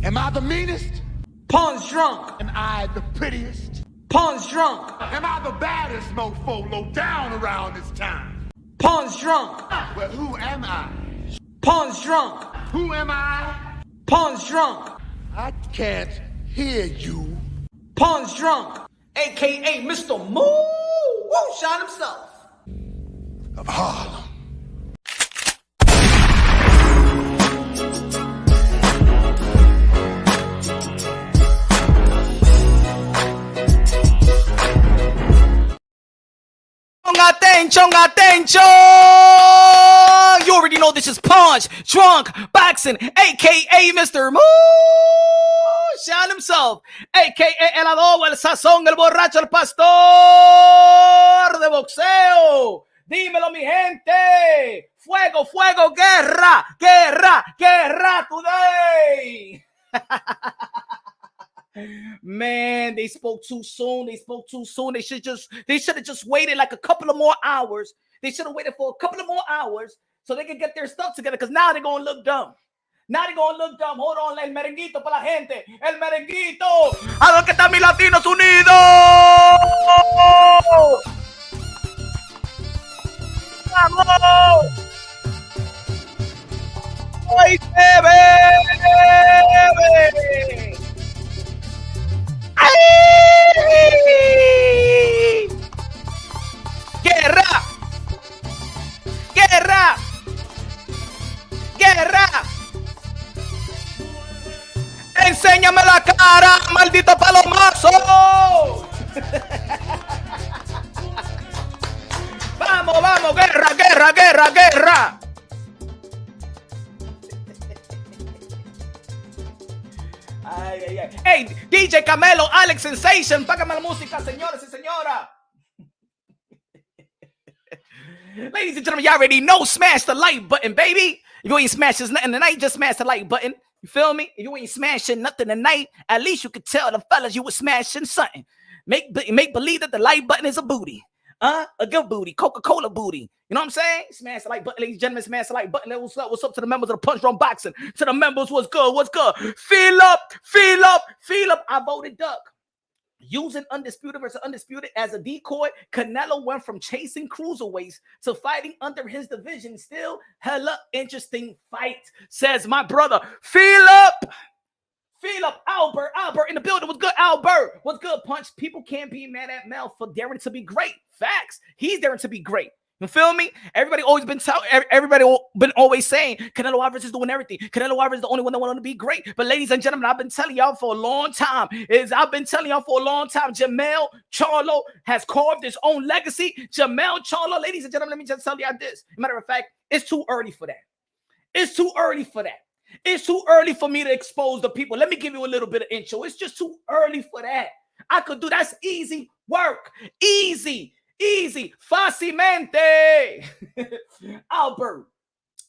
Am I the meanest? Punch drunk. Am I the prettiest? Punch drunk. Am I the baddest mofo low down around this time? Punch drunk. Well, who am I? Punch drunk. Who am I? Punch drunk. I can't hear you. Punch drunk. AKA Mr. Moo Woo Shot himself. Of Harlem. Attention, attention! You already know this is Punch Drunk Boxing, aka Mr. Moo Shot himself, aka el adobo, el sazón, el borracho, el pastor de boxeo. Dímelo, mi gente. Fuego, fuego, guerra, guerra, guerra today. Man, they spoke too soon. They spoke too soon. They should have just waited like a couple of more hours. They should have waited for a couple of more hours so they could get their stuff together, because now they're going to look dumb. Now they're going to look dumb. Hold on, el merenguito para la gente. El merenguito. ¿A dónde están mis latinos unidos? ¡Vamos! ¡Ay, bebé! ¡Ay! ¡Guerra! ¡Guerra! ¡Guerra! ¡Enséñame la cara, maldito palomazo! ¡Vamos, vamos! ¡Guerra, guerra, guerra, guerra! Ay, ay, ay. Hey, DJ Canelo, Alex Sensation, págame la música, señores y señoras. Ladies and gentlemen, y'all already know, smash the like button, baby. If you ain't smashing nothing tonight, just smash the like button. You feel me? If you ain't smashing nothing tonight, at least you could tell the fellas you was smashing something. Make believe that the like button is a booty. A good booty, Coca-Cola booty. You know what I'm saying? Smash the like button, ladies and gentlemen. Smash the like button. What's up? What's up to the members of the Punch Drunk Boxing? To the members, what's good? What's good? Feel up, feel up, feel up. I voted duck. Using Undisputed versus Undisputed as a decoy, Canelo went from chasing cruiserweights to fighting under his division. Still, hella interesting fight, says my brother. Feel up. Feel up, Albert in the building. What's good, Albert? What's good, Punch? People can't be mad at Mel for daring to be great. Facts. He's daring to be great. You feel me? Everybody always been always saying Canelo Alvarez is doing everything. Canelo Alvarez is the only one that want to be great. But ladies and gentlemen, I've been telling y'all for a long time. Jermell Charlo has carved his own legacy. Jermell Charlo, ladies and gentlemen, let me just tell y'all this. Matter of fact, it's too early for that. It's too early for that. It's too early for me to expose the people. Let me give you a little bit of intro. It's just too early for that. I could do that's easy work. Easy. Fácilmente. Albert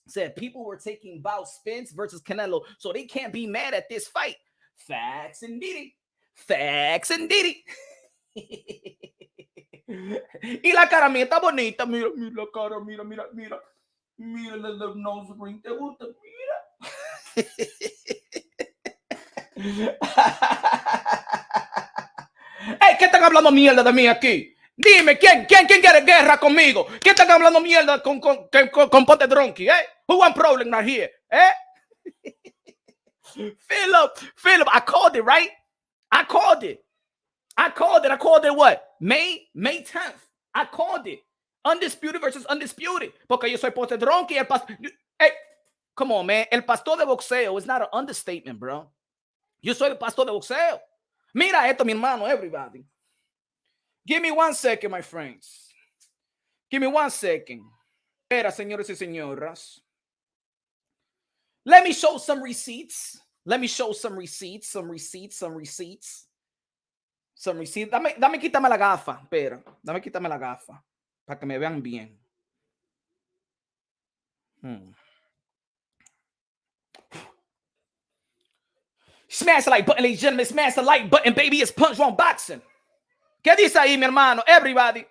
said people were taking bout Spence versus Canelo, so they can't be mad at this fight. Facts indeed. Facts indeed. Y la cara mía está bonita. Mira la cara, mira. Mira the nose ring. ¿Te gusta? Mira. Hey, ¿qué están hablando mierda de mí aquí? Dime, ¿quién quiere guerra conmigo? ¿Quién están hablando mierda con Pote Dronky, eh? Who want problem right here, eh? Philip, I called it, right? I called it what? May 10th. I called it. Undisputed versus Undisputed. Porque yo soy Pote Dronky. Hey, come on, man. El pastor de boxeo is not an understatement, bro. Yo soy el pastor de boxeo. Mira esto, mi hermano, everybody. Give me 1 second, my friends. Give me 1 second. Espera, señores y señoras. Let me show some receipts. Dame quítame la gafa. Espera, dame quítame la gafa. Para que me vean bien. Smash the like button, ladies and gentlemen. Smash the like button, baby. It's Punch Drunk Boxing. ¿Qué dice ahí, mi hermano? Everybody.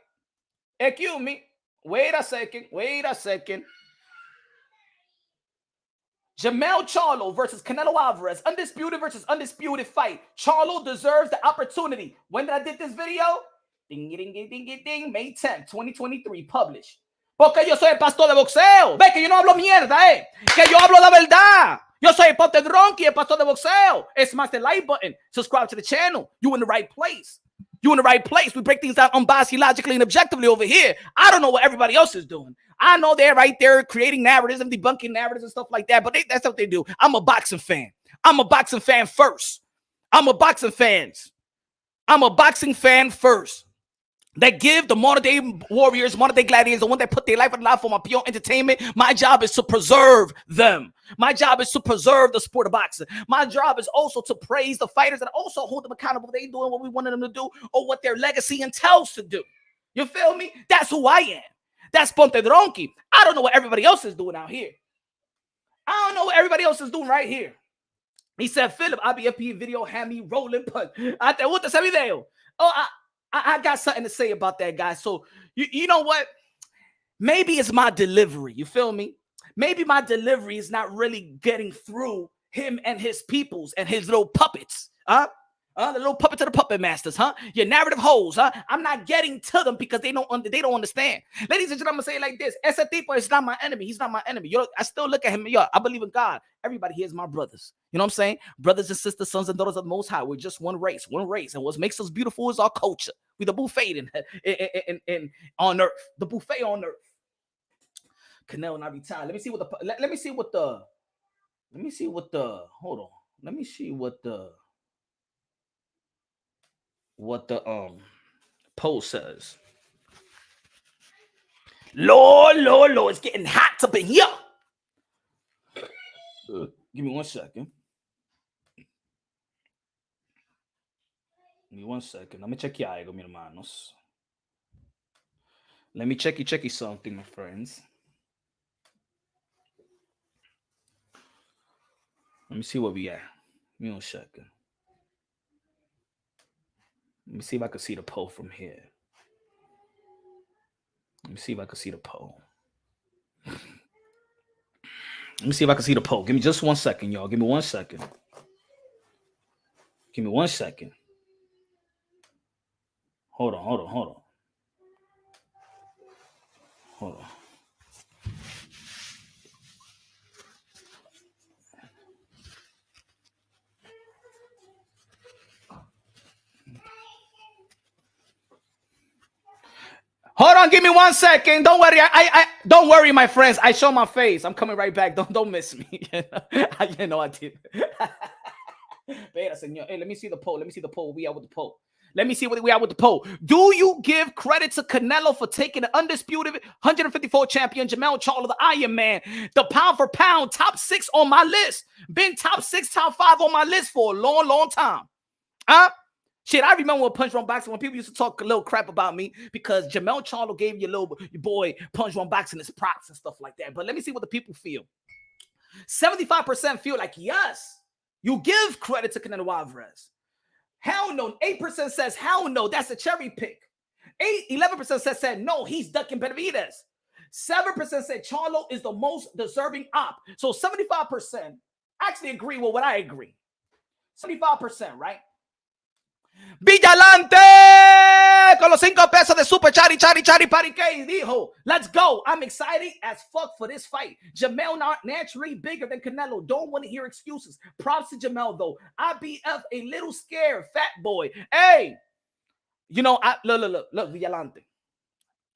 Excuse me. Wait a second. Jermell Charlo versus Canelo Alvarez. Undisputed versus undisputed fight. Charlo deserves the opportunity. When did I did this video? Ding, ding, ding, ding, ding. May 10th, 2023. Published. Porque yo soy el pastor de boxeo. Ve que yo no hablo mierda, que yo hablo la verdad. Yo soy el Ponte Dronky, el pastor de boxeo. Smash the like button. Subscribe to the channel. You in the right place. You in the right place. We break things down unbiased, logically, and objectively over here. I don't know what everybody else is doing. I know they're right there creating narratives and debunking narratives and stuff like that, but that's what they do. I'm a boxing fan. I'm a boxing fan first. I'm a boxing fan first. That give the modern-day warriors, modern-day gladiators, the one that put their life on the line for my pure entertainment. My job is to preserve them. My job is to preserve the sport of boxing. My job is also to praise the fighters and also hold them accountable. They doing what we wanted them to do or what their legacy entails to do. You feel me? That's who I am. That's Ponte Dronky. I don't know what everybody else is doing out here. I don't know what everybody else is doing right here. He said, Philip, IBFP video had me rolling punch. I said, what the video? Oh, I got something to say about that, guy. So, you know what? Maybe it's my delivery. You feel me? Maybe my delivery is not really getting through him and his peoples and his little puppets. The little puppets of the puppet masters, Your narrative hoes, I'm not getting to them because they don't understand. Ladies and gentlemen, I'm gonna say it like this. Ese tipo is not my enemy. He's not my enemy. Yo, I still look at him. Yo, I believe in God. Everybody here is my brothers. You know what I'm saying? Brothers and sisters, sons and daughters of the Most High. We're just one race. And what makes us beautiful is our culture. We the buffet in on earth. The buffet on earth. Canelo not be time. Let me see what the post says. Lord, it's getting hot up in here. Give me 1 second. Give me 1 second. Let me check algo, mi hermanos. Let me check something, my friends. Let me see what we at. Give me 1 second. Let me see if I can see the poll from here. Let me see if I can see the poll. Give me just 1 second, y'all. Give me 1 second. Hold on. Hold on, give me 1 second. Don't worry. I don't worry, my friends. I show my face. I'm coming right back. Don't miss me. I did. Hey, let me see the poll. We out with the poll. Let me see what we are with the poll. Do you give credit to Canelo for taking the undisputed 154 champion Jermell Charlo, the Iron Man, the pound for pound top 6 on my list? Been top 6, top 5 on my list for a long time. Shit, I remember when Punch Drunk Boxing, when people used to talk a little crap about me because Jermell Charlo gave your boy Punch Drunk Boxing his props and stuff like that. But let me see what the people feel. 75% feel like, yes, you give credit to Canelo Alvarez. Hell no. 8% says, hell no, that's a cherry pick. 11% said, no, he's ducking Benavidez. 7% said Charlo is the most deserving op. So 75% actually agree with what I agree. 75%, right? Villalante con los 5 pesos de Super Chari Parique dijo, let's go. I'm excited as fuck for this fight. Jermell not naturally bigger than Canelo. Don't want to hear excuses. Props to Jermell though. IBF a little scared, fat boy. Hey, look, Villalante.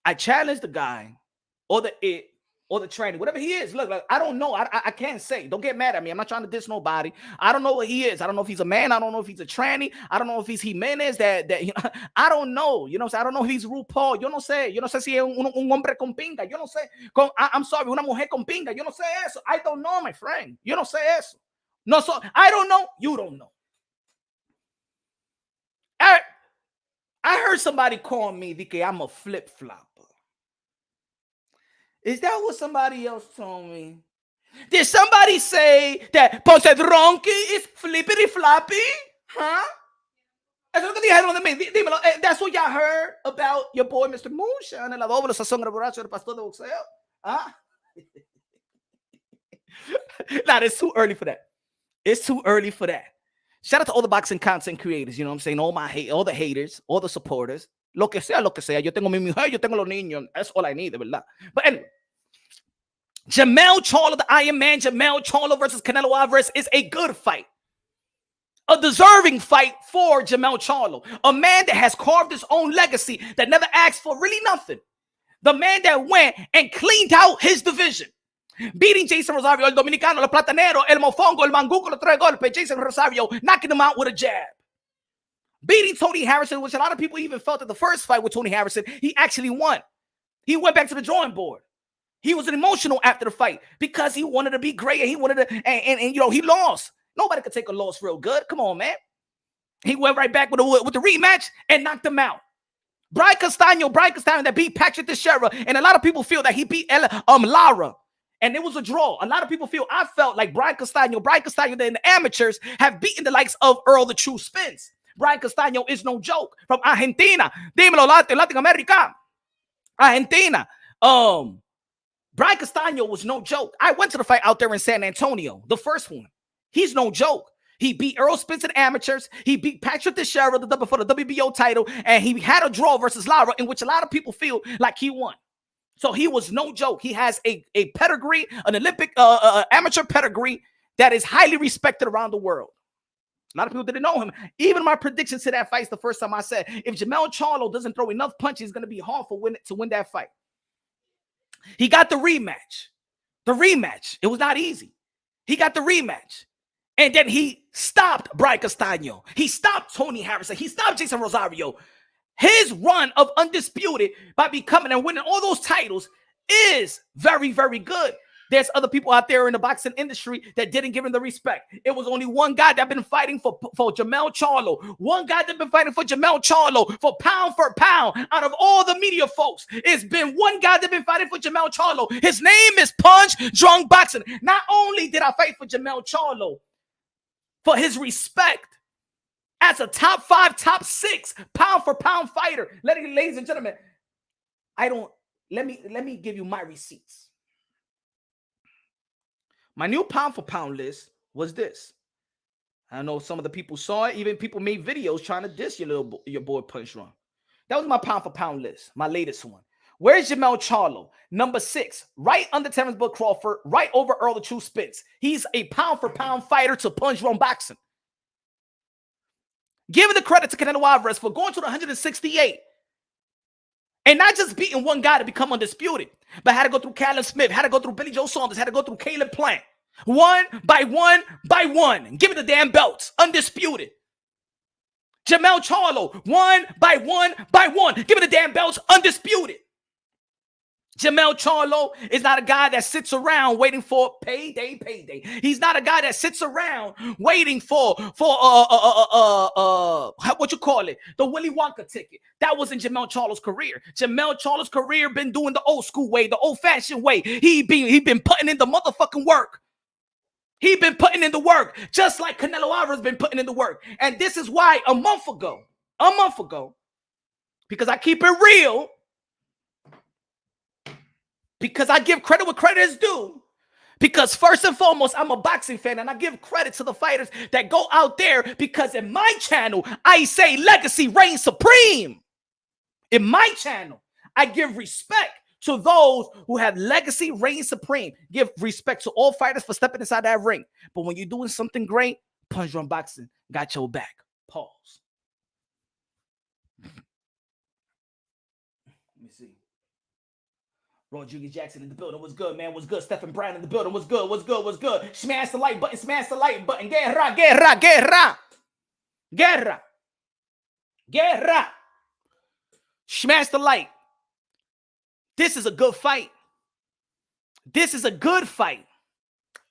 I challenged the guy or the trainer, whatever he is. Look, I don't know. I can't say. Don't get mad at me. I'm not trying to diss nobody. I don't know what he is. I don't know if he's a man. I don't know if he's a tranny. I don't know if he's Jimenez. I don't know. You know what I'm saying? I don't know if he's RuPaul. Yo no sé. Yo no sé si es un hombre con pinga. Yo no sé. I'm sorry, una mujer con pinga. Yo no sé eso. I don't know, my friend. Yo no sé eso. No, so I don't know. You don't know. I heard somebody call me que I'm a flip-flopper. Is that what somebody else told me? Did somebody say that Ponce Dronky is flippity floppy? Huh? That's what y'all heard about your boy Mr. Moonshine and la doble sazón del borracho del pastor de boxeo. Huh? Nah, it's too early for that. It's too early for that. Shout out to all the boxing content creators, you know what I'm saying? All the haters, all the supporters. Lo que sea. Yo tengo mi mujer, yo tengo los niños. That's all I need, ¿verdad? But anyway, Jermell Charlo, the Iron Man, Jermell Charlo versus Canelo Alvarez is a good fight. A deserving fight for Jermell Charlo. A man that has carved his own legacy, that never asked for really nothing. The man that went and cleaned out his division. Beating Jason Rosario, el dominicano, el platanero, el mofongo, el manguco, los tres golpes. Jason Rosario knocking him out with a jab. Beating Tony Harrison, which a lot of people even felt that the first fight with Tony Harrison, he actually won. He went back to the drawing board. He was emotional after the fight because he wanted to be great and he wanted to, and you know, he lost. Nobody could take a loss real good. Come on, man. He went right back with the rematch and knocked him out. Brian Castaño that beat Patrick Teixeira, and a lot of people feel that he beat Lara. And it was a draw. A lot of people I felt like Brian Castaño in the amateurs have beaten the likes of Earl the True Spence. Brian Castaño is no joke. From Argentina. Dímelo, Latin America. Argentina. Brian Castaño was no joke. I went to the fight out there in San Antonio, the first one. He's no joke. He beat Earl Spence in amateurs. He beat Patrick Teixeira for the WBO title. And he had a draw versus Lara in which a lot of people feel like he won. So he was no joke. He has a pedigree, an Olympic amateur pedigree that is highly respected around the world. A lot of people didn't know him. Even my predictions to that fight the first time I said, if Jermell Charlo doesn't throw enough punches, it's going to be hard to win that fight. He got the rematch. The rematch. It was not easy. He got the rematch. And then he stopped Brian Castaño. He stopped Tony Harrison. He stopped Jason Rosario. His run of undisputed by becoming and winning all those titles is very, very good. There's other people out there in the boxing industry that didn't give him the respect. It was only one guy that been fighting for Jermell Charlo. One guy that been fighting for Jermell Charlo for pound out of all the media folks. It's been one guy that been fighting for Jermell Charlo. His name is Punch Drunk Boxing. Not only did I fight for Jermell Charlo for his respect as a top 5, top 6 pound for pound fighter. Ladies and gentlemen, let me give you my receipts. My new pound for pound list was this. I know some of the people saw it. Even people made videos trying to diss your boy Punch Drunk. That was my pound for pound list, my latest one. Where's Jermell Charlo? Number 6, right under Terrence Bud Crawford, right over Earl the True Spence. He's a pound for pound fighter to Punch Drunk Boxing. Giving the credit to Canelo Alvarez for going to the 168 and not just beating one guy to become undisputed, but had to go through Callum Smith, had to go through Billy Joe Saunders, had to go through Caleb Plant. One by one, giving the damn belts, undisputed. Jermell Charlo, one by one, giving the damn belts, undisputed. Jermell Charlo is not a guy that sits around waiting for payday. He's not a guy that sits around waiting for what you call it, the Willy Wonka ticket. That wasn't Jermell Charlo's career. Jermell Charlo's career been doing the old school way, the old fashioned way. He been putting in the motherfucking work. He been putting in the work, just like Canelo Alvarez been putting in the work. And this is why a month ago, because I keep it real. Because I give credit where credit is due. Because first and foremost, I'm a boxing fan and I give credit to the fighters that go out there because in my channel, I say legacy reigns supreme. In my channel, I give respect to those who have legacy reign supreme. Give respect to all fighters for stepping inside that ring. But when you're doing something great, Punch Drunk Boxing got your back. Pause. Let me see. Roy Jr. Jackson in the building. What's good, man? What's good? Stephen Brown in the building. What's good? Smash the like button. Guerra. Smash the like. This is a good fight.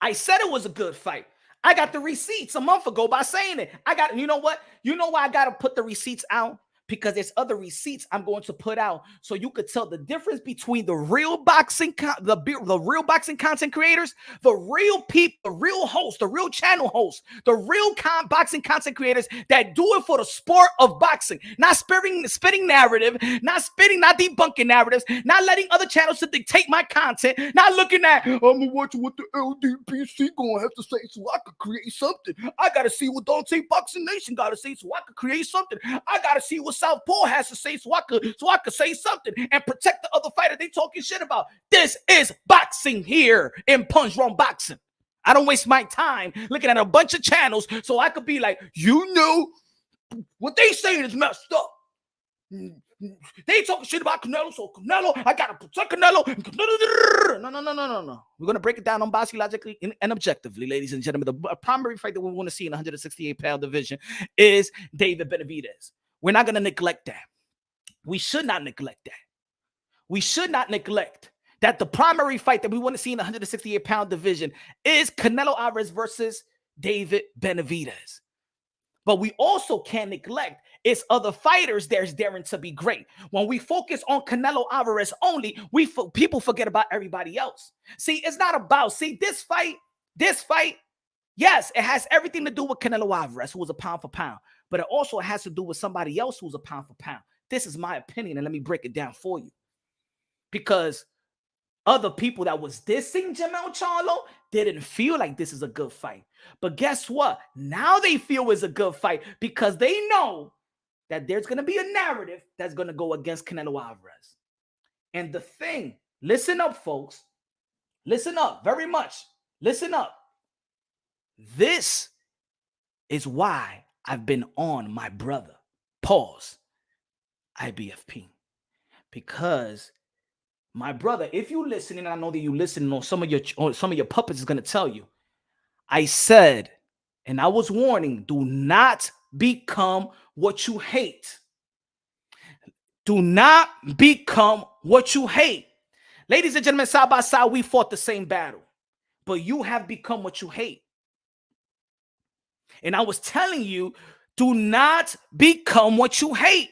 I said it was a good fight. I got the receipts a month ago by saying it. You know what? You know why I got to put the receipts out? because there's other receipts I'm going to put out so you could tell the difference between the real boxing, the real boxing content creators, the real people, the real hosts, the real channel hosts, the real boxing content creators that do it for the sport of boxing, not spitting narrative, not debunking narratives, not letting other channels to dictate my content, not looking at, I'm gonna watch what the LDPC gonna have to say so I could create something. I gotta see what Dante Boxing Nation gotta say so I could create something. I gotta see what Southpaw has to say so I could say something and protect the other fighter they talking shit about. This is boxing here in Punch Drunk Boxing. I don't waste my time looking at a bunch of channels so I could be like, you know, what they saying is messed up. They talking shit about Canelo, so Canelo, I gotta protect Canelo. No. We're gonna break it down on boxing logically and objectively, ladies and gentlemen. The primary fight that we want to see in the 168-pound division is David Benavidez. We're not gonna neglect that. We should not neglect that. We should not neglect that the primary fight that we want to see in the 168-pound division is Canelo Alvarez versus David Benavidez. But we also can't neglect it's other fighters there's daring to be great. When we focus on Canelo Alvarez only, people forget about everybody else. See, it's not about, this fight, yes, it has everything to do with Canelo Alvarez, who was a pound for pound, but it also has to do with somebody else who's a pound for pound. This is my opinion, and let me break it down for you. Because other people that was dissing Jermell Charlo didn't feel like this is a good fight. But guess what? Now they feel it's a good fight because they know that there's going to be a narrative that's going to go against Canelo Alvarez. And the thing, listen up, folks. Listen up very much. Listen up. This is why I've been on my brother, pause, IBFP. Because my brother, if you listening, and I know that you listening on some of your puppets is going to tell you, I said, and I was warning, do not become what you hate. Do not become what you hate. Ladies and gentlemen, side by side, we fought the same battle, but you have become what you hate. And I was telling you, do not become what you hate.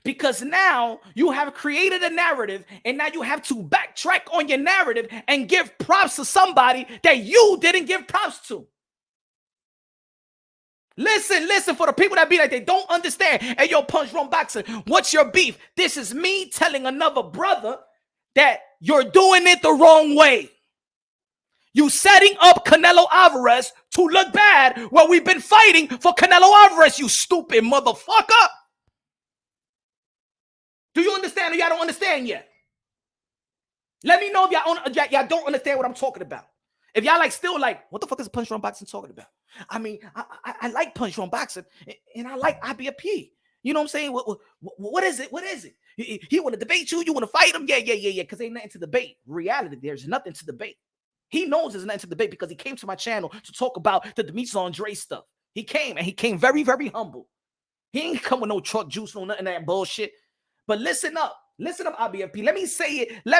Because now you have created a narrative and now you have to backtrack on your narrative and give props to somebody that you didn't give props to. Listen, for the people that be like, they don't understand. Hey, yo, Punch Drunk Boxing, what's your beef? This is me telling another brother that you're doing it the wrong way. You setting up Canelo Alvarez to look bad while we've been fighting for Canelo Alvarez, you stupid motherfucker. Do you understand or y'all don't understand yet? Let me know if y'all don't understand what I'm talking about. If y'all still what the fuck is Punch Drunk Boxing talking about? I mean, I like Punch Drunk Boxing and I like IBFP. You know what I'm saying? What is it? What is it? He want to debate you? You want to fight him? Yeah. Because ain't nothing to debate. Reality, there's nothing to debate. He knows there's nothing to debate because he came to my channel to talk about the Demetrius Andre stuff. He came and he came very, very humble. He ain't come with no truck juice, no nothing of that bullshit. But listen up, IBFP. Let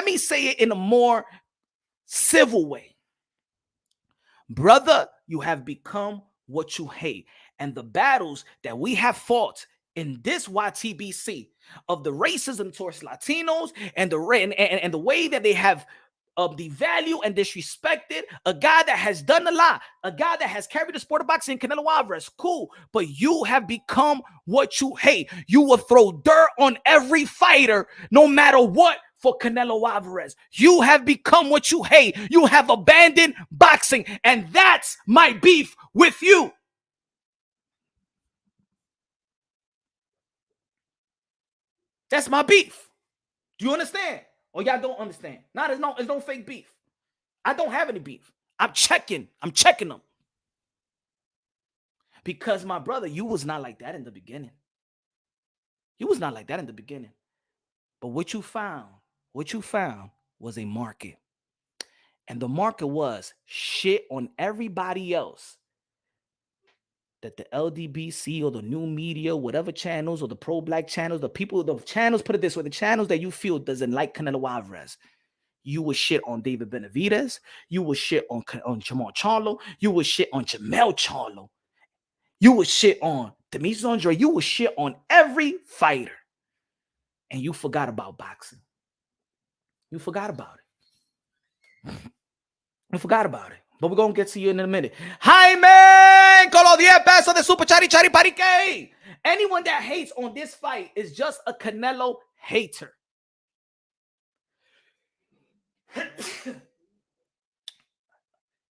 me say it in a more civil way. Brother, you have become what you hate. And the battles that we have fought in this YTBC of the racism towards Latinos and the way that they have devalued and disrespected a guy that has done a lot, a guy that has carried the sport of boxing, Canelo Alvarez, cool, but you have become what you hate. You will throw dirt on every fighter, no matter what, for Canelo Alvarez. You have become what you hate. You have abandoned boxing, and that's my beef with you. That's my beef. Do you understand? Or y'all don't understand? It's no fake beef. I don't have any beef. I'm checking them. Because my brother, you was not like that in the beginning. You was not like that in the beginning. But what you found was a market. And the market was shit on everybody else that the LDBC or the new media, whatever channels, or the pro-black channels, the channels, put it this way, the channels that you feel doesn't like Canelo Alvarez. You would shit on David Benavidez. You would shit on Jermall Charlo. You would shit on Jermell Charlo. You would shit on Demetrius Andre, you will shit on every fighter. And you forgot about boxing. You forgot about it. You forgot about it. But we're going to get to you in a minute. Jaime, con los 10 pesos de Super Chari Chari Parique. Anyone that hates on this fight is just a Canelo hater.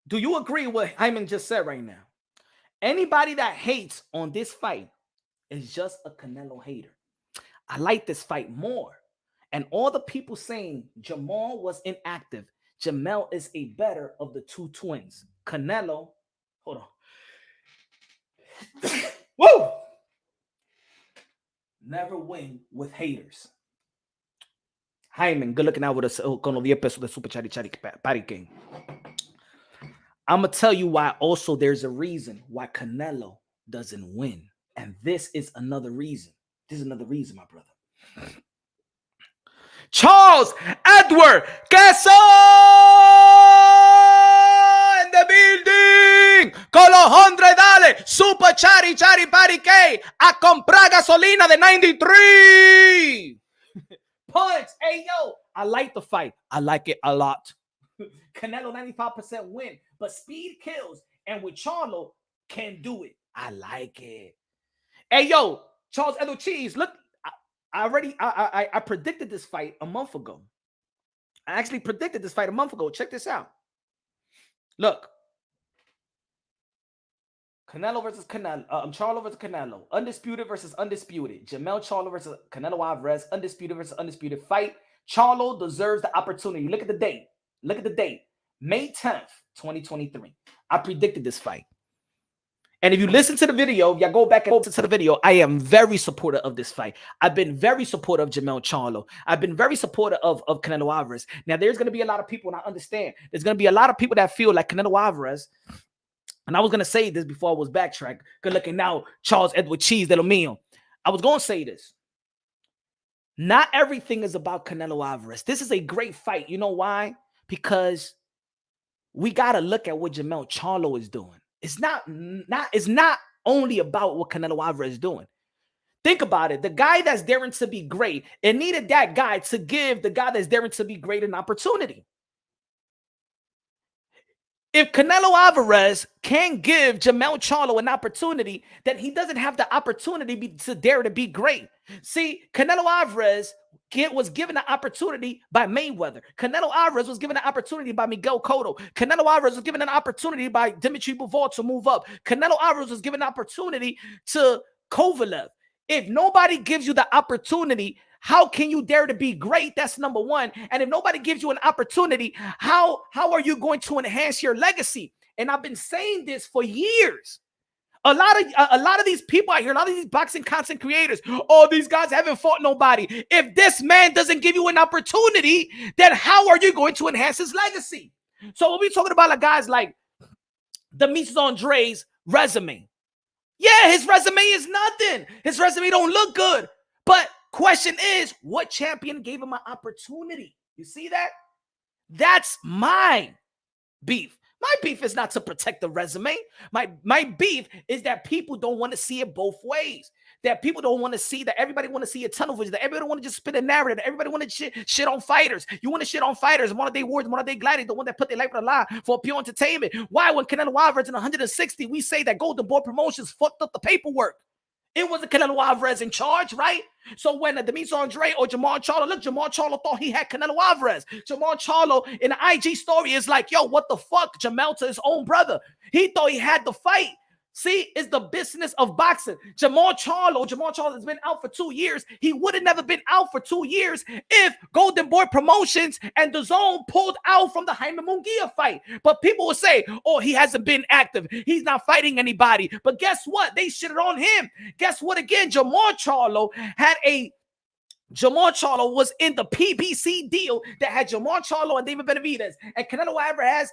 Do you agree with what Hyman just said right now? Anybody that hates on this fight is just a Canelo hater. I like this fight more. And all the people saying Jermall was inactive, Jermell is a better of the two twins. Canelo, hold on. Woo! Never win with haters. Hyman, good looking out with us con los 10 pesos de Super Chari Chari Parique. I'm going to tell you why also there's a reason why Canelo doesn't win. And this is another reason. This is another reason, my brother. Charles Edward Queso in the building. Con los $100. Super Chari Chari Parique. A comprar gasolina de 93. Punch. Hey, yo. I like the fight. I like it a lot. Canelo 95% win, but speed kills. And with Charlo, can do it. I like it. Hey, yo, Charles Edward Cheese, look, I predicted this fight a month ago. I actually predicted this fight a month ago. Check this out. Look. Canelo versus Canelo. Charlo versus Canelo. Undisputed versus undisputed. Jermell Charlo versus Canelo ALVAREZ. Undisputed versus undisputed fight. Charlo deserves the opportunity. Look at the date. Look at the date. May 10th, 2023. I predicted this fight. And if you listen to the video, if y'all go back and listen to the video, I am very supportive of this fight. I've been very supportive of Jermell Charlo. I've been very supportive of Canelo ALVAREZ. Now, there's going to be a lot of people, and I understand, there's going to be a lot of people that feel like Canelo ALVAREZ, and I was going to say this before I was backtracked. Good looking now, Charles Edward Cheese de lo mío. I was going to say this. Not everything is about Canelo ALVAREZ. This is a great fight. You know why? Because we got to look at what Jermell Charlo is doing. It's not only about what Canelo ALVAREZ is doing. Think about it. The guy that's daring to be great, it needed that guy to give the guy that's daring to be great an opportunity. If Canelo ALVAREZ can't give Jermell Charlo an opportunity, then he doesn't have the opportunity to dare to be great. See, Canelo ALVAREZ was given an opportunity by Mayweather. Canelo ALVAREZ was given an opportunity by Miguel Cotto. Canelo ALVAREZ was given an opportunity by Dimitri Bivol to move up. Canelo ALVAREZ was given an opportunity to Kovalev. If nobody gives you the opportunity, how can you dare to be great? That's number one. And if nobody gives you an opportunity, how are you going to enhance your legacy? And I've been saying this for years. A lot of these people out here, a lot of these boxing content creators, oh, these guys haven't fought nobody. If this man doesn't give you an opportunity, then how are you going to enhance his legacy? So when we're talking about like guys like Demetrius Andre's resume, yeah, his resume is nothing. His resume don't look good. But question is, what champion gave him an opportunity? You see that? That's my beef. My beef is not to protect the resume. My beef is that people don't want to see it both ways. That people don't want to see, that everybody want to see a tunnel vision, that everybody want to just spit a narrative, that everybody want to shit on fighters. You want to shit on fighters, one of their words, one of their gladiators, the one that put their life on the line for pure entertainment. Why, when Canelo ALVAREZ in 160, we say that Golden Boy Promotions fucked up the paperwork? It wasn't Canelo ALVAREZ in charge, right? So when Demetrius Andre or Jermall Charlo, look, Jermall Charlo thought he had Canelo ALVAREZ. Jermall Charlo in the IG story is like, yo, what the fuck? Jermell to his own brother. He thought he had the fight. See, it's the business of boxing. Jermall Charlo has been out for 2 years. He would have never been out for 2 years if Golden Boy Promotions and DAZN pulled out from the Jaime Munguia fight. But people will say, oh, he hasn't been active. He's not fighting anybody. But guess what? They shitted on him. Guess what? Again, Jermall Charlo had a Jermall Charlo was in the PBC deal that had Jermall Charlo and David Benavidez. And Canelo Alvarez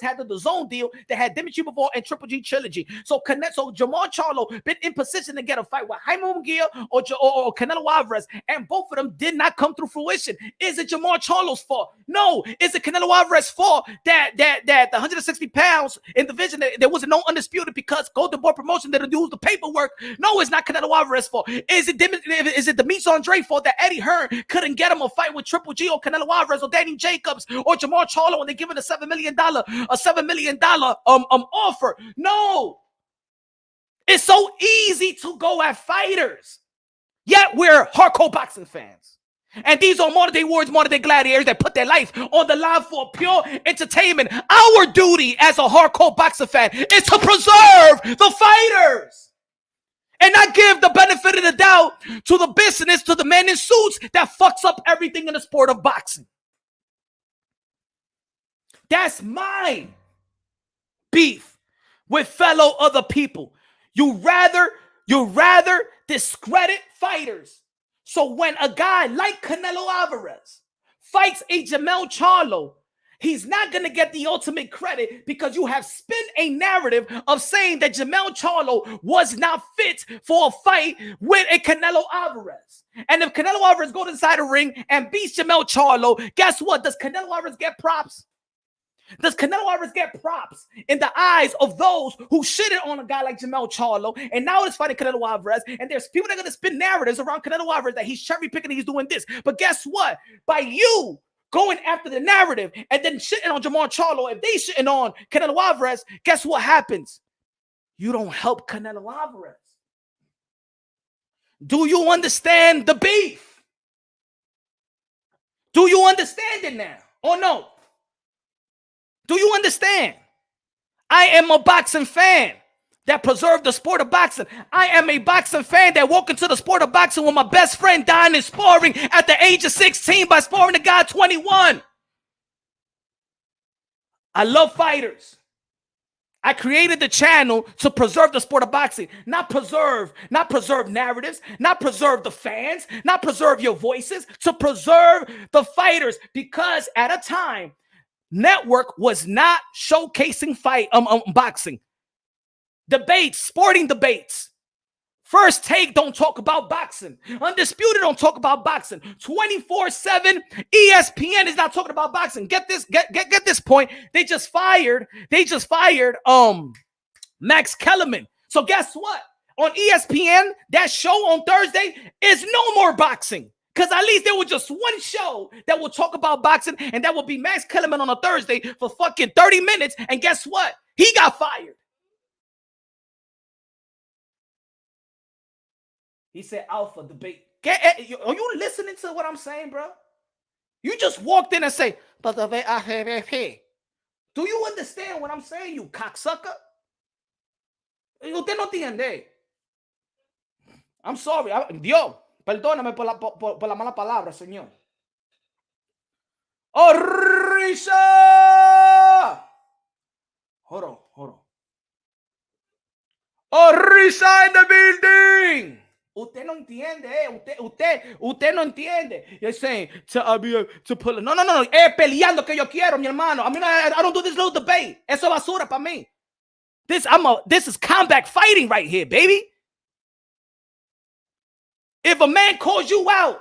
had the DAZN deal that had Dimitri Bivol and Triple G Trilogy. So Jermall Charlo been in position to get a fight with Jaime Munguia or Canelo Alvarez, and both of them did not come through fruition. Is it Jermall Charlo's fault? No. Is it Canelo Alvarez's fault that the 160 pounds in the division there wasn't no undisputed because Golden Boy Promotion didn't do the paperwork? No, it's not Canelo Alvarez's fault. Is it Demetrius Andre fault that Eddie Hearn couldn't get him a fight with Triple G or Canelo Alvarez or Danny Jacobs or Jermall Charlo when they give it a $7 million offer? No. It's so easy to go at fighters. Yet we're hardcore boxing fans. And these are modern day warriors, modern day gladiators that put their life on the line for pure entertainment. Our duty as a hardcore boxing fan is to preserve the fighters. And not give the benefit of the doubt to the business, to the men in suits that fucks up everything in the sport of boxing. That's my beef with fellow other people. You rather discredit fighters. So when a guy like Canelo Alvarez fights a Jermell Charlo, he's not going to get the ultimate credit because you have spun a narrative of saying that Jermell Charlo was not fit for a fight with a Canelo Alvarez. And if Canelo Alvarez goes inside the ring and beats Jermell Charlo, guess what? Does Canelo Alvarez get props? Does Canelo Alvarez get props in the eyes of those who shitted on a guy like Jermell Charlo and now it's fighting Canelo Alvarez? And there's people that are going to spin narratives around Canelo Alvarez that he's cherry picking and he's doing this. But guess what? By you going after the narrative and then shitting on Jermall Charlo, if they shitting on Canelo Alvarez, guess what happens? You don't help Canelo Alvarez. Do you understand the beef? Do you understand it now or no? Do you understand? I am a boxing fan that preserved the sport of boxing. I am a boxing fan that walked into the sport of boxing with my best friend dying in sparring at the age of 16 by sparring a guy 21. I love fighters. I created the channel to preserve the sport of boxing, not preserve narratives, not preserve the fans, not preserve your voices, to preserve the fighters, because at a time, network was not showcasing boxing. Debates, sporting debates. First Take don't talk about boxing. Undisputed don't talk about boxing. 24/7 ESPN is not talking about boxing. Get this point. They just fired Max Kellerman. So guess what? On ESPN, that show on Thursday is no more boxing. Because at least there was just one show that will talk about boxing, and that will be Max Kellerman on a Thursday for fucking 30 minutes. And guess what? He got fired. He said alpha debate. Are you listening to what I'm saying, bro? You just walked in and say, but the ALVAREZ. Do you understand what I'm saying, you cocksucker? Usted no entiende. I'm sorry. Dios, perdóname por la mala palabra, señor. Oh, Risa! Hold on. Oh, Risa in the building! Usted no entiende, usted no entiende. You're saying to pull it. No. Es peleando que yo quiero, mi hermano. I mean, I don't do this little debate. Eso basura para mí. This is combat fighting right here, baby. If a man calls you out,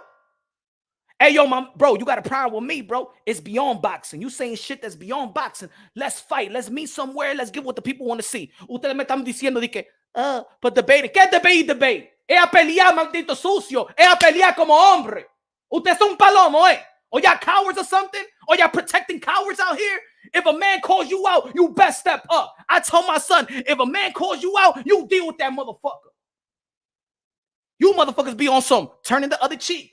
hey, yo, bro, you got a problem with me, bro. It's beyond boxing. You saying shit that's beyond boxing. Let's fight. Let's meet somewhere. Let's get what the people want to see. Ustedes me están diciendo de que, but debate. ¿Qué debate? Es a pelear, maldito sucio. Es a pelear como hombre. Ustedes son palomo, eh? Or y'all cowards or something? Or y'all protecting cowards out here? If a man calls you out, you best step up. I told my son, if a man calls you out, you deal with that motherfucker. You motherfuckers be on some turning the other cheek.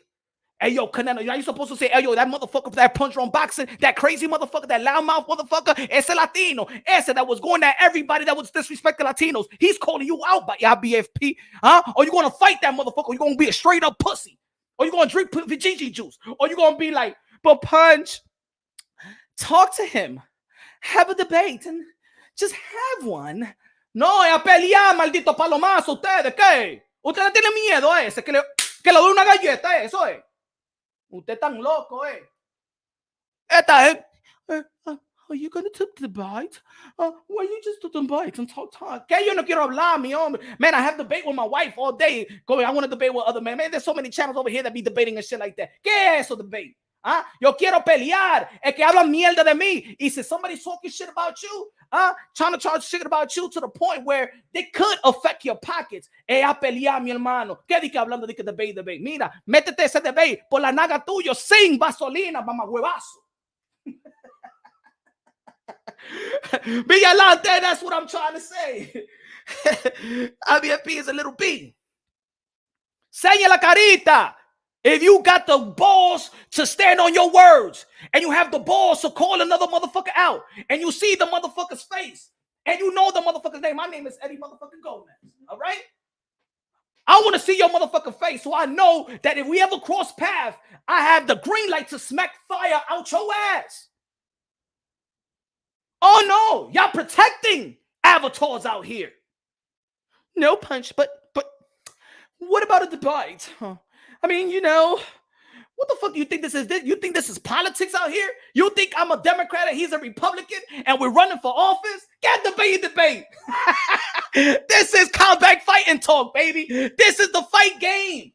Hey, yo, Canelo, you supposed to say, hey, yo, that motherfucker that puncher on boxing, that crazy motherfucker, that loudmouth motherfucker, ese Latino, ese that was going at everybody that was disrespecting Latinos. He's calling you out by y'all BFP, huh? Or you going to fight that motherfucker? Or you going to be a straight up pussy? Or you going to drink Vijiji juice? Or you going to be like, but Punch, talk to him, have a debate, and just have one. No, a pelear, maldito palomazo, ustedes, ¿qué? Ustedes tienen miedo a ese que le... Que le doy una galleta, eso es. Usted tan loco, eh. Esta es. Are you going to debate? Why you just do debate and talk? Que yo no quiero hablar, mi hombre. Man, I have debate with my wife all day. I want to debate with other men. Man, there's so many channels over here that be debating and shit like that. ¿Qué es eso debate? Yo quiero pelear. El que habla mierda de mí. Y si somebody's talking shit about you, trying to talk shit about you to the point where they could affect your pockets. A pelear, mi hermano. ¿Qué di que hablando de que debate? Mira, métete ese debate por la naga tuyo sin gasolina, mamá huevazo. Be out there, that's what I'm trying to say. IBFP is a little B. Seña la carita. If you got the balls to stand on your words, and you have the balls to call another motherfucker out, and you see the motherfucker's face, and you know the motherfucker's name. My name is Eddie motherfucking Gomez. All right? I want to see your motherfucking face so I know that if we ever cross paths, I have the green light to smack fire out your ass. Oh no, y'all protecting avatars out here. No punch, but what about a debate? I mean, you know, what the fuck do you think this is? You think this is politics out here? You think I'm a Democrat and he's a Republican and we're running for office? Get debate. This is combat fighting talk, baby. This is the fight game.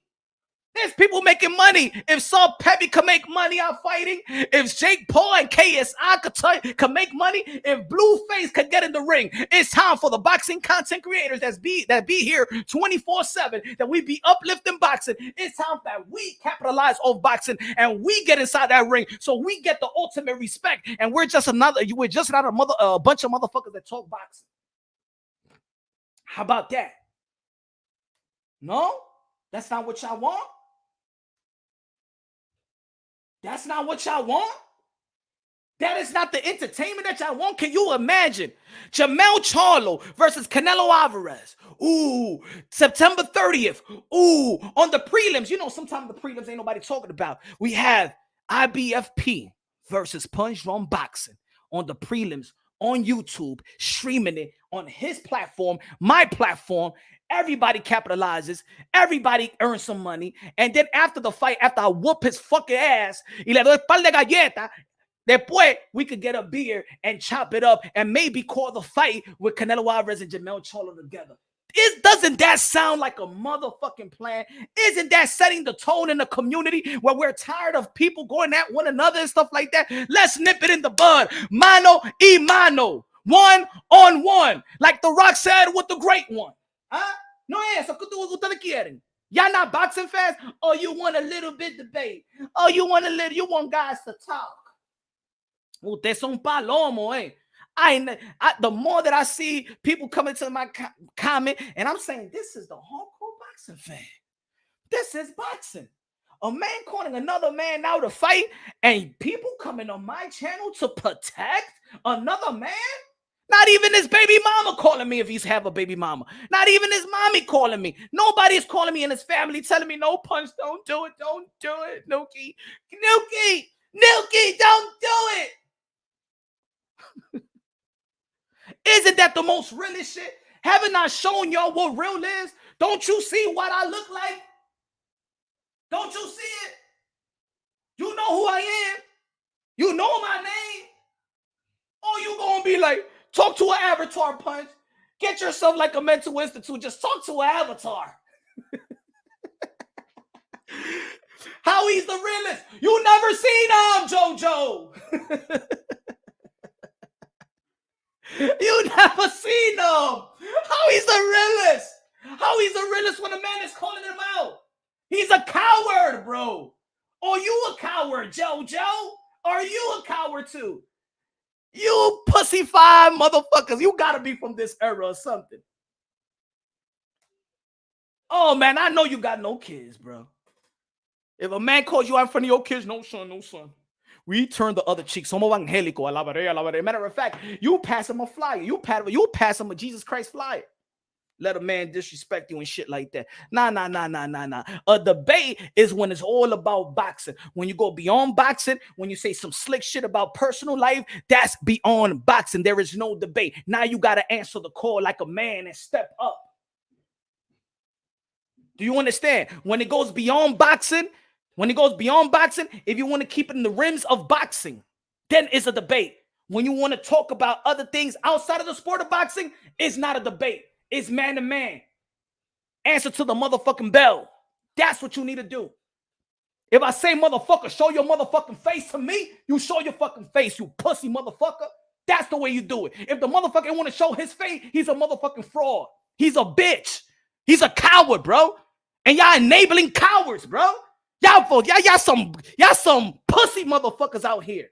There's people making money. If Saul Peppy can make money out fighting, if Jake Paul and KSI can make money, if Blueface can get in the ring, it's time for the boxing content creators that be here 24/7, that we be uplifting boxing. It's time that we capitalize off boxing and we get inside that ring so we get the ultimate respect. And we're just not a bunch of motherfuckers that talk boxing. How about that? No? That's not what y'all want? That's not what y'all want? That is not the entertainment that y'all want? Can you imagine? Jermell Charlo versus Canelo ALVAREZ. Ooh, September 30th. Ooh, on the prelims. You know, sometimes the prelims ain't nobody talking about. We have IBFP versus Punch Drunk Boxing on the prelims on YouTube, streaming it on his platform, my platform. Everybody capitalizes. Everybody earns some money. And then after the fight, after I whoop his fucking ass, y le doy par de galleta, después we could get a beer and chop it up and maybe call the fight with Canelo ALVAREZ and Jermell Charlo together. Doesn't that sound like a motherfucking plan? Isn't that setting the tone in the community where we're tired of people going at one another and stuff like that? Let's nip it in the bud. Mano y mano. 1-on-1. Like The Rock said with the great one. No es eso que ustedes quieren. Y'all not boxing fans? Oh, you want a little bit debate. Oh, you want guys to talk. Ustedes son palomo, eh? The more that I see people coming to my comment, and I'm saying, this is the hardcore boxing fan. This is boxing. A man calling another man out to fight, and people coming on my channel to protect another man? Not even his baby mama calling me if he's have a baby mama. Not even his mommy calling me. Nobody's calling me in his family telling me, no Punch, don't do it, don't do it. Nuki, don't do it. Isn't that the most realest shit? Haven't I shown y'all what real is? Don't you see what I look like? Don't you see it? You know who I am? You know my name? Or you gonna be like, talk to an avatar, Punch. Get yourself like a mental institute. Just talk to an avatar. How he's the realest. You never seen JoJo. You never seen him. How he's the realest. How he's the realest when a man is calling him out. He's a coward, bro. Are you a coward, JoJo? Are you a coward too? You pussy-fied motherfuckers. You gotta be from this era or something. Oh, man, I know you got no kids, bro. If a man calls you out in front of your kids, no son, no son. We turn the other cheek. Somos evangélico. Alabaré. Matter of fact, you pass him a flyer. You pass him a Jesus Christ flyer. Let a man disrespect you and shit like that. Nah. A debate is when it's all about boxing. When you go beyond boxing, when you say some slick shit about personal life, that's beyond boxing. There is no debate. Now you got to answer the call like a man and step up. Do you understand? When it goes beyond boxing, if you want to keep it in the rims of boxing, then it's a debate. When you want to talk about other things outside of the sport of boxing, it's not a debate. It's man to man. Answer to the motherfucking bell. That's what you need to do. If I say, motherfucker, show your motherfucking face to me, you show your fucking face, you pussy motherfucker. That's the way you do it. If the motherfucker want to show his face, he's a motherfucking fraud. He's a bitch. He's a coward, bro. And y'all enabling cowards, bro. Y'all some pussy motherfuckers out here.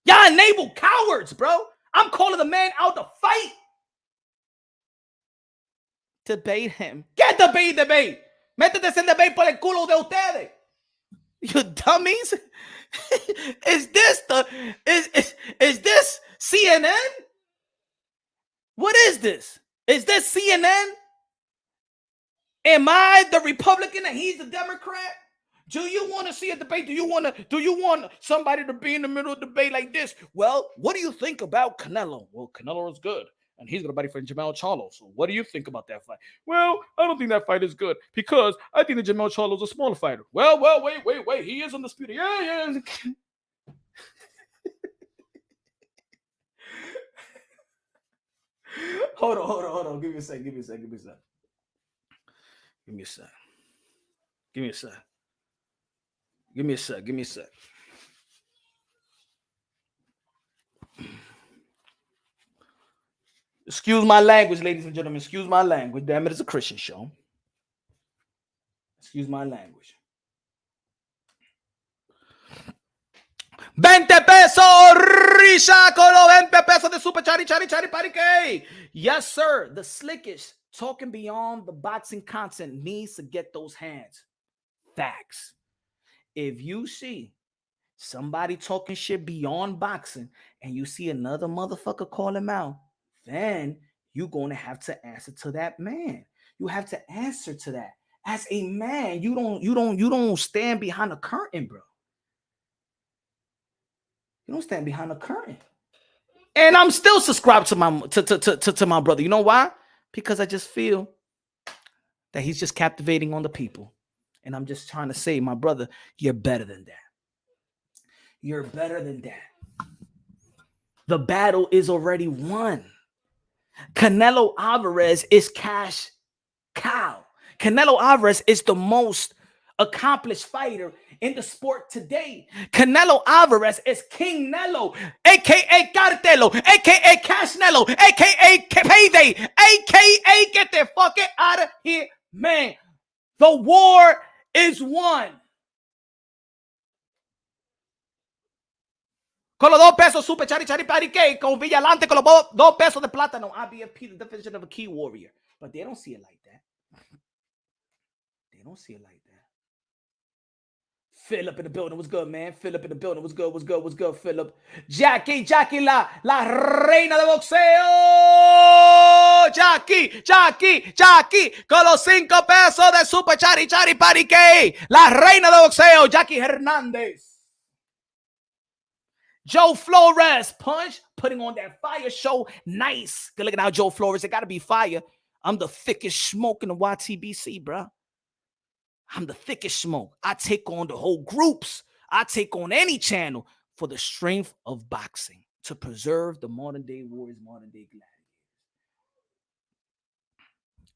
Y'all enable cowards, bro. I'm calling the man out to fight. Debate him. ¿Qué debate? Métete en debate por el culo de ustedes. You dummies. Is this CNN? What is this? Is this CNN? Am I the Republican and he's the Democrat? Do you want to see a debate? Do you want somebody to be in the middle of the debate like this? Well, what do you think about Canelo? Well, Canelo is good, and he's going to fight for Jermell Charlo. So what do you think about that fight? Well, I don't think that fight is good because I think that Jermell Charlo is a smaller fighter. Well, wait. He is undisputed. Yeah. Hold on. Give me a sec. Excuse my language, ladies and gentlemen. Excuse my language. Damn it, it's a Christian show. Excuse my language. 20 pesos, Risha Colo, 20 pesos de super chari parike. Yes, sir. The slickest talking beyond the boxing content needs to get those hands. Facts. If you see somebody talking shit beyond boxing and you see another motherfucker call him out, then you're going to have to answer to that man. You have to answer to that. As a man, you don't stand behind a curtain, bro. You don't stand behind a curtain. And I'm still subscribed to my brother. You know why? Because I just feel that he's just captivating on the people. And I'm just trying to say, my brother, you're better than that. You're better than that. The battle is already won. Canelo Alvarez is cash cow. Canelo Alvarez is the most accomplished fighter in the sport today. Canelo Alvarez is King Nello, aka Cartelo, aka Cash Nello, aka Payday, aka get the fuck out of here, man. The war is won. Con los 2 pesos super chari parique, con Villalante con los 2 pesos de plátano. IBFP, the definition of a key warrior. But they don't see it like that. They don't see it like that. Philip in the building. What's good, man? Philip in the building. What's good, Philip? Jackie, la reina de boxeo. Jackie, con los 5 pesos de super chari parique. La reina de boxeo, Jackie Hernández. Joe Flores, punch, putting on that fire show. Nice. Good looking out, Joe Flores. It got to be fire. I'm the thickest smoke in the YTBC, bro. I'm the thickest smoke. I take on the whole groups. I take on any channel for the strength of boxing to preserve the modern day warriors, modern day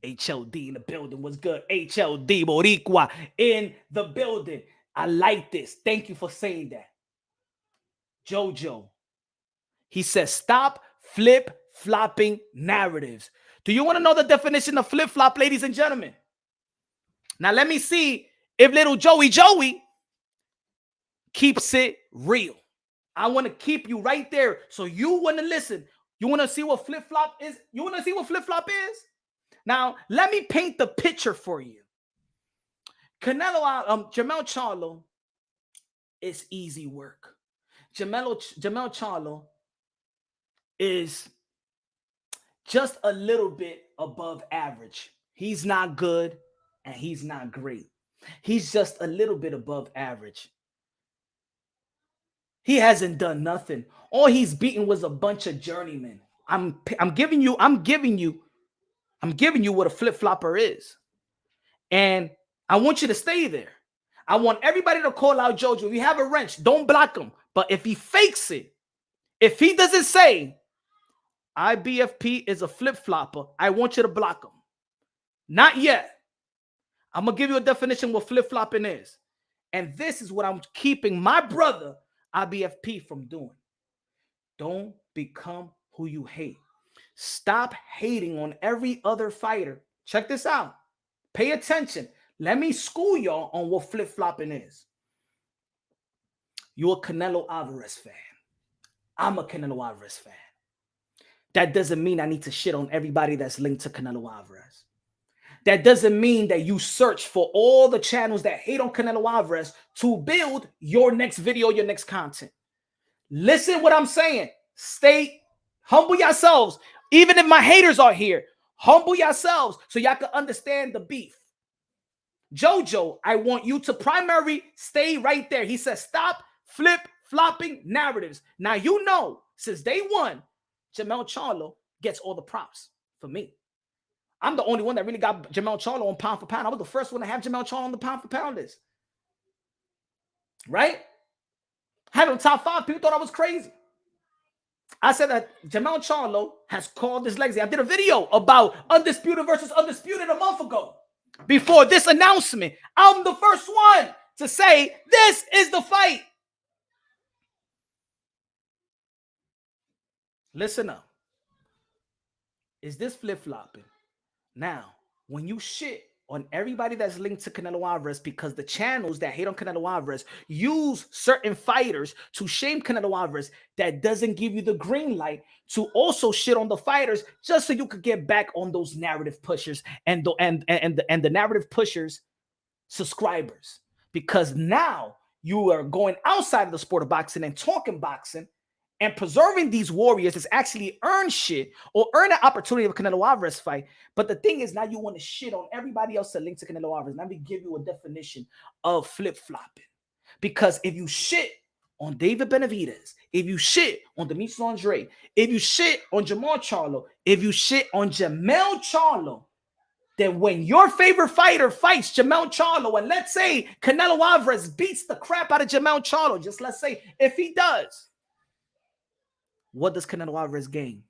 gladiators. HLD in the building. What's good? HLD Boricua in the building. I like this. Thank you for saying that. Jojo. He says, stop flip-flopping narratives. Do you want to know the definition of flip-flop, ladies and gentlemen? Now, let me see if little Joey keeps it real. I want to keep you right there so you want to listen. You want to see what flip-flop is? You want to see what flip-flop is? Now, let me paint the picture for you. Jermell Charlo is easy work. Jermell Charlo is just a little bit above average. He's not good and he's not great. He's just a little bit above average. He hasn't done nothing. All he's beaten was a bunch of journeymen. I'm giving you what a flip-flopper is. And I want you to stay there. I want everybody to call out JoJo. If you have a wrench, don't block him. But if he fakes it, if he doesn't say, IBFP is a flip-flopper, I want you to block him. Not yet. I'm going to give you a definition of what flip-flopping is. And this is what I'm keeping my brother, IBFP, from doing. Don't become who you hate. Stop hating on every other fighter. Check this out. Pay attention. Let me school y'all on what flip-flopping is. You're a Canelo Alvarez fan. I'm a Canelo Alvarez fan. That doesn't mean I need to shit on everybody that's linked to Canelo Alvarez. That doesn't mean that you search for all the channels that hate on Canelo Alvarez to build your next video, your next content. Listen what I'm saying. Stay humble yourselves. Even if my haters are here, humble yourselves so y'all can understand the beef. JoJo, I want you to primary stay right there. He says, stop flip-flopping narratives. Now, you know, since day one, Jermell Charlo gets all the props for me. I'm the only one that really got Jermell Charlo on pound for pound. I was the first one to have Jermell Charlo on the pound for pound list. Right? Had him top 5. People thought I was crazy. I said that Jermell Charlo has called his legacy. I did a video about Undisputed versus Undisputed a month ago. Before this announcement, I'm the first one to say this is the fight. Listen up. Is this flip-flopping? Now, when you shit on everybody that's linked to Canelo Alvarez because the channels that hate on Canelo Alvarez use certain fighters to shame Canelo Alvarez, that doesn't give you the green light to also shit on the fighters just so you could get back on those narrative pushers and the narrative pushers subscribers. Because now you are going outside of the sport of boxing and talking boxing and preserving these warriors that's actually earn shit or earn an opportunity of a Canelo Alvarez fight. But the thing is, now you want to shit on everybody else that links to Canelo Alvarez. Let me give you a definition of flip-flopping. Because if you shit on David Benavidez, if you shit on Demetrius Andre, if you shit on Jermall Charlo, if you shit on Jermell Charlo, then when your favorite fighter fights Jermell Charlo, and let's say Canelo Alvarez beats the crap out of Jermell Charlo, just let's say if he does, what does Canelo Alvarez gain?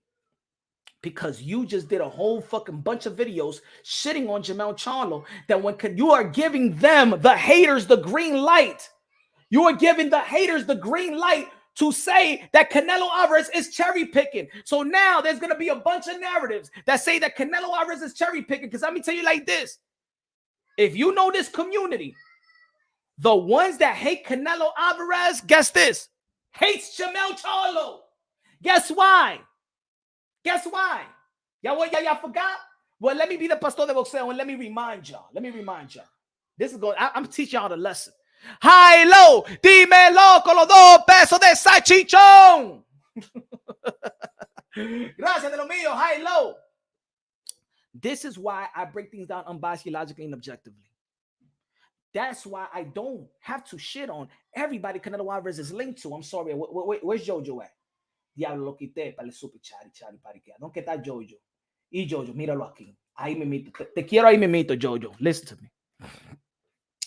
Because you just did a whole fucking bunch of videos shitting on Jermell Charlo, that when you are giving them, the haters, the green light. You are giving the haters the green light to say that Canelo Alvarez is cherry picking. So now there's going to be a bunch of narratives that say that Canelo Alvarez is cherry picking. Because let me tell you like this. If you know this community, the ones that hate Canelo Alvarez, guess this, hates Jermell Charlo. Guess why? Guess why? Y'all forgot? Well, let me be the pastor de boxeo and let me remind y'all. This is going, I'm teaching y'all the lesson. High, low, dímelo con los 2 pesos de salchichón. Gracias de lo mío, high, low. This is why I break things down unbiasedly, logically, and objectively. That's why I don't have to shit on everybody Canelo Alvarez is linked to. I'm sorry, where's JoJo at? Diablo, lo quité para el super chari pariquea. ¿Dónde está JoJo? Y JoJo, míralo aquí. Ahí me mito. Te quiero ahí me mito, JoJo. Listen to me.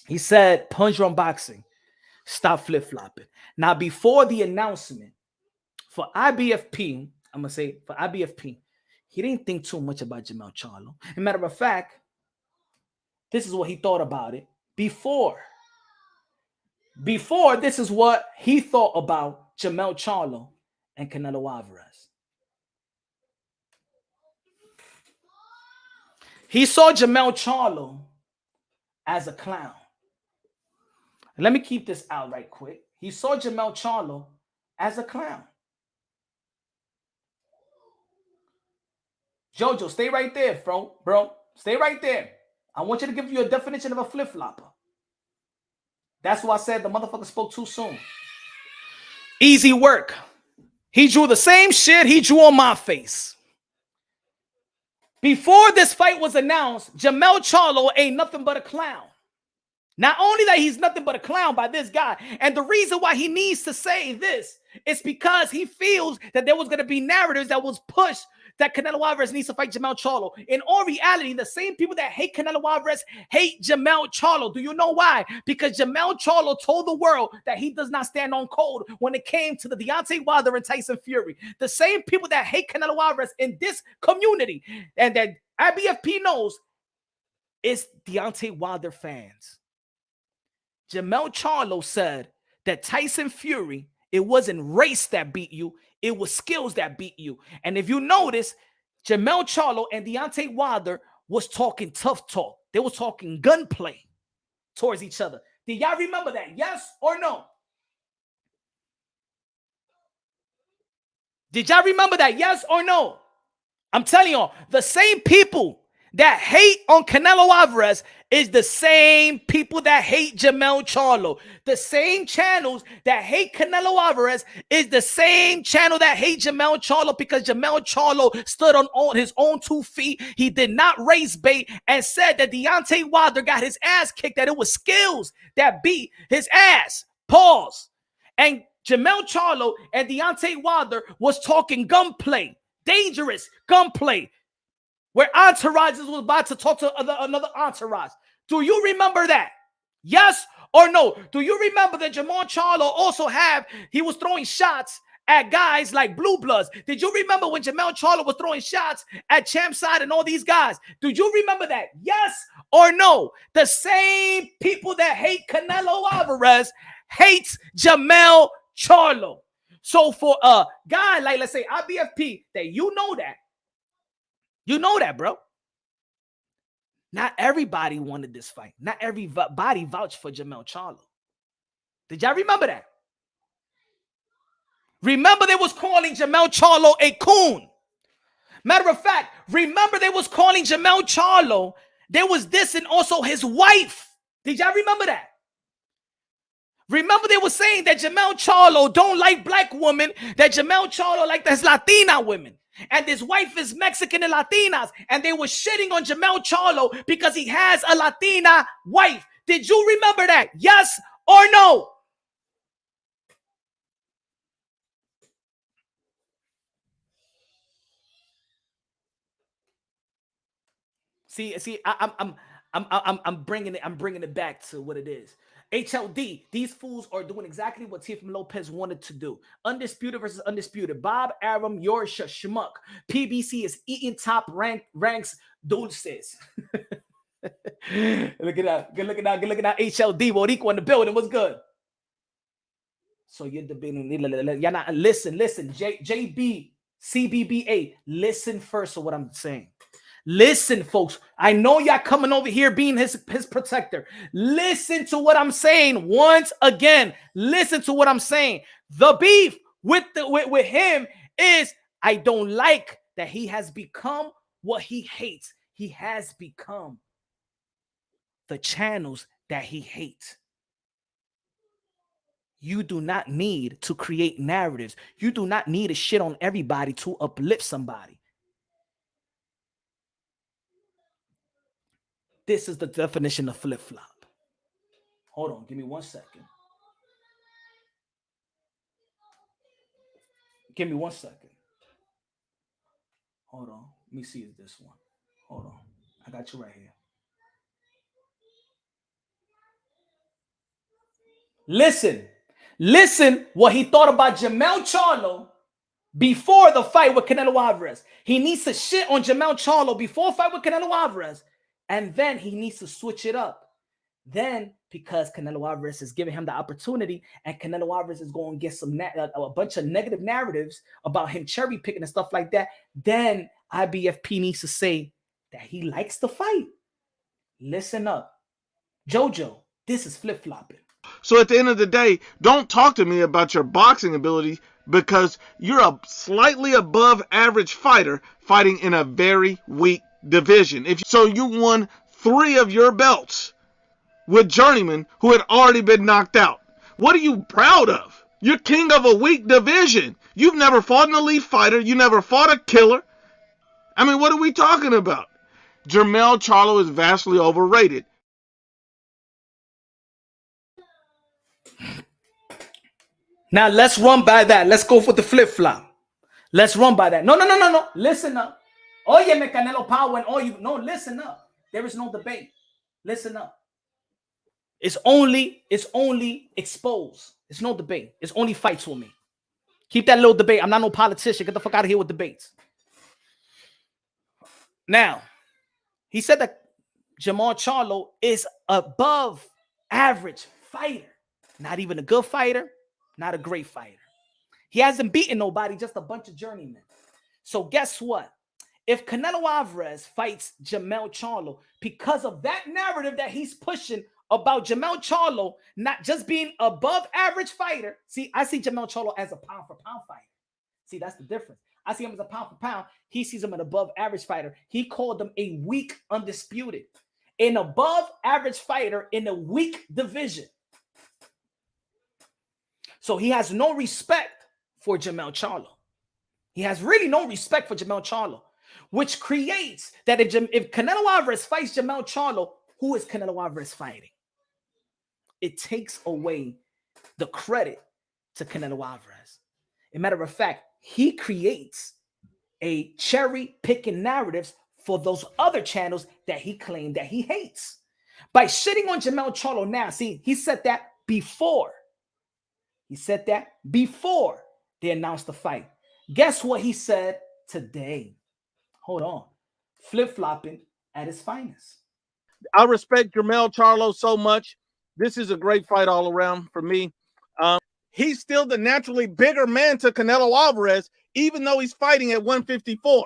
He said, punch on boxing. Stop flip-flopping. Now, before the announcement for IBFP, I'm going to say for IBFP, he didn't think too much about Jermell Charlo. As a matter of fact, this is what he thought about it before. Before, this is what he thought about Jermell Charlo and Canelo Alvarez. He saw Jermell Charlo as a clown. Let me keep this out right quick. He saw Jermell Charlo as a clown. JoJo, stay right there, bro. Stay right there. I want you to give you a definition of a flip-flopper. That's why I said the motherfucker spoke too soon. Easy work. He drew the same shit he drew on my face. Before this fight was announced, Jermell Charlo ain't nothing but a clown. Not only that he's nothing but a clown by this guy, and the reason why he needs to say this is because he feels that there was going to be narratives that was pushed that Canelo Alvarez needs to fight Jermell Charlo. In all reality, the same people that hate Canelo Alvarez hate Jermell Charlo. Do you know why? Because Jermell Charlo told the world that he does not stand on code when it came to the Deontay Wilder and Tyson Fury. The same people that hate Canelo Alvarez in this community and that IBFP knows is Deontay Wilder fans. Jermell Charlo said that Tyson Fury, it wasn't race that beat you, it was skills that beat you. And if you notice, Jermell Charlo and Deontay Wilder was talking tough talk. They were talking gunplay towards each other. Do y'all remember that? Yes or no? Did y'all remember that? Yes or no? I'm telling y'all, the same people that hate on Canelo Alvarez is the same people that hate Jermell Charlo. The same channels that hate Canelo Alvarez is the same channel that hate Jermell Charlo, because Jermell Charlo stood on his own 2 feet. He did not race bait and said that Deontay Wilder got his ass kicked, that it was skills that beat his ass. Pause. And Jermell Charlo and Deontay Wilder was talking gunplay, dangerous gunplay, where entourages was about to talk to another entourage. Do you remember that? Yes or no? Do you remember that Jermell Charlo also he was throwing shots at guys like Blue Bloods? Did you remember when Jermell Charlo was throwing shots at Champside and all these guys? Do you remember that? Yes or no? The same people that hate Canelo Alvarez hates Jermell Charlo. So for a guy like, let's say, IBFP, that you know that, bro. Not everybody wanted this fight. Not everybody vouched for Jermell Charlo. Did y'all remember that? Remember they was calling Jermell Charlo a coon. Matter of fact, remember they was calling Jermell Charlo, they was dissing also his wife. Did y'all remember that? Remember they were saying that Jermell Charlo don't like black women, that Jermell Charlo like his Latina women. And his wife is Mexican and Latinas. And they were shitting on Jermell Charlo because he has a Latina wife. Did you remember that? Yes or no? See, I'm bringing it back to what it is. HLD, these fools are doing exactly what Teofimo Lopez wanted to do. Undisputed versus undisputed. Bob Arum, your schmuck. PBC is eating top ranks dulces. Look at that. Good looking out. HLD, Boricua in the building. What's good? So you're debating. Y'all not listen. JB, CBBA. Listen first to what I'm saying. Listen, folks. I know y'all coming over here being his protector. Listen to what I'm saying once again. Listen to what I'm saying. The beef with him is I don't like that he has become what he hates. He has become the channels that he hates. You do not need to create narratives. You do not need to shit on everybody to uplift somebody. This is the definition of flip-flop. Hold on, give me 1 second. Give me 1 second. Hold on. Let me see if this one. Hold on. I got you right here. Listen what he thought about Jermell Charlo before the fight with Canelo Alvarez. He needs to shit on Jermell Charlo before fight with Canelo Alvarez. And then he needs to switch it up. Then, because Canelo Alvarez is giving him the opportunity, and Canelo Alvarez is going to get a bunch of negative narratives about him cherry picking and stuff like that, then IBFP needs to say that he likes the fight. Listen up. Jojo, this is flip-flopping. So at the end of the day, don't talk to me about your boxing ability, because you're a slightly above average fighter fighting in a very weak division. So you won 3 of your belts with journeymen who had already been knocked out. What are you proud of? You're king of a weak division. You've never fought an elite fighter. You never fought a killer. I mean, what are we talking about? Jermell Charlo is vastly overrated. Now let's run by that. Let's go for the flip-flop. Let's run by that. No. Listen up. Oye, me Canelo Power and all you. No, listen up. There is no debate. Listen up. It's only exposed. It's no debate. It's only fights with me. Keep that little debate. I'm not no politician. Get the fuck out of here with debates. Now, he said that Jermall Charlo is above average fighter. Not even a good fighter, not a great fighter. He hasn't beaten nobody, just a bunch of journeymen. So guess what? If Canelo Alvarez fights Jermell Charlo, because of that narrative that he's pushing about Jermell Charlo not just being above average fighter. See, I see Jermell Charlo as a pound for pound fighter. See, that's the difference. I see him as a pound for pound. He sees him an above average fighter. He called him a weak undisputed. An above average fighter in a weak division. So he has no respect for Jermell Charlo. He has really no respect for Jermell Charlo, which creates that if Canelo Alvarez fights Jermell Charlo, who is Canelo Alvarez fighting? It takes away the credit to Canelo Alvarez. As a matter of fact, he creates a cherry picking narratives for those other channels that he claimed that he hates. By shitting on Jermell Charlo now, see, he said that before. He said that before they announced the fight. Guess what he said today? Hold on. Flip-flopping at his finest. I respect Jermell Charlo so much. This is a great fight all around for me. He's still the naturally bigger man to Canelo Alvarez, even though he's fighting at 154.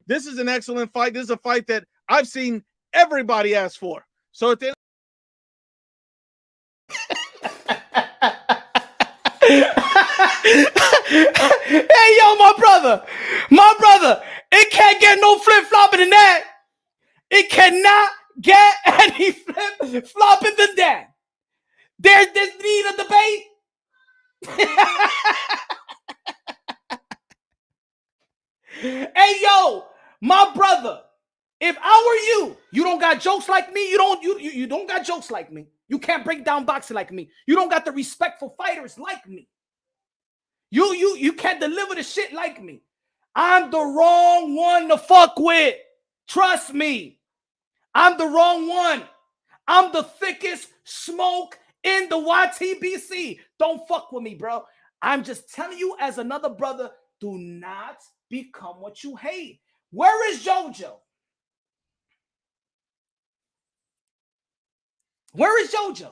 This is an excellent fight. This is a fight that I've seen everybody ask for. So at the end hey, yo, my brother, it can't get no flip-flopping than that. It cannot get any flip-flopping than that. There's this need of debate. Hey, yo, my brother, if I were you, you don't got jokes like me. You don't got jokes like me. You can't break down boxing like me. You don't got the respect for fighters like me. You can't deliver the shit like me. I'm the wrong one to fuck with. Trust me. I'm the wrong one. I'm the thickest smoke in the YTBC. Don't fuck with me, bro. I'm just telling you as another brother, do not become what you hate. Where is JoJo? Where is JoJo?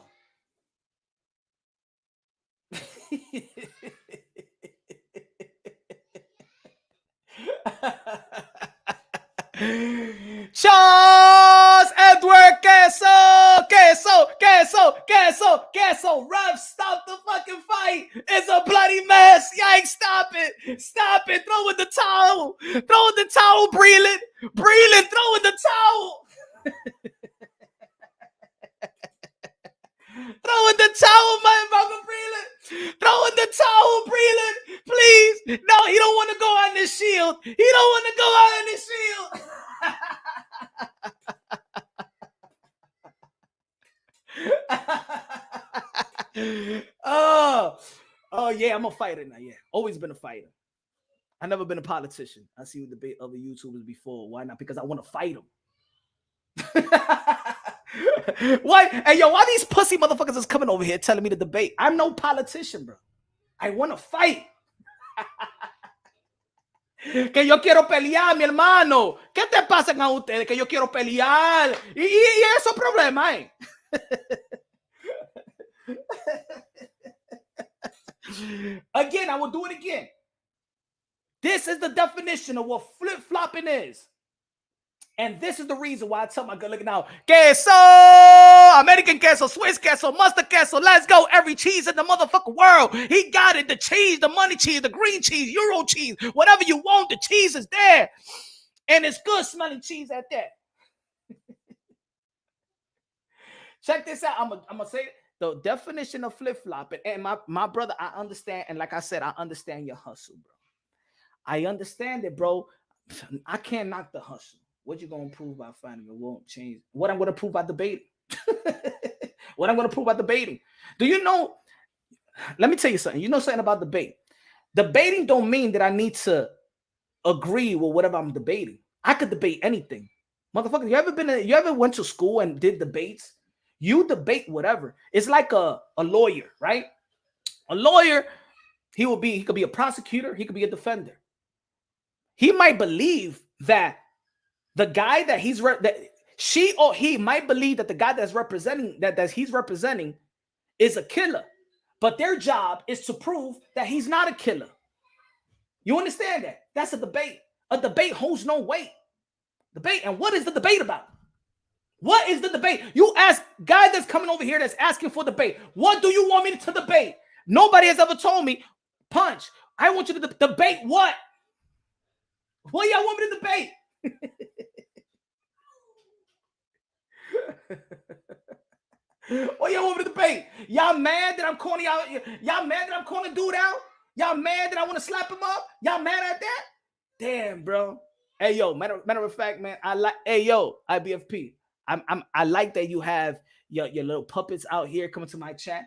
Charles Edward Queso. Ref, stop the fucking fight. It's a bloody mess. Yikes, stop it. Stop it. Throw in the towel. Throw in the towel, Breland. Breland, throw in the towel. Throw in the towel, motherfucker, Breland. Throw in the towel, Breland. Please. No, he don't want to go on this shield. He don't want to go on this shield. Oh yeah, I'm a fighter now. Yeah, always been a fighter. I never been a politician. I see you debate other YouTubers before. Why not? Because I want to fight them. Why? Hey, yo, why these pussy motherfuckers is coming over here telling me to debate? I'm no politician, bro. I want to fight. Que yo quiero pelear, mi hermano. ¿Qué te pasa con ustedes? Que yo quiero pelear. Y eso es problema, eh. Again, I will do it again. This is the definition of what flip-flopping is. And this is the reason why I tell my good looking out, queso, American queso, Swiss queso, mustard queso, let's go. Every cheese in the motherfucking world. He got it. The cheese, the money cheese, the green cheese, Euro cheese, whatever you want, the cheese is there. And it's good smelling cheese at that. Check this out. I'm gonna say the definition of flip-flopping. And my brother, I understand. And like I said, I understand your hustle, bro. I understand it, bro. I can't knock the hustle. What you gonna prove by fighting? It won't change. What I'm gonna prove by debating. What I'm gonna prove by debating. Do you know? Let me tell you something. You know something about debate. Debating don't mean that I need to agree with whatever I'm debating. I could debate anything. Motherfucker, you ever went to school and did debates? You debate whatever. It's like a lawyer, right? A lawyer, he could be a prosecutor, he could be a defender. He might believe that the guy that she or he might believe that the guy that's representing that he's representing is a killer, but their job is to prove that he's not a killer. You understand that? That's a debate. A debate holds no weight. Debate, and what is the debate about? What is the debate? You ask guy that's coming over here that's asking for debate. What do you want me to debate? Nobody has ever told me, Punch, I want you to debate what? What y'all want me to debate? What y'all want me to debate? Y'all mad that I'm calling y'all? Y'all mad that I'm calling dude out? Y'all mad that I want to slap him up? Y'all mad at that? Damn, bro. Hey, yo, matter of fact, man, hey, yo, IBFP. I like that you have your little puppets out here coming to my chat.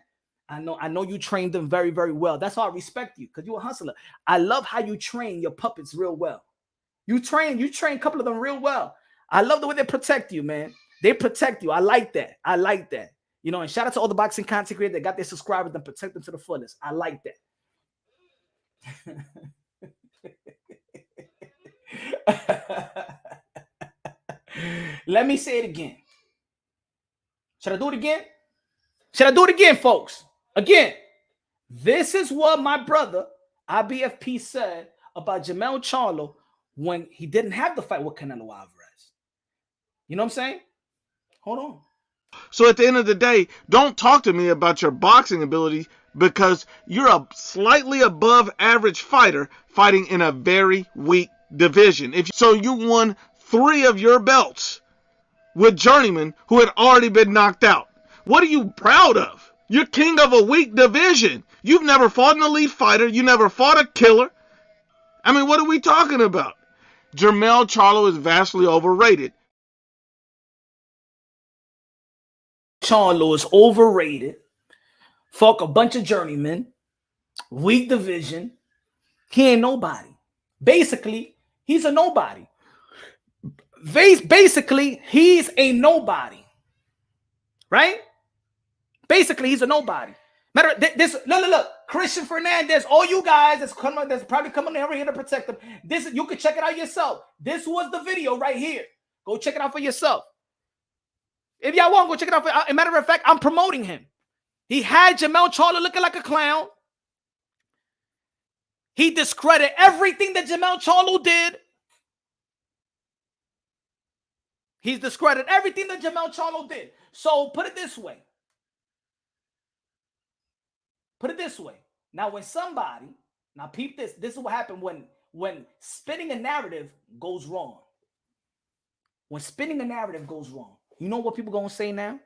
I know you trained them very, very well. That's how I respect you, because you're a hustler. I love how you train your puppets real well. You train a couple of them real well. I love the way they protect you, man. They protect you. I like that. I like that. You know, and shout out to all the boxing content creators that got their subscribers and protect them to the fullest. I like that. Let me say it again. Should I do it again? Should I do it again, folks? Again, this is what my brother IBFP said about Jermell Charlo when he didn't have the fight with Canelo Alvarez. You know what I'm saying? Hold on. So at the end of the day, don't talk to me about your boxing ability, because you're a slightly above average fighter fighting in a very weak division. So you won 3 of your belts with journeymen who had already been knocked out. What are you proud of? You're king of a weak division. You've never fought an elite fighter. You never fought a killer. I mean, what are we talking about? Jermell Charlo is vastly overrated. Charlo is overrated. Fuck a bunch of journeymen. Weak division. He ain't nobody. Basically, he's a nobody. Basically, he's a nobody. Right? Basically, he's a nobody. Look, Christian Fernandez, all you guys that's probably coming over here to protect him. You can check it out yourself. This was the video right here. Go check it out for yourself. If y'all want, go check it out. As a matter of fact, I'm promoting him. He had Jermell Charlo looking like a clown. He discredited everything that Jermell Charlo did. He's discredited everything that Jermell Charlo did. So put it this way. Now, peep this. This is what happened when spinning a narrative goes wrong. When spinning a narrative goes wrong. You know what people gonna say now?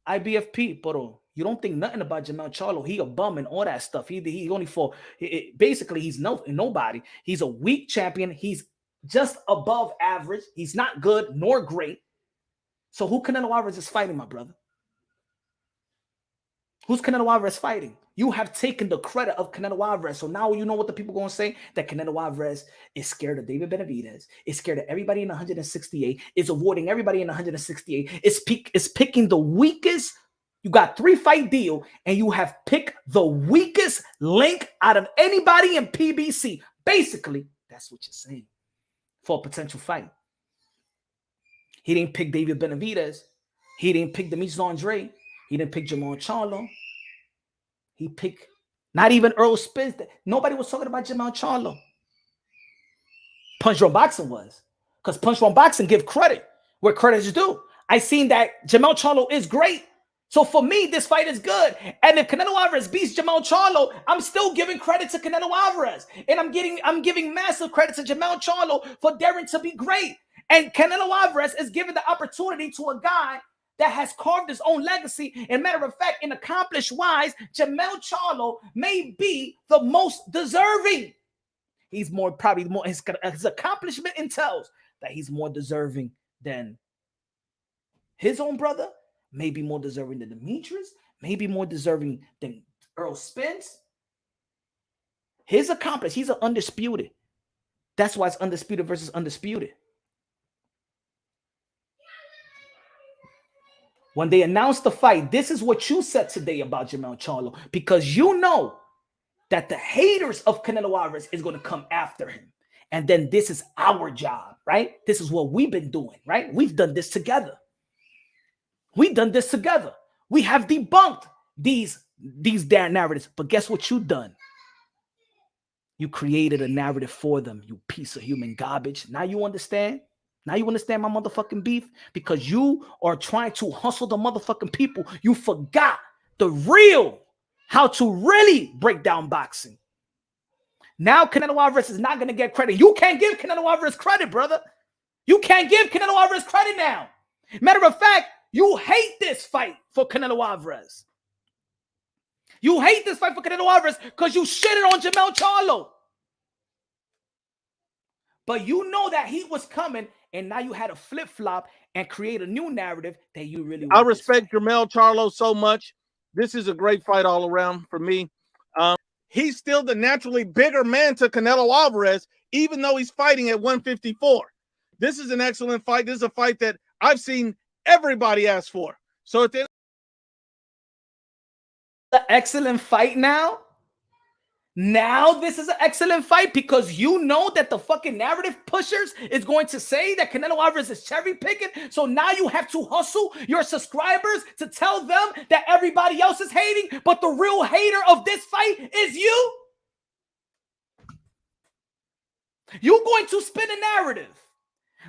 IBFP, pero you don't think nothing about Jermell Charlo. He a bum and all that stuff. He only for basically he's nobody. He's a weak champion. He's just above average. He's not good nor great. So who Canelo Alvarez is fighting, my brother? Who's Canelo Alvarez fighting? You have taken the credit of Canelo Alvarez. So now you know what the people going to say? That Canelo Alvarez is scared of David Benavidez, is scared of everybody in 168, is avoiding everybody in 168, is picking the weakest. You got 3-fight deal, and you have picked the weakest link out of anybody in PBC. Basically, that's what you're saying for a potential fight. He didn't pick David Benavidez. He didn't pick Demetrius Andre. He didn't pick Jermall Charlo. He picked not even Earl Spence. Nobody was talking about Jermall Charlo. Punch Drunk Boxing was. Because Punch Drunk Boxing give credit where credit is due. I seen that Jermall Charlo is great. So for me, this fight is good. And if Canelo Alvarez beats Jermall Charlo, I'm still giving credit to Canelo Alvarez. And I'm giving massive credit to Jermall Charlo for daring to be great. And Canelo Alvarez is giving the opportunity to a guy that has carved his own legacy. And matter of fact, in accomplished wise, Jermell Charlo may be the most deserving. He's probably more, his accomplishment entails that he's more deserving than his own brother, maybe more deserving than Demetrius, maybe more deserving than Earl Spence. He's an undisputed. That's why it's undisputed versus undisputed. When they announced the fight, this is what you said today about Jermell Charlo, because you know that the haters of Canelo Alvarez is going to come after him. And then this is our job, right? This is what we've been doing, right? We've done this together. We've done this together. We have debunked these damn narratives. But guess what you've done? You created a narrative for them, you piece of human garbage. Now you understand? Now you understand my motherfucking beef? Because you are trying to hustle the motherfucking people. You forgot the real, how to really break down boxing. Now Canelo Alvarez is not going to get credit. You can't give Canelo Alvarez credit, brother. You can't give Canelo Alvarez credit now. Matter of fact, you hate this fight for Canelo Alvarez. You hate this fight for Canelo Alvarez because you shitted on Jermell Charlo. But you know that heat was coming, and now you had to flip-flop and create a new narrative that you really want. I respect Jermell Charlo so much. This is a great fight all around for me. He's still the naturally bigger man to Canelo Alvarez, even though he's fighting at 154. This is an excellent fight. This is a fight that I've seen everybody ask for. So at the end, an excellent fight now? Now this is an excellent fight because you know that the fucking narrative pushers is going to say that Canelo Alvarez is cherry picking. So now you have to hustle your subscribers to tell them that everybody else is hating, but the real hater of this fight is you. You're going to spin a narrative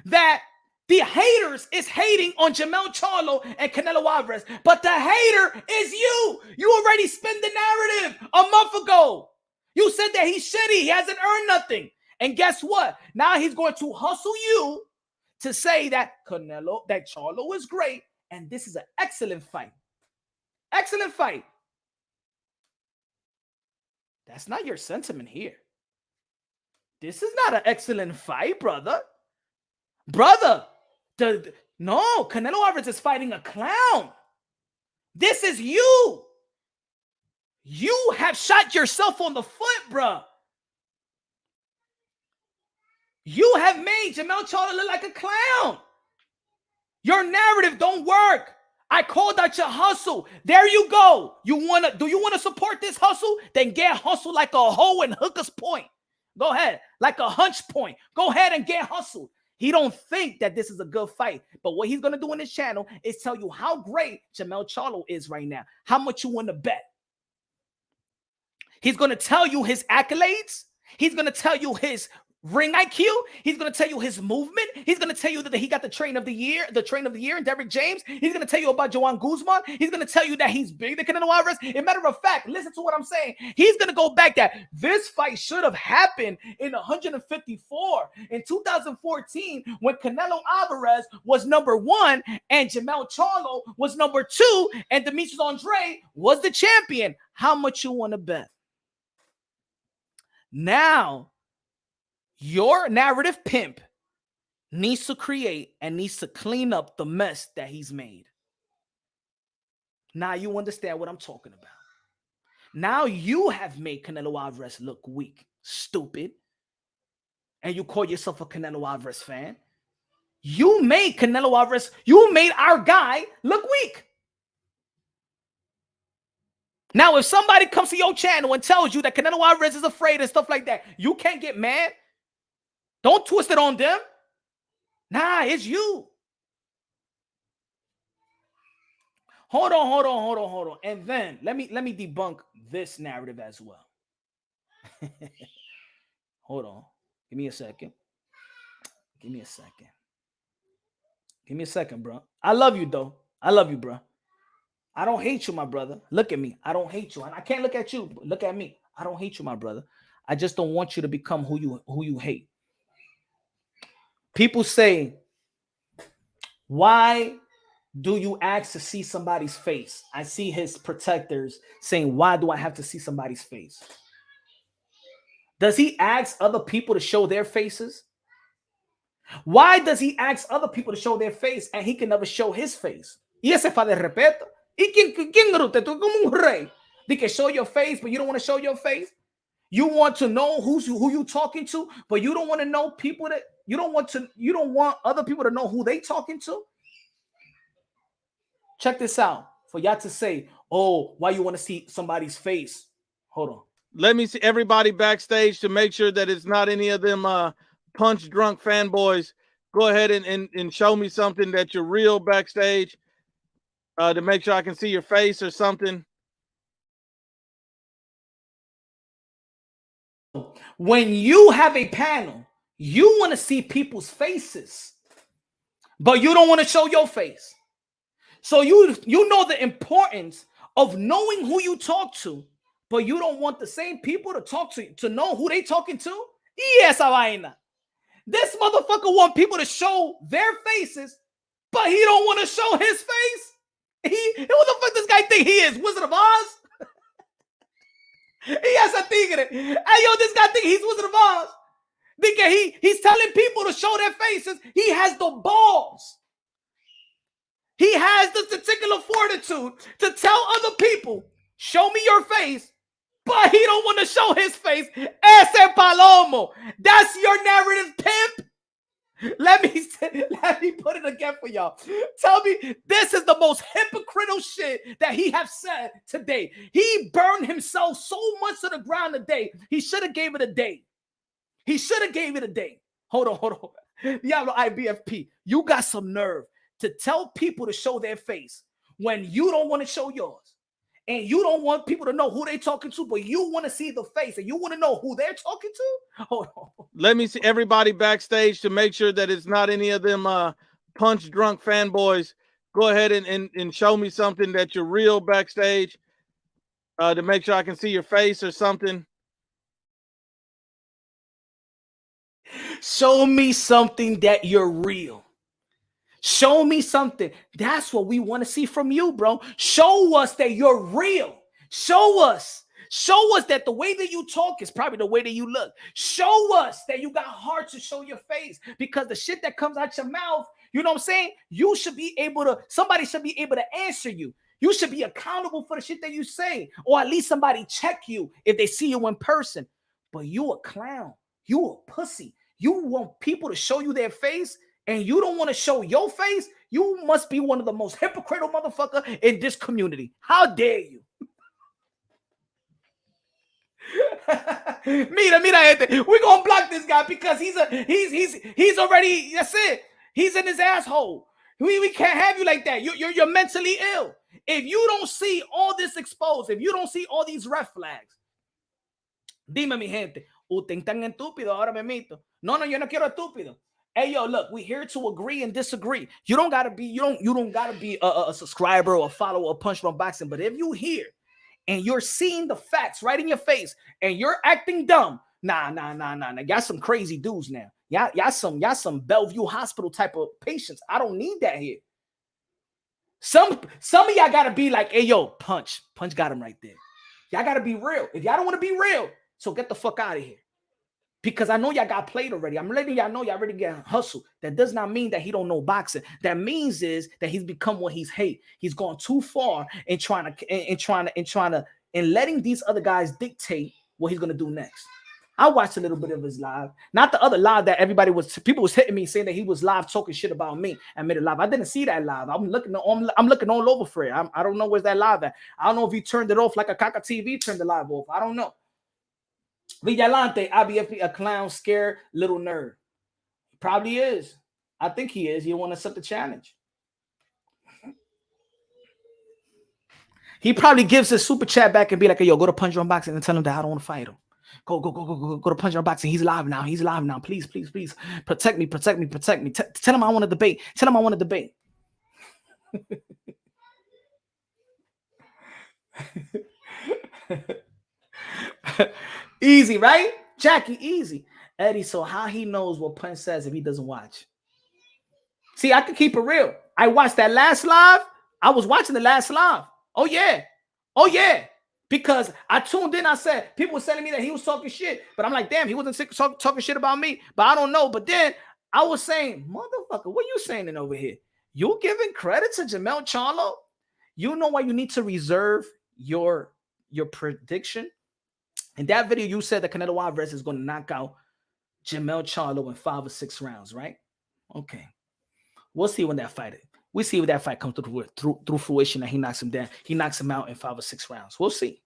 that the haters is hating on Jermell Charlo and Canelo Alvarez, but the hater is you. You already spun the narrative a month ago. You said that he's shitty. He hasn't earned nothing. And guess what? Now he's going to hustle you to say that Charlo is great. And this is an excellent fight. Excellent fight. That's not your sentiment here. This is not an excellent fight, brother. Brother. No, Canelo Alvarez is fighting a clown. This is you. You have shot yourself on the foot, bro. You have made Jermell Charlo look like a clown. Your narrative don't work. I called out your hustle. There you go. Do you want to support this hustle? Then get hustle like a hoe and hooker's point. Go ahead. Like a hunch point. Go ahead and get hustled. He don't think that this is a good fight. But what he's going to do on his channel is tell you how great Jermell Charlo is right now. How much you want to bet. He's going to tell you his accolades. He's going to tell you his ring IQ. He's going to tell you his movement. He's going to tell you that he got the train of the year in Derrick James. He's going to tell you about Joan Guzman. He's going to tell you that he's bigger than Canelo Alvarez. As a matter of fact, listen to what I'm saying. He's going to go back that this fight should have happened in 154 in 2014 when Canelo Alvarez was number 1 and Jermell Charlo was number 2 and Demetrius Andre was the champion. How much you want to bet? Now, your narrative pimp needs to create and needs to clean up the mess that he's made. Now you understand what I'm talking about. Now you have made Canelo Alvarez look weak, stupid, and you call yourself a Canelo Alvarez fan. You made Canelo Alvarez, you made our guy look weak. Now, if somebody comes to your channel and tells you that Canelo Alvarez is afraid and stuff like that, you can't get mad. Don't twist it on them. Nah, it's you. Hold on. And then let me debunk this narrative as well. Hold on. Give me a second. Give me a second, bro. I love you, though. I love you, bro. I don't hate you, my brother. Look at me. I don't hate you. And I can't look at you. Look at me. I don't hate you, my brother. I just don't want you to become who you hate. People say, why do you ask to see somebody's face? I see his protectors saying, why do I have to see somebody's face? Does he ask other people to show their faces? Why does he ask other people to show their face and he can never show his face? Y ese falta de respeto. ¿Y quién grita? Tú como un rey. De que show your face, but you don't want to show your face? You want to know who you talking to, but you don't want to know people that you don't want other people to know who they talking to. Check this out. For y'all to say, oh, why you want to see somebody's face? Hold on. Let me see everybody backstage to make sure that it's not any of them punch drunk fanboys. Go ahead and show me something that you're real backstage to make sure I can see your face or something. When you have a panel, you want to see people's faces, but you don't want to show your face. So you know the importance of knowing who you talk to, but you don't want the same people to talk to know who they talking to. Yes, vaina. This motherfucker want people to show their faces, but he don't want to show his face. Who the fuck this guy think he is? Wizard of Oz? He has a tigre. Hey, yo, this guy think he's Wizard of Oz. Because he's telling people to show their faces. He has the balls. He has the particular fortitude to tell other people, show me your face, but he don't want to show his face. Ese palomo. That's your narrative, pimp. Let me put it again for y'all. Tell me, this is the most hypocritical shit that he have said today. He burned himself so much to the ground today. He should have gave it a day. He should have gave it a day. Hold on. Diablo IBFP, you got some nerve to tell people to show their face when you don't want to show yours. And you don't want people to know who they're talking to, but you want to see the face and you want to know who they're talking to? Hold on. Let me see everybody backstage to make sure that it's not any of them punch drunk fanboys. Go ahead and show me something that you're real backstage to make sure I can see your face or something. Show me something that you're real. Show me something. That's what we want to see from you, bro. Show us that you're real. Show us that the way that you talk is probably the way that you look. Show us that you got heart to show your face, because the shit that comes out your mouth, you know what I'm saying? Somebody should be able to answer you. You should be accountable for the shit that you say, or at least somebody check you if they see you in person. But you a clown. You a pussy. You want people to show you their face, and you don't want to show your face. You must be one of the most hypocritical motherfucker in this community. How dare you? Mira, we're gonna block this guy because he's already, that's it. He's in his asshole. We can't have you like that. You're mentally ill. If you don't see all this exposed, if you don't see all these red flags, dime mi gente, usted tan estúpido ahora me mito. No, yo no quiero estúpido. Hey, yo, look, we're here to agree and disagree. You don't gotta be a subscriber or a follower of Punch Drunk Boxing. But if you here and you're seeing the facts right in your face and you're acting dumb, nah. Y'all some crazy dudes now. Y'all some Bellevue Hospital type of patients. I don't need that here. Some of y'all gotta be like, hey, yo, Punch got him right there. Y'all gotta be real. If y'all don't want to be real, so get the fuck out of here. Because I know y'all got played already. I'm letting y'all know y'all already got hustled. That does not mean that he don't know boxing. That means is that he's become what he's hate. He's gone too far in letting these other guys dictate what he's gonna do next. I watched a little bit of his live, not the other live that people was hitting me saying that he was live talking shit about me and made it live. I didn't see that live. I'm looking all over for it. I don't know where's that live at. I don't know if he turned it off like a Kaka TV turned the live off. I don't know. Villante, IBFP, a clown, scared little nerd. He probably is. I think he is. You want to accept the challenge. He probably gives his super chat back and be like, hey, yo, go to Punch Drunk Boxing and tell him that I don't want to fight him. Go to Punch Drunk Boxing. He's live now. Please. Protect me. Tell him I want to debate. Easy, right? Jackie, easy. Eddie, so how he knows what Punch says if he doesn't watch? See, I can keep it real. I watched that last live. I was watching the last live. Oh, yeah. Because I tuned in. I said, people were telling me that he was talking shit. But I'm like, damn, he wasn't talking shit about me. But I don't know. But then I was saying, motherfucker, what you saying in over here? You giving credit to Jermell Charlo? You know why you need to reserve your prediction? In that video, you said that Canelo Alvarez is going to knock out Jermell Charlo in 5 or 6 rounds, right? Okay. We'll see when that fight is. We see when that fight comes through fruition that he knocks him down. He knocks him out in 5 or 6 rounds. We'll see.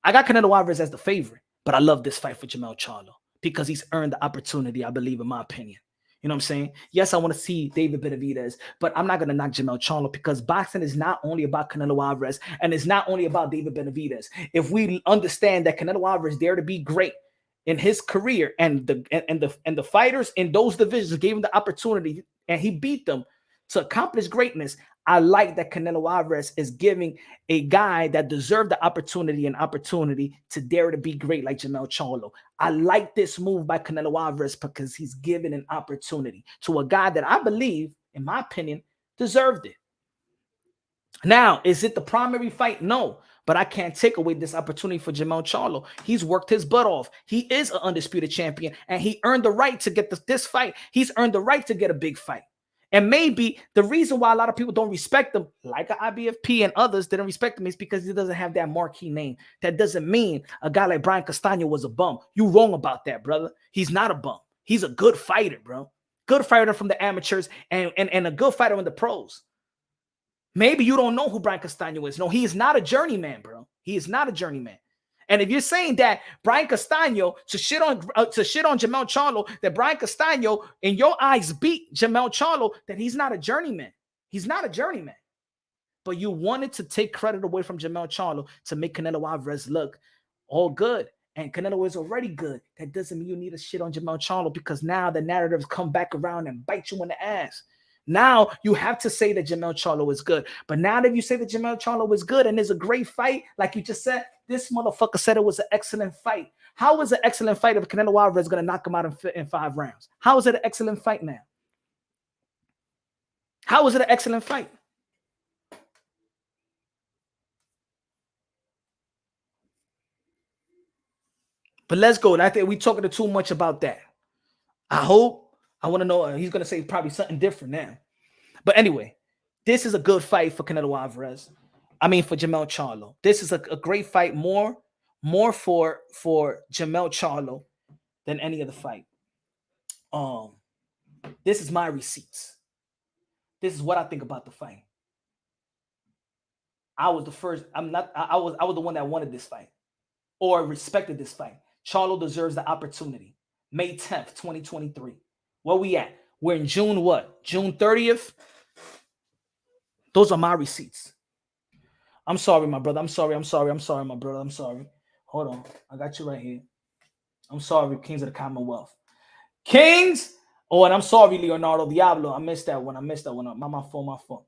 I got Canelo Alvarez as the favorite, but I love this fight for Jermell Charlo because he's earned the opportunity, I believe, in my opinion. You know what I'm saying? Yes, I want to see David Benavidez, but I'm not going to knock Jermell Charlo because boxing is not only about Canelo Alvarez and it's not only about David Benavidez. If we understand that Canelo Alvarez is there to be great in his career and the fighters in those divisions gave him the opportunity and he beat them to accomplish greatness, I like that Canelo Alvarez is giving a guy that deserved the opportunity an opportunity to dare to be great like Jermell Charlo. I like this move by Canelo Alvarez because he's given an opportunity to a guy that I believe, in my opinion, deserved it. Now, is it the primary fight? No, but I can't take away this opportunity for Jermell Charlo. He's worked his butt off. He is an undisputed champion, and he earned the right to get this fight. He's earned the right to get a big fight. And maybe the reason why a lot of people don't respect him, like an IBFP and others didn't respect him, is because he doesn't have that marquee name. That doesn't mean a guy like Brian Castano was a bum. You wrong about that, brother. He's not a bum. He's a good fighter, bro. Good fighter from the amateurs and a good fighter in the pros. Maybe you don't know who Brian Castano is. No, he is not a journeyman, bro. He is not a journeyman. And if you're saying that Brian Castano to shit on Jermell Charlo, that Brian Castano in your eyes beat Jermell Charlo, then he's not a journeyman. He's not a journeyman. But you wanted to take credit away from Jermell Charlo to make Canelo Alvarez look all good. And Canelo is already good. That doesn't mean you need to shit on Jermell Charlo because now the narratives come back around and bite you in the ass. Now you have to say that Jermell Charlo is good. But now that you say that Jermell Charlo is good and is a great fight, like you just said, this motherfucker said it was an excellent fight. How is it an excellent fight if Canelo Alvarez is going to knock him out in 5 rounds? How is it an excellent fight now? How is it an excellent fight? But let's go. I think we're talking too much about that. I want to know. He's going to say probably something different now. But anyway, this is a good fight for Canelo Alvarez. I mean, for Jermell Charlo. This is a great fight, more for Jermell Charlo than any other fight. This is my receipts. This is what I think about the fight. I was the first. I was the one that wanted this fight or respected this fight. Charlo deserves the opportunity. May 10th, 2023. Where we at? We're in June what? June 30th? Those are my receipts. I'm sorry, my brother. I'm sorry, my brother. I'm sorry. Hold on. I got you right here. I'm sorry, Kings of the Commonwealth. Kings! Oh, and I'm sorry, Leonardo Diablo. I missed that one. My phone.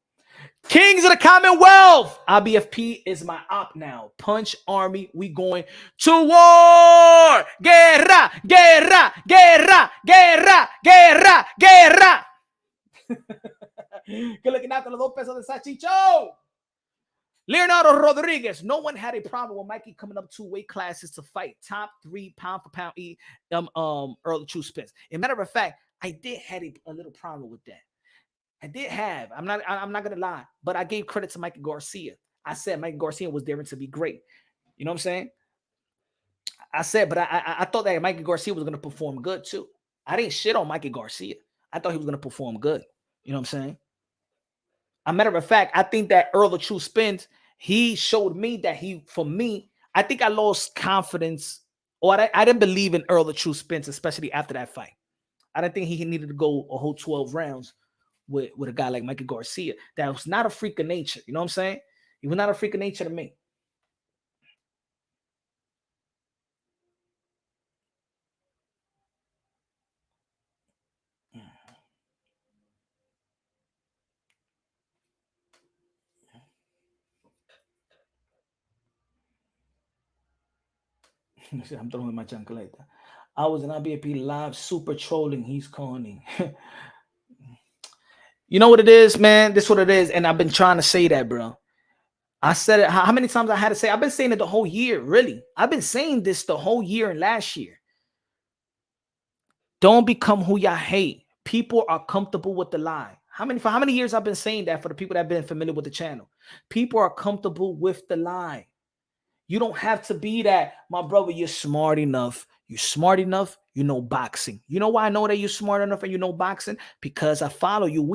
Kings of the Commonwealth! IBFP is my op now. Punch Army. We going to war! Guerra! Guerra! Guerra! Guerra! Guerra! Guerra! Que looking after the dos pesos de Sachicho. Leonardo Rodriguez. No one had a problem with Mikey coming up 2 weight classes to fight top 3 pound for pound Earl True Spence. As a matter of fact, I did have a little problem with that. I did have. I'm not gonna lie, but I gave credit to Mikey Garcia. I said Mikey Garcia was there to be great. You know what I'm saying? I said, but I thought that Mikey Garcia was gonna perform good too. I didn't shit on Mikey Garcia. I thought he was gonna perform good. You know what I'm saying? As a matter of fact, I think that Earl of True Spence, he showed me that I think I lost confidence, or I didn't believe in Earl of True Spence, especially after that fight. I didn't think he needed to go a whole 12 rounds with a guy like Mikey Garcia. That was not a freak of nature. You know what I'm saying? He was not a freak of nature to me. I'm throwing my chancleta. I was in IBAP live super trolling. He's calling. You know what it is, man? This is what it is. And I've been trying to say that, bro. I said it. How many times I had to say? I've been saying it the whole year, really. I've been saying this the whole year and last year. Don't become who y'all hate. People are comfortable with the lie. For how many years I've been saying that for the people that have been familiar with the channel? People are comfortable with the lie. You don't have to be that, my brother. You're smart enough. You're smart enough. You know boxing. You know why I know that you're smart enough and you know boxing? Because I follow you.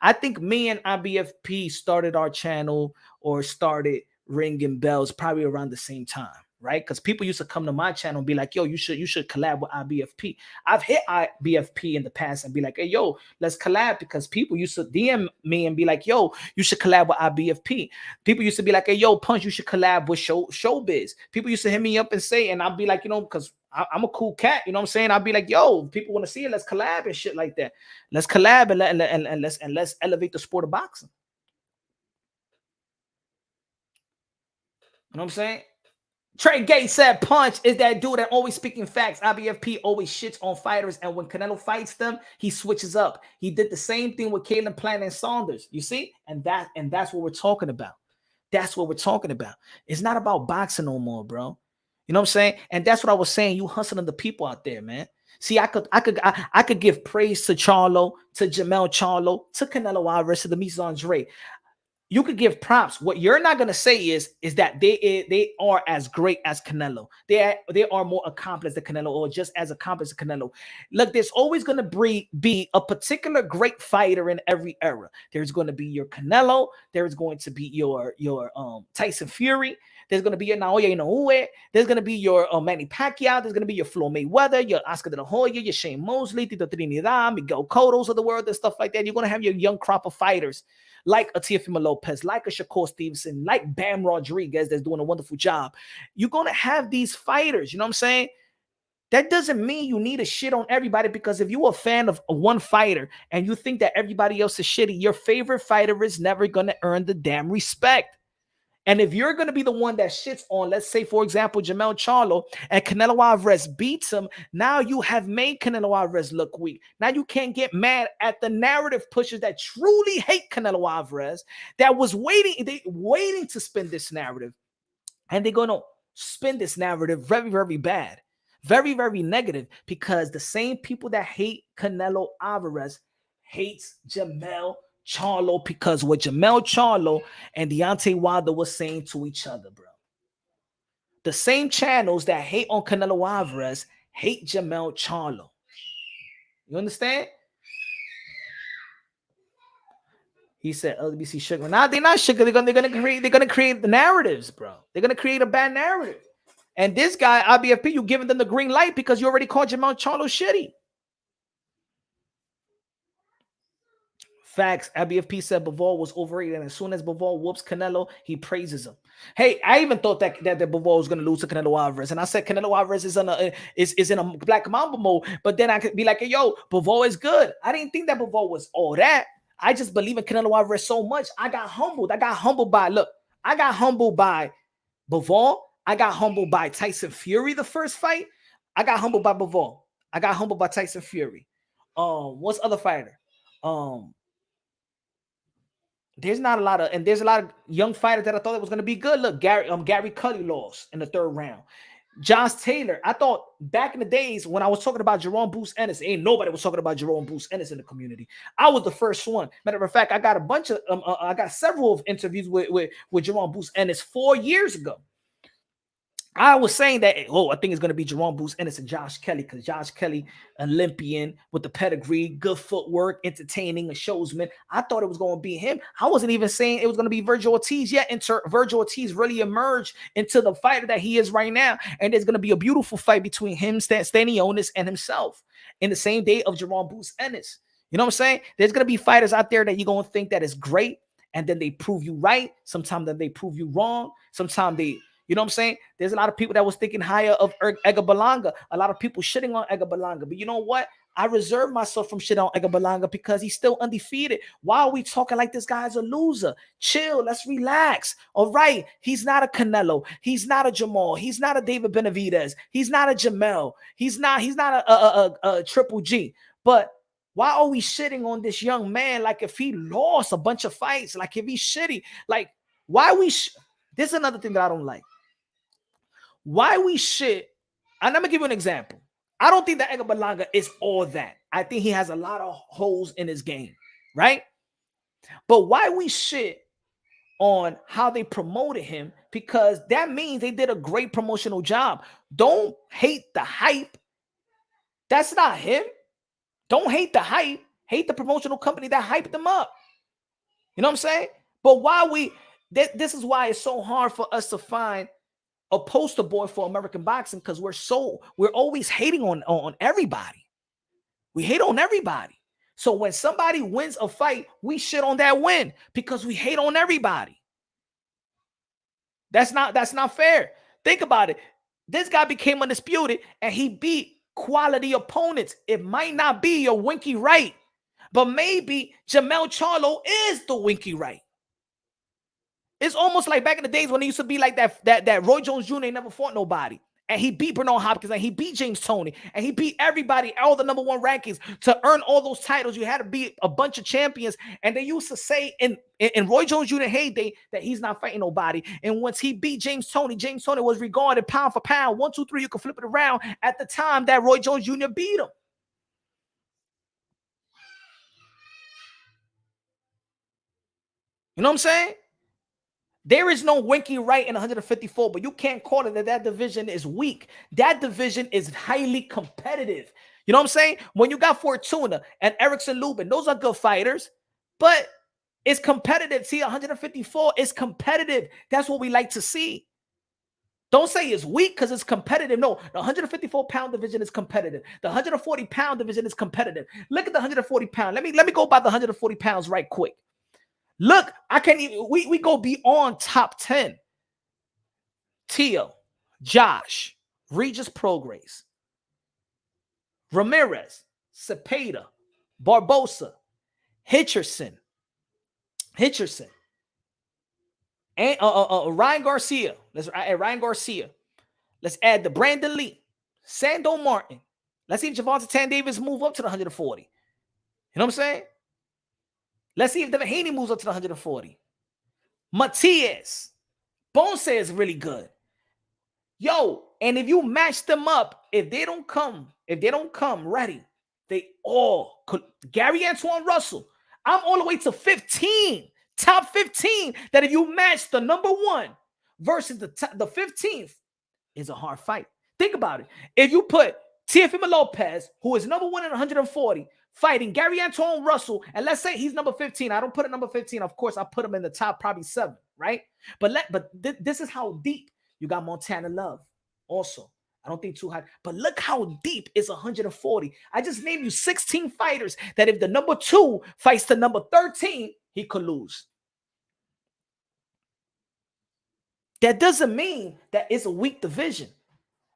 I think me and IBFP started our channel or started ringing bells probably around the same time, right? Because people used to come to my channel and be like, yo, you should collab with IBFP. I've hit IBFP in the past and be like, hey, yo, let's collab, because people used to DM me and be like, yo, you should collab with IBFP. People used to be like, hey, yo, Punch, you should collab with Showbiz. People used to hit me up and say, and I'll be like, because I'm a cool cat, you know what I'm saying? I'll be like, yo, people want to see it, let's collab and shit like that. Let's collab and let's elevate the sport of boxing. You know what I'm saying? Trey Gates said Punch is that dude that always speaking facts. IBFP always shits on fighters, and when Canelo fights them, he switches up. He did the same thing with Caleb Plant and Saunders. You see? And that's what we're talking about. That's what we're talking about. It's not about boxing no more, bro. You know what I'm saying? And that's what I was saying. You hustling the people out there, man. See, I could give praise to Charlo, to Jermell Charlo, to Canelo Alvarez, to the Demetrius Andre. You could give props. What you're not gonna say is that they are as great as Canelo. They are more accomplished than Canelo, or just as accomplished as Canelo. Look, there's always gonna be a particular great fighter in every era. There's going to be your Canelo. There's going to be your Tyson Fury. There's going to be your Naoya Inoue. There's going to be your Manny Pacquiao. There's going to be your Floyd Mayweather, your Oscar de la Hoya, your Shane Mosley, Tito Trinidad, Miguel Cotto's of the world, and stuff like that. You're going to have your young crop of fighters like a Teofimo Lopez, like a Shakur Stevenson, like Bam Rodriguez that's doing a wonderful job. You're going to have these fighters, you know what I'm saying? That doesn't mean you need to shit on everybody, because if you're a fan of one fighter and you think that everybody else is shitty, your favorite fighter is never going to earn the damn respect. And if you're going to be the one that shits on, let's say, for example, Jermell Charlo, and Canelo Alvarez beats him, now you have made Canelo Alvarez look weak. Now you can't get mad at the narrative pushers that truly hate Canelo Alvarez, that was waiting to spin this narrative. And they're going to spin this narrative very, very bad, very, very negative, because the same people that hate Canelo Alvarez hates Jermell Charlo, because what Jermell Charlo and Deontay Wilder was saying to each other, bro. The same channels that hate on Canelo Alvarez hate Jermell Charlo. You understand? He said LBC sugar. Now they're not sugar. They're gonna create the narratives, bro. They're gonna create a bad narrative. And this guy, IBFP, you giving them the green light because you already called Jermell Charlo shitty. Facts. IBFP said Bivol was overrated, and as soon as Bivol whoops Canelo, he praises him. Hey, I even thought that Bivol was going to lose to Canelo Alvarez, and I said Canelo Alvarez is in a Black Mamba mode. But then I could be like, hey, yo, Bivol is good. I didn't think that Bivol was all that. I just believe in Canelo Alvarez so much. I got humbled. I got humbled by Bivol. I got humbled by Tyson Fury the first fight. I got humbled by Bivol. I got humbled by Tyson Fury. What's other fighter? There's a lot of young fighters that I thought it was going to be good. Look, Gary Cully lost in the third round. Josh Taylor, I thought back in the days when I was talking about Jerome Boots Ennis, ain't nobody was talking about Jerome Boots Ennis in the community. I was the first one. Matter of fact, I got several of interviews with Jerome Boots Ennis 4 years ago. I was saying that, I think it's going to be Jerome Boots Ennis and Josh Kelly, because Josh Kelly, Olympian with the pedigree, good footwork, entertaining, a showsman. I thought it was going to be him. I wasn't even saying it was going to be Virgil Ortiz yet until Virgil Ortiz really emerged into the fighter that he is right now. And there's going to be a beautiful fight between him, Stanionis, and himself in the same day of Jerome Boots Ennis. You know what I'm saying? There's going to be fighters out there that you're going to think that is great, and then they prove you right. Sometimes then they prove you wrong. Sometimes they... You know what I'm saying? There's a lot of people that was thinking higher of Edgar Berlanga. A lot of people shitting on Edgar Berlanga. But you know what? I reserve myself from shitting on Edgar Berlanga because he's still undefeated. Why are we talking like this guy's a loser? Chill. Let's relax. All right. He's not a Canelo. He's not a Jermall. He's not a David Benavidez. He's not a Jermell. He's not a Triple G. But why are we shitting on this young man like if he lost a bunch of fights? Like if he's shitty? Like why we... This is another thing that I don't like. Why we shit, and I'm gonna give you an example. I don't think that Edgar Berlanga is all that. I think he has a lot of holes in his game, right? But why we shit on how they promoted him? because that means they did a great promotional job. Don't hate the hype. That's not him. Don't hate the hype. Hate the promotional company that hyped them up. You know what I'm saying? But this is why it's so hard for us to find a poster boy for American boxing, because we're always hating on everybody. We hate on everybody. So when somebody wins a fight, we shit on that win because we hate on everybody. That's not fair. Think about it. This guy became undisputed and he beat quality opponents. It might not be your Winky Wright, but maybe Jermell Charlo is the Winky Wright. It's almost like back in the days when it used to be like that Roy Jones Jr. never fought nobody. And he beat Bernard Hopkins, and he beat James Toney, and he beat everybody, all the #1 rankings. To earn all those titles, you had to beat a bunch of champions. And they used to say in Roy Jones Jr. heyday that he's not fighting nobody. And once he beat James Toney was regarded pound for pound. 1, 2, 3, you can flip it around at the time that Roy Jones Jr. beat him. You know what I'm saying? There is no Winky Wright in 154, but you can't call it that division is weak. That division is highly competitive. You know what I'm saying? When you got Fortuna and Erickson Lubin, those are good fighters, but it's competitive. See, 154 is competitive. That's what we like to see. Don't say it's weak because it's competitive. No, the 154-pound division is competitive. The 140-pound division is competitive. Look at the 140-pound. Let me go by the 140 pounds right quick. Look, I can't even, we go beyond top 10. Tio, Josh, Regis Prograis, Ramirez, Cepeda, Barbosa, Hitcherson, and Ryan Garcia. Let's add Ryan Garcia. Let's add the Brandon Lee, Sando Martin. Let's see if Javante Tan Davis move up to the 140. You know what I'm saying? Let's see if Devin Haney moves up to the 140. Matias. Bonse is really good. Yo, and if you match them up, if they don't come ready, they all could. Gary Antoine Russell. I'm all the way to 15. Top 15. That if you match the #1 versus the 15th, is a hard fight. Think about it. If you put Teofimo Lopez, who is #1 in 140, fighting Gary Antoine Russell, and let's say he's number 15. I don't put it number 15. Of course, I put him in the top probably 7, right? But this is how deep. You got Montana Love also. I don't think too high. But look how deep is 140. I just named you 16 fighters that if the #2 fights the number 13, he could lose. That doesn't mean that it's a weak division.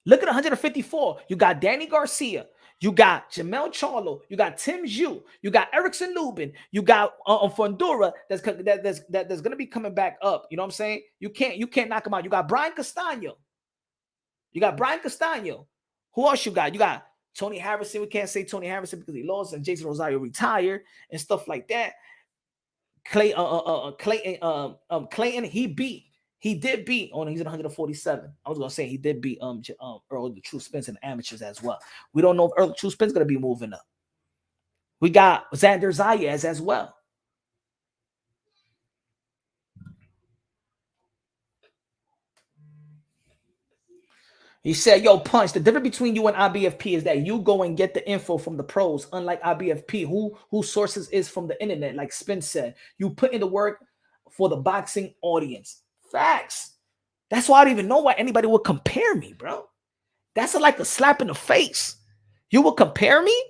Look at 154. You got Danny Garcia. You got Jermell Charlo. You got Tim Zhu. You got Erickson Lubin. You got Fondura that's gonna be coming back up. You know what I'm saying? You can't knock him out. You got Brian Castano. Who else you got? You got Tony Harrison. We can't say Tony Harrison because he lost, and Jason Rosario retired and stuff like that. Clayton. He did beat. Oh, no, he's at 147. I was gonna say he did beat Earl the True Spence in amateurs as well. We don't know if Earl the True Spence gonna be moving up. We got Xander Zayas as well. He said, yo, Punch, the difference between you and IBFP is that you go and get the info from the pros, unlike IBFP, whose sources is from the internet, like Spence said. You put in the work for the boxing audience. Facts. That's why I don't even know why anybody would compare me, bro. That's like a slap in the face. You would compare me?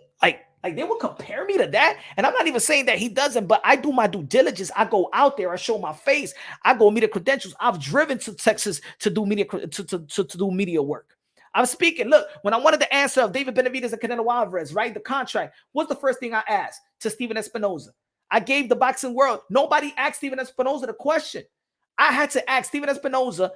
Like they would compare me to that? And I'm not even saying that he doesn't, but I do my due diligence. I go out there. I show my face. I go media credentials. I've driven to Texas to do media to do media work. I'm speaking. Look, when I wanted the answer of David Benavidez and Canelo Alvarez, right? The contract. What's the first thing I asked to Steven Espinoza? I gave the boxing world. Nobody asked Steven Espinoza the question. I had to ask Steven Espinoza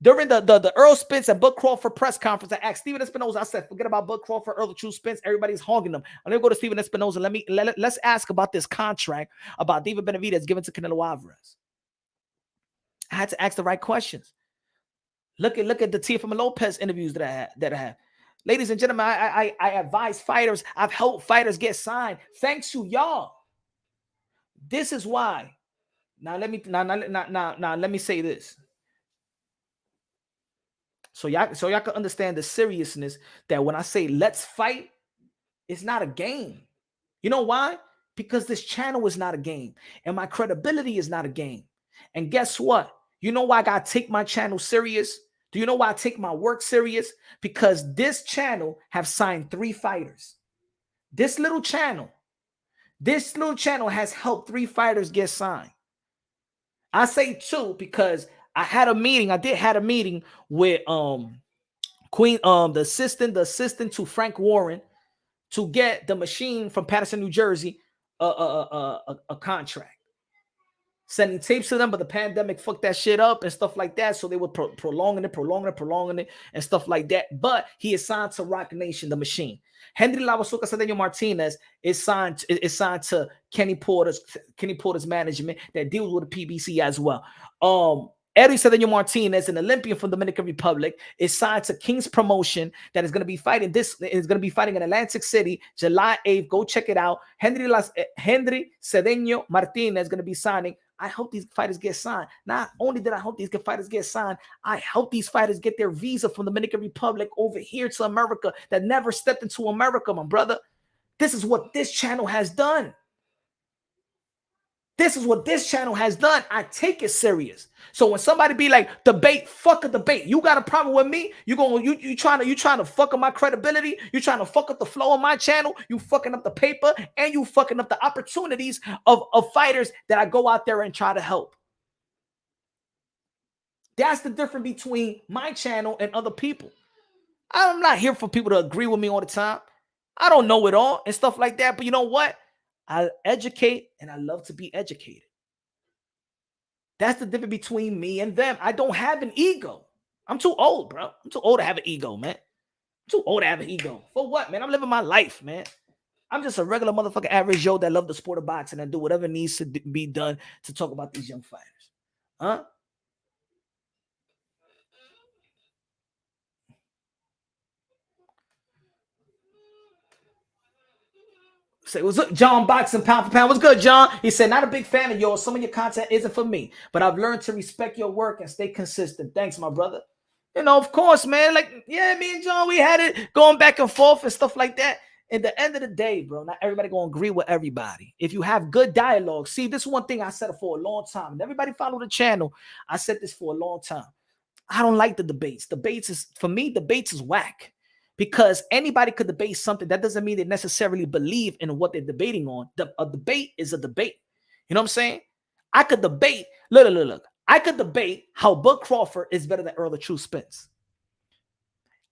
during the Earl Spence and Bud Crawford press conference. I asked Steven Espinoza. I said, forget about Bud Crawford, Earl the True Spence. Everybody's hogging them. I'm gonna go to Steven Espinoza. Let's ask about this contract about David Benavidez given to Canelo Alvarez. I had to ask the right questions. Look at the Teofimo Lopez interviews that I have. Ladies and gentlemen, I advise fighters. I've helped fighters get signed. Thanks to y'all. This is why. Now let me say this. So y'all can understand the seriousness that when I say let's fight, it's not a game. You know why? Because this channel is not a game and my credibility is not a game. And guess what? You know why I gotta take my channel serious? Do you know why I take my work serious? Because this channel have signed 3 fighters. This little channel has helped 3 fighters get signed. I say 2 because I did have a meeting with Queen, the assistant to Frank Warren, to get the machine from Patterson, New Jersey, a contract. Sending tapes to them, but the pandemic fucked that shit up and stuff like that. So they were prolonging it, and stuff like that. But he is signed to Rock Nation, the machine. Henry Lavazuca Cedeno Martinez is signed to Kenny Porter's management that deals with the PBC as well. Eddie Cedeno Martinez, an Olympian from Dominican Republic, is signed to King's Promotion that is going to be fighting in Atlantic City, July 8th. Go check it out. Henry Cedeno Martinez is going to be signing. I hope these fighters get signed. Not only did I hope these fighters get signed, I hope these fighters get their visa from the Dominican Republic over here to America that never stepped into America, my brother. This is what this channel has done. This is what this channel has done. I take it serious. So when somebody be like, debate, fuck a debate. You got a problem with me? You trying to fuck up my credibility? You trying to fuck up the flow of my channel? You fucking up the paper and you fucking up the opportunities of fighters that I go out there and try to help. That's the difference between my channel and other people. I'm not here for people to agree with me all the time. I don't know it all and stuff like that. But you know what? I educate and I love to be educated. That's the difference between me and them. I don't have an ego. I'm too old, bro. I'm too old to have an ego, man. I'm too old to have an ego. For what, man? I'm living my life, man. I'm just a regular motherfucker, average Joe that love the sport of boxing and do whatever needs to be done to talk about these young fighters. Huh? Say, what's up, John Boxing Pound for Pound? What's good, John? He said, not a big fan of yours. Some of your content isn't for me, but I've learned to respect your work and stay consistent. Thanks, my brother. You know, of course, man. Like, yeah, me and John, we had it going back and forth and stuff like that. At the end of the day, bro, not everybody gonna agree with everybody. If you have good dialogue, see, this is one thing I said for a long time, and everybody follow the channel. I said this for a long time. I don't like the debates. For me, debates is whack. Because anybody could debate something. That doesn't mean they necessarily believe in what they're debating on. A debate is a debate. You know what I'm saying? I could debate. Look. I could debate how Bud Crawford is better than Earl the True Spence.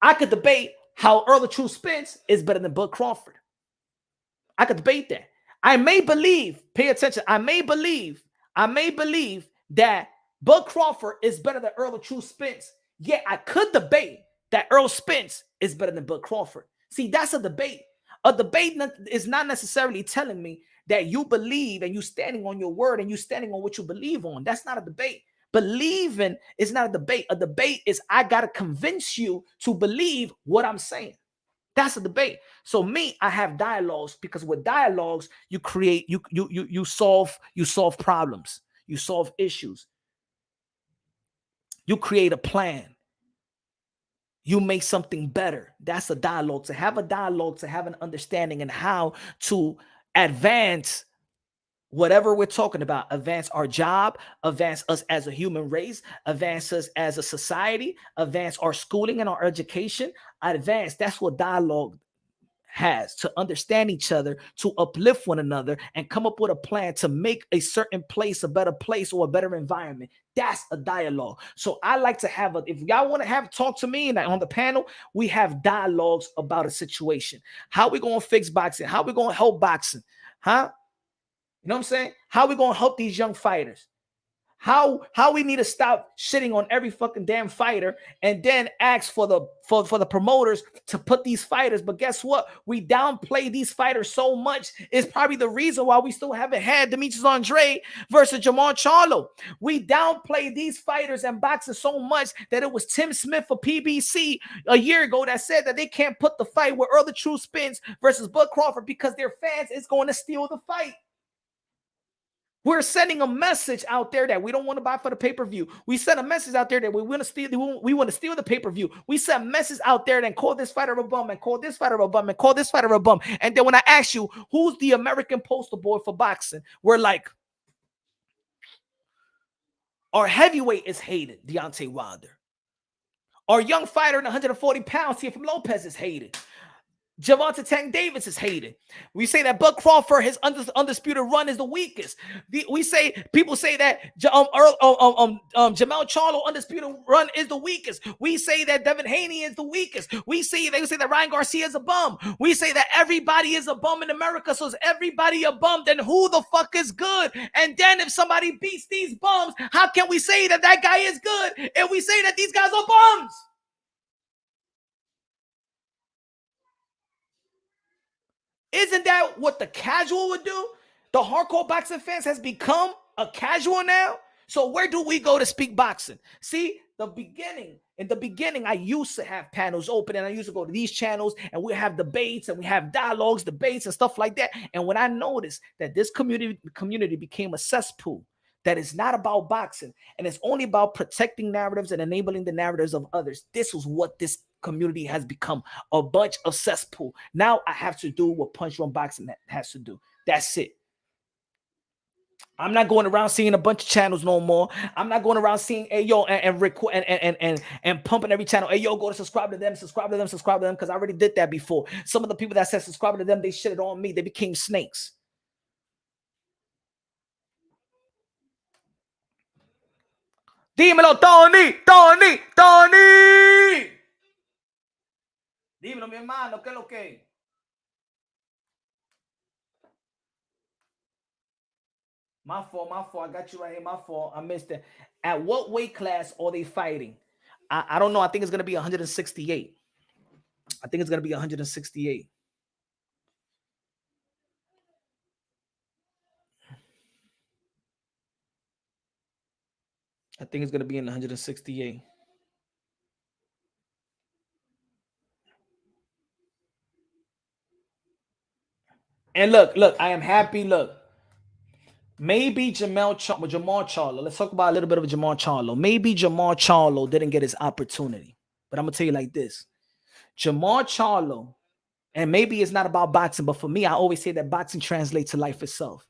I could debate how Earl the True Spence is better than Bud Crawford. I could debate that. I may believe, pay attention, I may believe that Bud Crawford is better than Earl the True Spence. Yet I could debate that Earl Spence is better than Bud Crawford. See, that's a debate. A debate is not necessarily telling me that you believe and you standing on your word and you standing on what you believe on. That's not a debate. Believing is not a debate. A debate is I got to convince you to believe what I'm saying. That's a debate. So me, I have dialogues because with dialogues, you create, you solve problems. You solve issues. You create a plan. You make something better. That's a dialogue. To have a dialogue, to have an understanding and how to advance whatever we're talking about, advance our job, advance us as a human race, advance us as a society, advance our schooling and our education, advance. That's what dialogue has, to understand each other, to uplift one another and come up with a plan to make a certain place a better place or a better environment. That's a dialogue. So I like to have if y'all want to talk to me and on the panel, we have dialogues about a situation. How we going to fix boxing? How we going to help boxing? Huh? You know what I'm saying? How we going to help these young fighters? How we need to stop shitting on every fucking damn fighter and then ask for the promoters to put these fighters. But guess what? We downplay these fighters so much. It's probably the reason why we still haven't had Demetrius Andrade versus Jermall Charlo. We downplay these fighters and boxing so much that it was Tim Smith for PBC a year ago that said that they can't put the fight with Earl the True Spence versus Bud Crawford because their fans is going to steal the fight. We're sending a message out there that we don't want to buy for the pay-per-view. We send a message out there that we want to steal. We want to steal the pay-per-view. We send a message out there and call this fighter a bum and call this fighter a bum and call this fighter a bum. And then when I ask you who's the American poster boy for boxing, we're like, our heavyweight is hated, Deontay Wilder. Our young fighter in 140 pounds here from Lopez is hated. Gervonta Tank Davis is hated. We say that Bud Crawford, his undisputed run is the weakest. People say that Jermell Charlo undisputed run is the weakest. We say that Devin Haney is the weakest. They say that Ryan Garcia is a bum. We say that everybody is a bum in America. So is everybody a bum? Then who the fuck is good? And then if somebody beats these bums, how can we say that that guy is good if we say that these guys are bums? Isn't that what the casual would do? The hardcore boxing fans has become a casual now. So where do we go to speak boxing? See, in the beginning, I used to have panels open and I used to go to these channels and we have debates and we have dialogues, debates and stuff like that. And when I noticed that this community became a cesspool, that is not about boxing and it's only about protecting narratives and enabling the narratives of others. This was what this community has become, a bunch of cesspool. Now I have to do what Punch Drunk Boxing has to do. That's it. I'm not going around seeing a bunch of channels no more. I'm not going around seeing Ayo and pumping every channel. Ayo, go to subscribe to them, because I already did that before. Some of the people that said subscribe to them, they shitted on me. They became snakes. Dímelo, Tony. Dímelo, mi hermano, ¿qué es lo que? My fault. I got you right here. My fault. I missed it. At what weight class are they fighting? I don't know. I think it's going to be 168. I think it's going to be 168. I think it's going to be in 168. And look, I am happy. Look, maybe Jermall Charlo. Let's talk about a little bit of Jermall Charlo. Maybe Jermall Charlo didn't get his opportunity. But I'm going to tell you like this. Jermall Charlo, and maybe it's not about boxing, but for me, I always say that boxing translates to life itself.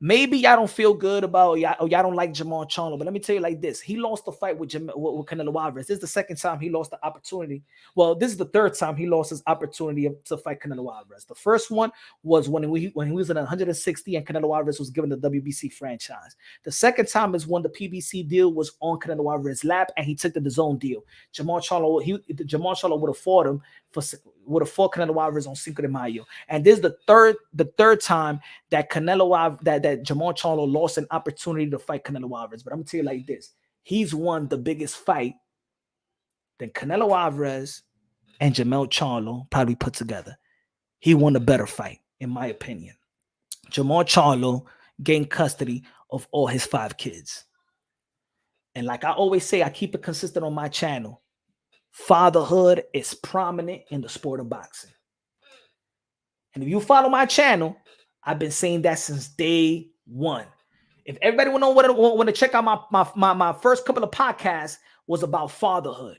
Maybe y'all don't feel good about y'all don't like Jermall Charlo, but let me tell you like this. He lost the fight with Canelo Alvarez. This is the second time he lost the opportunity. Well, this is the third time he lost his opportunity to fight Canelo Alvarez. The first one was when he was in 160 and Canelo Alvarez was given the WBC franchise. The second time is when the PBC deal was on Canelo Alvarez's lap and he took the DAZN deal. Jermall Charlo would have fought him fought Canelo Alvarez on Cinco de Mayo. And this is the third time that that Jermall Charlo lost an opportunity to fight Canelo Alvarez. But I'm gonna tell you like this: he's won the biggest fight than Canelo Alvarez and Jermell Charlo probably put together. He won a better fight, in my opinion. Jermall Charlo gained custody of all his 5 kids. And like I always say, I keep it consistent on my channel. Fatherhood is prominent in the sport of boxing. And if you follow my channel, I've been saying that since day one. If everybody want to check out my first couple of podcasts was about fatherhood.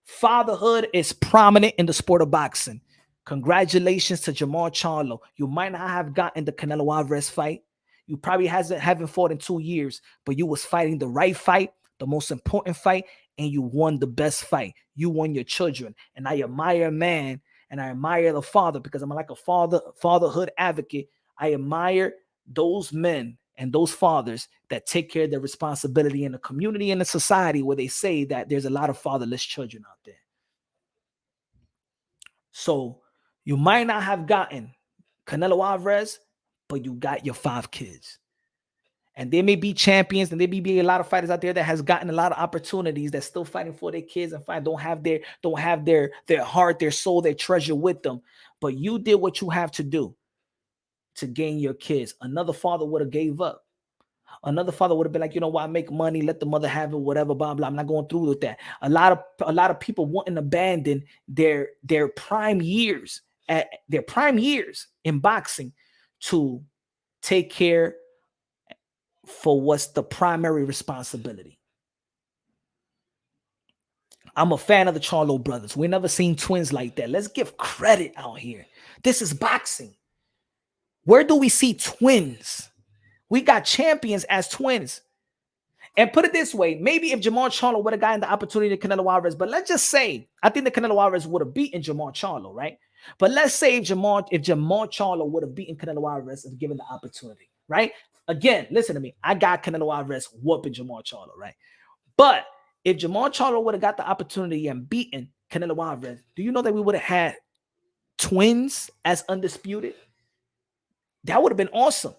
Fatherhood is prominent in the sport of boxing. Congratulations to Jermall Charlo. You might not have gotten the Canelo Alvarez fight. You probably haven't fought in 2 years, but you was fighting the right fight, the most important fight, and you won the best fight. You won your children. And I admire a man and I admire the father because I'm like a fatherhood advocate. I admire those men and those fathers that take care of their responsibility in the community and the society where they say that there's a lot of fatherless children out there. So you might not have gotten Canelo Alvarez, but you got your 5 kids. And there may be champions and there may be a lot of fighters out there that has gotten a lot of opportunities that's still fighting for their kids and don't have their heart, their soul, their treasure with them. But you did what you have to do to gain your kids. Another father would have gave up. Another father would have been like, you know what, I make money, let the mother have it, whatever, blah, blah. I'm not going through with that. A lot of people wouldn't abandon their prime years in boxing to take care for what's the primary responsibility. I'm a fan of the Charlo brothers. We never seen twins like that. Let's give credit out here. This is boxing. Where do we see twins? We got champions as twins. And put it this way, maybe if Jermall Charlo would have gotten the opportunity to Canelo Alvarez, but let's just say, I think the Canelo Alvarez would have beaten Jermall Charlo, right? But let's say if Jermall Charlo would have beaten Canelo Alvarez if given the opportunity, right? Again, listen to me. I got Canelo Alvarez whooping Jermall Charlo, right? But if Jermall Charlo would have got the opportunity and beaten Canelo Alvarez, do you know that we would have had twins as undisputed? That would have been awesome.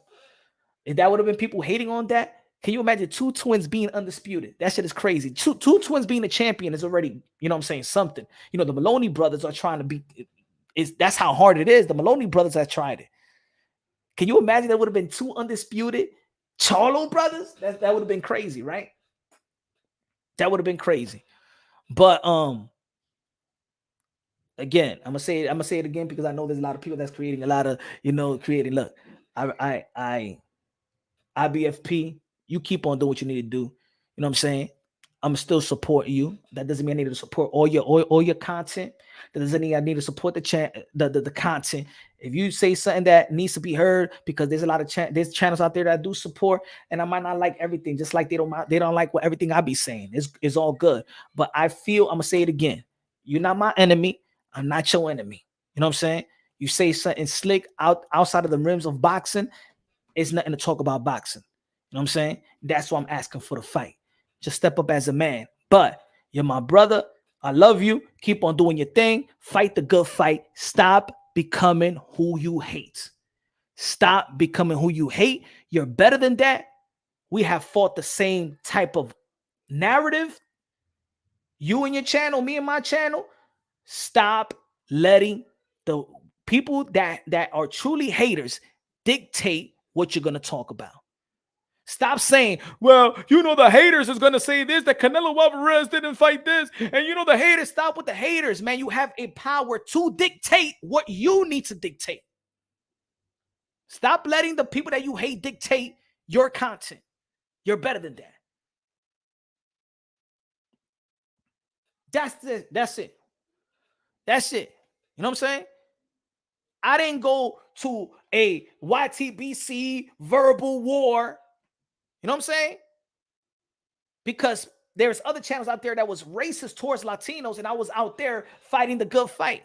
If that would have been people hating on that, can you imagine two twins being undisputed? That shit is crazy. Two twins being a champion is already, you know what I'm saying, something. You know, the Maloney brothers are trying to beat it. That's how hard it is. The Maloney brothers have tried it. Can you imagine that would have been two undisputed Charlo brothers? That would have been crazy, right? That would have been crazy. But again, I'm gonna say it again because I know there's a lot of people that's creating a lot of, creating. Look, IBFP, you keep on doing what you need to do. You know what I'm saying? I'm still support you. That doesn't mean I need to support all your content. That doesn't mean I need to support the content. If you say something that needs to be heard, because there's a lot of there's channels out there that I do support, and I might not like everything, just like they don't like what everything I be saying. It's all good. But I feel, I'm gonna say it again. You're not my enemy. I'm not your enemy. You know what I'm saying? You say something slick outside of the rims of boxing, it's nothing to talk about boxing. You know what I'm saying? That's why I'm asking for the fight. Just step up as a man. But you're my brother. I love you. Keep on doing your thing. Fight the good fight. Stop becoming who you hate. Stop becoming who you hate. You're better than that. We have fought the same type of narrative. You and your channel, me and my channel. Stop letting the people that are truly haters dictate what you're going to talk about. Stop saying, well, the haters is going to say this, that Canelo Alvarez didn't fight this. And the haters, stop with the haters, man. You have a power to dictate what you need to dictate. Stop letting the people that you hate dictate your content. You're better than that. That's it. That's it. That's it. You know what I'm saying? I didn't go to a YTBC verbal war. You know what I'm saying? Because there's other channels out there that was racist towards Latinos, and I was out there fighting the good fight.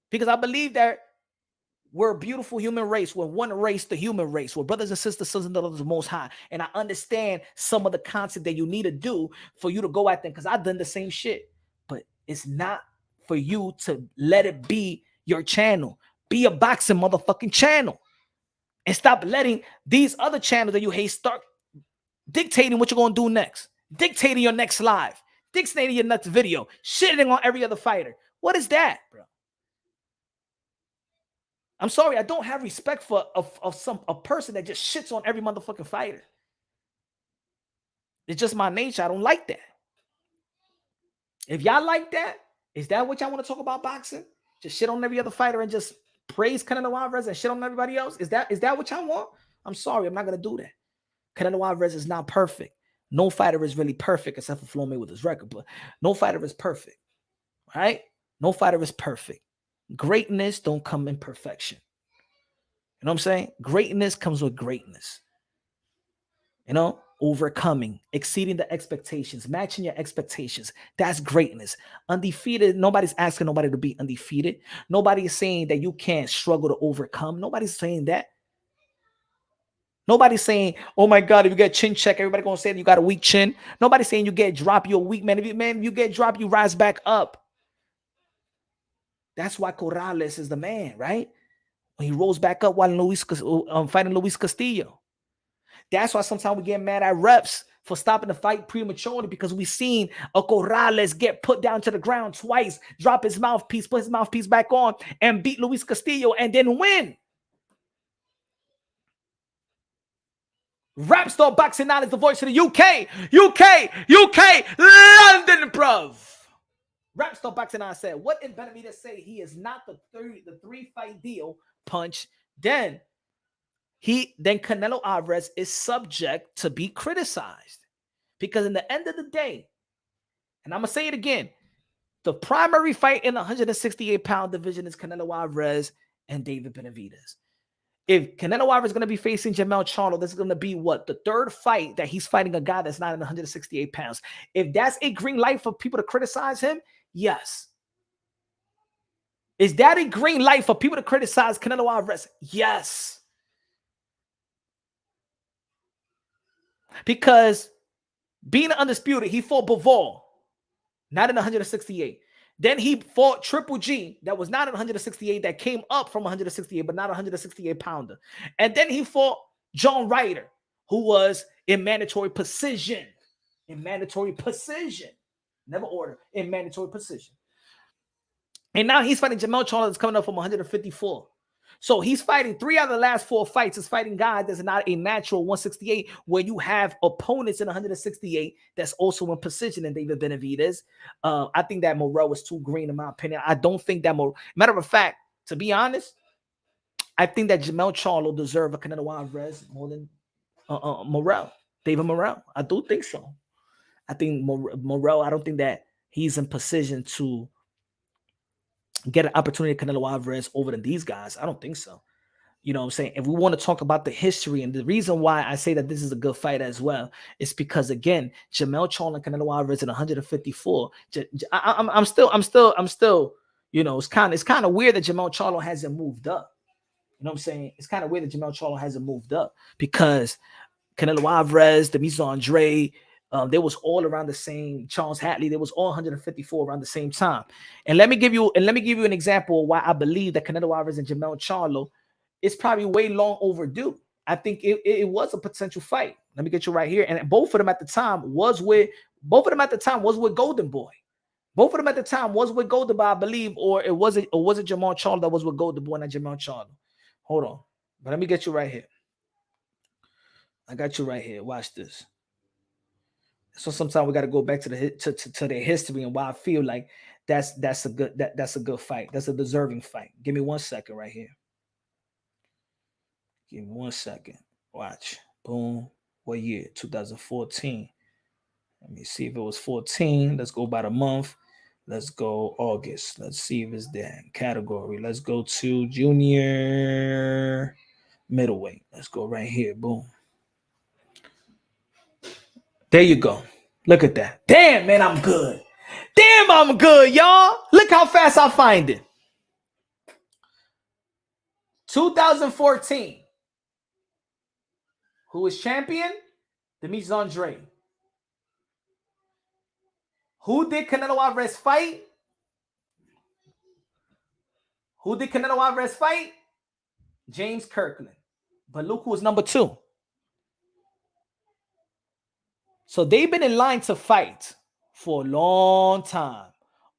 Because I believe that we're a beautiful human race. We're one race, the human race. We're brothers and sisters, sons and daughters of the Most High. And I understand some of the content that you need to do for you to go at them, because I've done the same shit. But it's not for you to let it be your channel. Be a boxing motherfucking channel. And stop letting these other channels that you hate start dictating what you're going to do next. Dictating your next live. Dictating your next video. Shitting on every other fighter. What is that, bro? I'm sorry. I don't have respect for a person that just shits on every motherfucking fighter. It's just my nature. I don't like that. If y'all like that, is that what y'all want to talk about boxing? Just shit on every other fighter and just praise Canelo Alvarez and shit on everybody else? Is that what y'all want? I'm sorry. I'm not going to do that. Canelo Alvarez is not perfect. No fighter is really perfect except for Floyd Mayweather's record, but no fighter is perfect, right? No fighter is perfect. Greatness don't come in perfection. You know what I'm saying? Greatness comes with greatness. Overcoming, exceeding the expectations, matching your expectations. That's greatness. Undefeated, nobody's asking nobody to be undefeated. Nobody is saying that you can't struggle to overcome. Nobody's saying that. Nobody's saying, oh my God, if you get chin check, everybody gonna say that you got a weak chin. Nobody's saying you get dropped, you're a weak man. If you get dropped, you rise back up. That's why Corrales is the man, right? When he rose back up while fighting Luis Castillo. That's why sometimes we get mad at reps for stopping the fight prematurely, because we seen a Corrales get put down to the ground twice, drop his mouthpiece, put his mouthpiece back on, and beat Luis Castillo and then win. Rap Star Boxing Now is the voice of the UK, London, bruv. Rap Star Boxing Now said, what in Benavidez say he is not the three-fight deal punch? Then then Canelo Alvarez is subject to be criticized. Because in the end of the day, and I'm going to say it again, the primary fight in the 168-pound division is Canelo Alvarez and David Benavidez. If Canelo Alvarez is going to be facing Jermell Charlo, this is going to be what? The third fight that he's fighting a guy that's not in 168 pounds. If that's a green light for people to criticize him, yes. Is that a green light for people to criticize Canelo Alvarez? Yes. Because being undisputed, he fought Bivol, not in 168. Then he fought Triple G, that was not in 168, that came up from 168, but not a 168 pounder. And then he fought John Ryder, who was in mandatory precision. In mandatory precision. Never order. In mandatory precision. And now he's fighting Jermell Charlo that's coming up from 154. So he's fighting 3 out of the last 4 fights. He's fighting guys that's not a natural 168, where you have opponents in 168 that's also in precision in David Benavidez. I think that Morrell was too green, in my opinion. I don't think that matter of fact, to be honest, I think that Jermell Charlo deserves a Canelo Alvarez more than Morrell, David Morrell. I do think so. I think Morrell, I don't think that he's in position to get an opportunity at Canelo Alvarez over than these guys. I don't think so. You know what I'm saying? If we want to talk about the history, and the reason why I say that this is a good fight as well is because, again, Jermell Charlo and Canelo Alvarez at 154. I'm still, you know, it's kind of weird that Jermell Charlo hasn't moved up. You know what I'm saying? It's kind of weird that Jermell Charlo hasn't moved up, because Canelo Alvarez, Demetrius Andre, they was all around the same. Charles Hatley, they was all 154 around the same time. And let me give you an example of why I believe that Canelo Alvarez and Jermell Charlo is probably way long overdue. I think it was a potential fight. Let me get you right here. And both of them at the time was with Golden Boy. Both of them at the time was with Golden Boy, I believe, or was it Jermell Charlo that was with Golden Boy, not Jermell Charlo? Hold on. But let me get you right here. I got you right here. Watch this. So sometimes we got to go back to their history and why I feel like that's a good fight. That's a deserving fight. Give me 1 second right here. Give me 1 second. Watch. Boom. What year? 2014. Let me see if it was 14. Let's go by the month. Let's go August. Let's see if it's there. Category. Let's go to junior middleweight. Let's go right here. Boom. There you go. Look at that. Damn, man, I'm good. Damn, I'm good, y'all. Look how fast I find it. 2014. Who is champion? Demetrius Andre. Who did Canelo Alvarez fight? James Kirkland. But look who was number 2. So they've been in line to fight for a long time.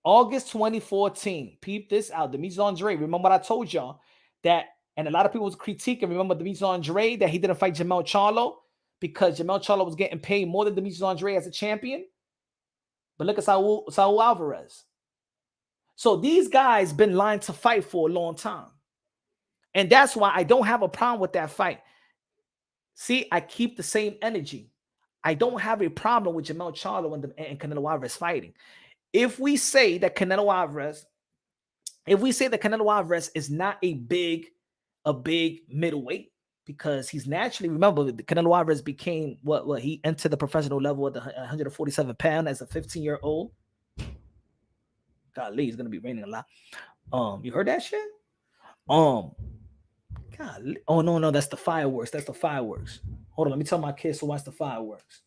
August 2014. Peep this out. Demetrius Andre. Remember what I told y'all? That, and a lot of people was critiquing, remember Demetrius Andre, that he didn't fight Jermell Charlo because Jermell Charlo was getting paid more than Demetrius Andre as a champion. But look at Saul Alvarez. So these guys been lined to fight for a long time. And that's why I don't have a problem with that fight. See, I keep the same energy. I don't have a problem with Jermell Charlo and Canelo Alvarez fighting. If we say that Canelo Alvarez is not a big middleweight, because he's naturally, remember, Canelo Alvarez became what he entered the professional level at the 147 pound as a 15-year-old. Golly, it's gonna be raining a lot. You heard that shit? God, oh no, that's the fireworks. Hold on, let me tell my kids to watch the fireworks.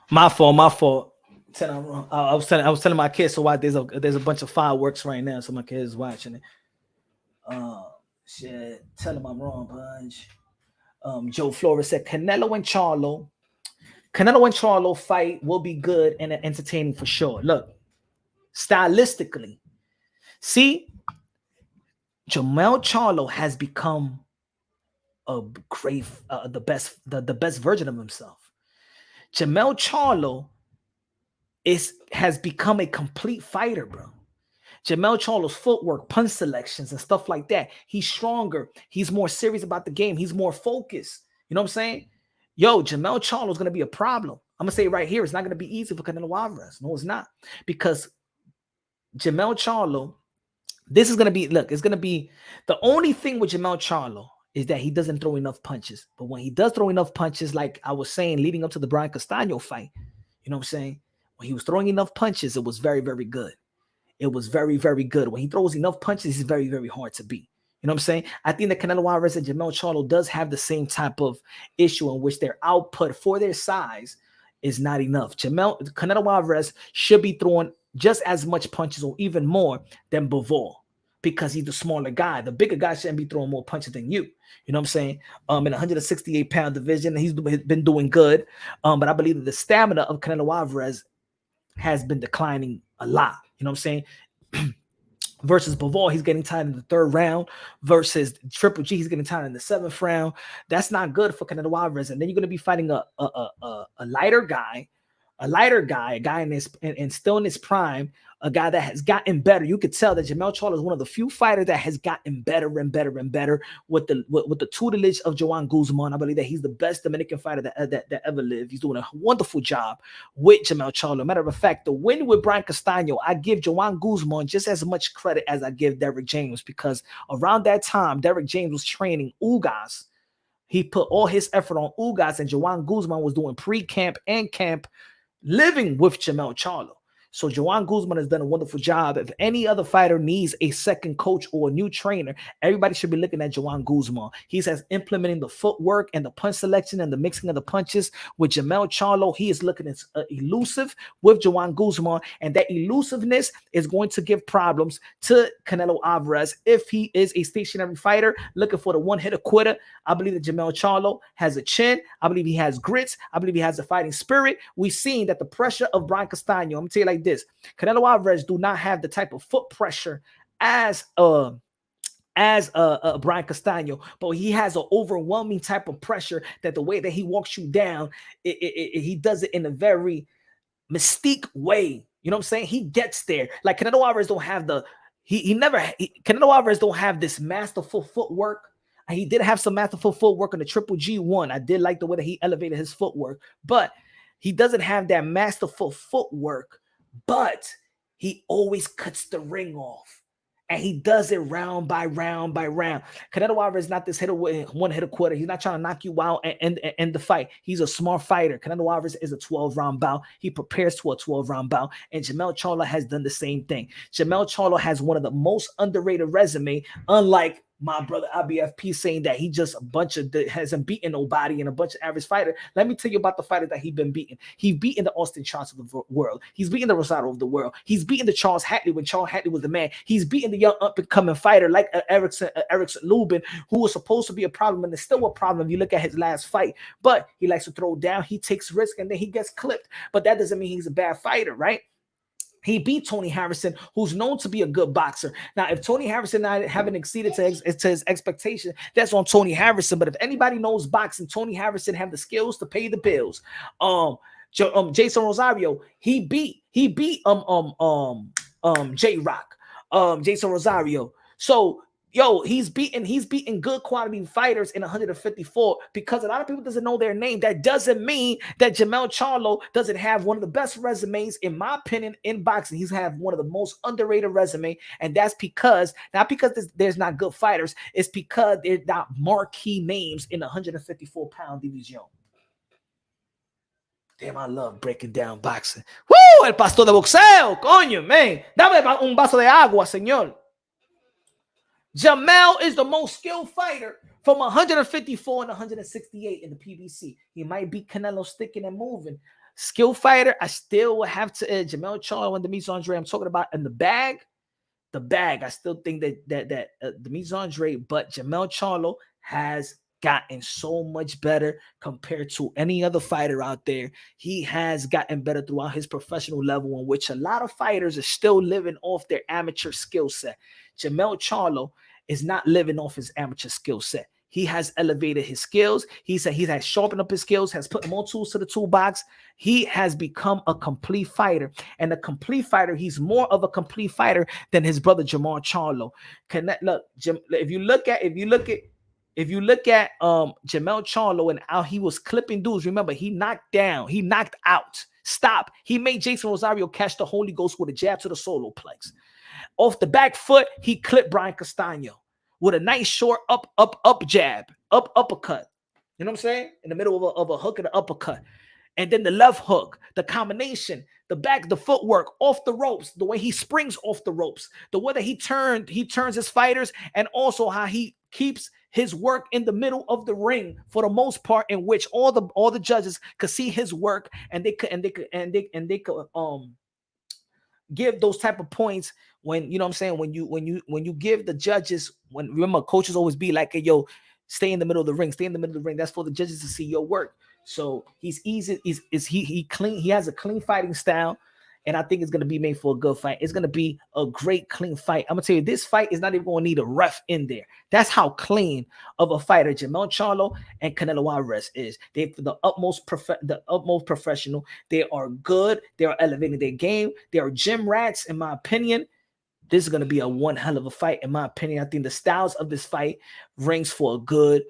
My fault. My fault. I was telling my kids so why there's a bunch of fireworks right now, so my kids watching it. Shit. Tell them I'm wrong, bunch. Joe Flores said Canelo and Charlo fight will be good and entertaining for sure. Look, stylistically, see, Jermell Charlo has become a great, the best version of himself. Jermell Charlo has become a complete fighter, bro. Jermell Charlo's footwork, punch selections, and stuff like that. He's stronger. He's more serious about the game. He's more focused. You know what I'm saying? Yo, Jermell Charlo is going to be a problem. I'm going to say it right here. It's not going to be easy for Canelo Alvarez. No, it's not. Because Jermell Charlo, this is going to be, look, it's going to be, the only thing with Jermell Charlo is that he doesn't throw enough punches. But when he does throw enough punches, like I was saying, leading up to the Brian Castano fight, you know what I'm saying? When he was throwing enough punches, it was very, very good. It was very, very good. When he throws enough punches, he's very, very hard to beat. You know what I'm saying? I think that Canelo Alvarez and Jermell Charlo does have the same type of issue in which their output for their size is not enough. Canelo Alvarez should be throwing just as much punches or even more than Bivol because he's the smaller guy. The bigger guy shouldn't be throwing more punches than you. You know what I'm saying? In the 168-pound division, he's been doing good. But I believe that the stamina of Canelo Alvarez has been declining a lot. You know what I'm saying? Versus Bivol, he's getting tired in the 3rd round. Versus Triple G, he's getting tired in the 7th round. That's not good for Canelo Alvarez. And then you're going to be fighting a lighter guy, a guy in his and still in his prime, a guy that has gotten better. You could tell that Jermell Charlo is one of the few fighters that has gotten better and better and better with the tutelage of Joan Guzman. I believe that he's the best Dominican fighter that ever lived. He's doing a wonderful job with Jermell Charlo. Matter of fact, the win with Brian Castano, I give Joan Guzman just as much credit as I give Derrick James, because around that time, Derrick James was training Ugas. He put all his effort on Ugas, and Joan Guzman was doing pre-camp and camp, living with Jermell Charlo. So Joan Guzman has done a wonderful job. If any other fighter needs a second coach or a new trainer, everybody should be looking at Joan Guzman. He's implementing the footwork and the punch selection and the mixing of the punches with Jermell Charlo. He is looking elusive with Joan Guzman, and that elusiveness is going to give problems to Canelo Alvarez if he is a stationary fighter looking for the one-hitter quitter. I believe that Jermell Charlo has a chin. I believe he has grits. I believe he has a fighting spirit. We've seen that the pressure of Brian Castano, I'm going to tell you like this, Canelo Alvarez do not have the type of foot pressure as Brian Castano, but he has an overwhelming type of pressure that the way that he walks you down, he does it in a very mystique way. You know what I'm saying? He gets there. Like Canelo Alvarez don't have Canelo Alvarez don't have this masterful footwork. He did have some masterful footwork on the Triple G1. I did like the way that he elevated his footwork, but he doesn't have that masterful footwork. But he always cuts the ring off, and he does it round by round by round. Canelo Alvarez is not this one-hitter quitter. He's not trying to knock you out and end the fight. He's a smart fighter. Canelo Alvarez is a 12-round bout. He prepares to a 12-round bout, and Jermell Charlo has done the same thing. Jermell Charlo has one of the most underrated resume, unlike my brother IBFP saying that he just hasn't beaten nobody and a bunch of average fighter. Let me tell you about the fighter that he's been beating. He's beaten the Austin Charles of the world. He's beaten the Rosado of the world. He's beaten the Charles Hatley when Charles Hatley was the man. He's beaten the young up-and-coming fighter like Erickson Lubin, who was supposed to be a problem, and it's still a problem if you look at his last fight. But he likes to throw down. He takes risk, and then he gets clipped. But that doesn't mean he's a bad fighter, right? He beat Tony Harrison, who's known to be a good boxer. Now, if Tony Harrison haven't exceeded to his expectation, that's on Tony Harrison. But if anybody knows boxing, Tony Harrison have the skills to pay the bills. Jason Rosario, he beat J-Rock, Jason Rosario. So he's beating good quality fighters in 154 because a lot of people doesn't know their name. That doesn't mean that Jermell Charlo doesn't have one of the best resumes, in my opinion, in boxing. He's have one of the most underrated resume, and that's because not because there's not good fighters, it's because they're not marquee names in the 154-pound division. Damn, I love breaking down boxing. Woo! El pastor de boxeo, coño, man. Dame un vaso de agua, señor. Jermell is the most skilled fighter from 154 and 168 in the PBC. He might beat Canelo sticking and moving. skill fighter, I still would have to Jermell Charlo and Demetrius Andre. I'm talking about in the bag. I still think that Demetrius Andre, but Jermell Charlo has gotten so much better compared to any other fighter out there. He has gotten better throughout his professional level, in which a lot of fighters are still living off their amateur skill set. Jermell Charlo is not living off his amateur skill set. He has elevated his skills. He has sharpened up his skills, has put more tools to the toolbox. He has become a complete fighter. And a complete fighter, he's more of a complete fighter than his brother Jermall Charlo. If you look at Jermell Charlo and how he was clipping dudes, remember, he knocked down, he knocked out. Stop. He made Jason Rosario catch the Holy Ghost with a jab to the solar plex. Off the back foot, he clipped Brian Castano with a nice short up jab, uppercut. You know what I'm saying? In the middle of a hook and an uppercut. And then the left hook, the combination, the footwork, off the ropes, the way he springs off the ropes, the way that he turns his fighters, and also how he keeps his work in the middle of the ring for the most part, in which all the judges could see his work, and they could give those type of points when, you know what I'm saying, when you give the judges, when, remember, coaches always be like, hey, yo, stay in the middle of the ring, that's for the judges to see your work. So he's easy, he clean, he has a clean fighting style, and I think it's going to be made for a good fight. It's going to be a great, clean fight. I'm going to tell you, this fight is not even going to need a ref in there. That's how clean of a fighter Jermell Charlo and Canelo Alvarez is. They're the utmost professional. They are good. They are elevating their game. They are gym rats, in my opinion. This is going to be a one hell of a fight, in my opinion. I think the styles of this fight rings for a good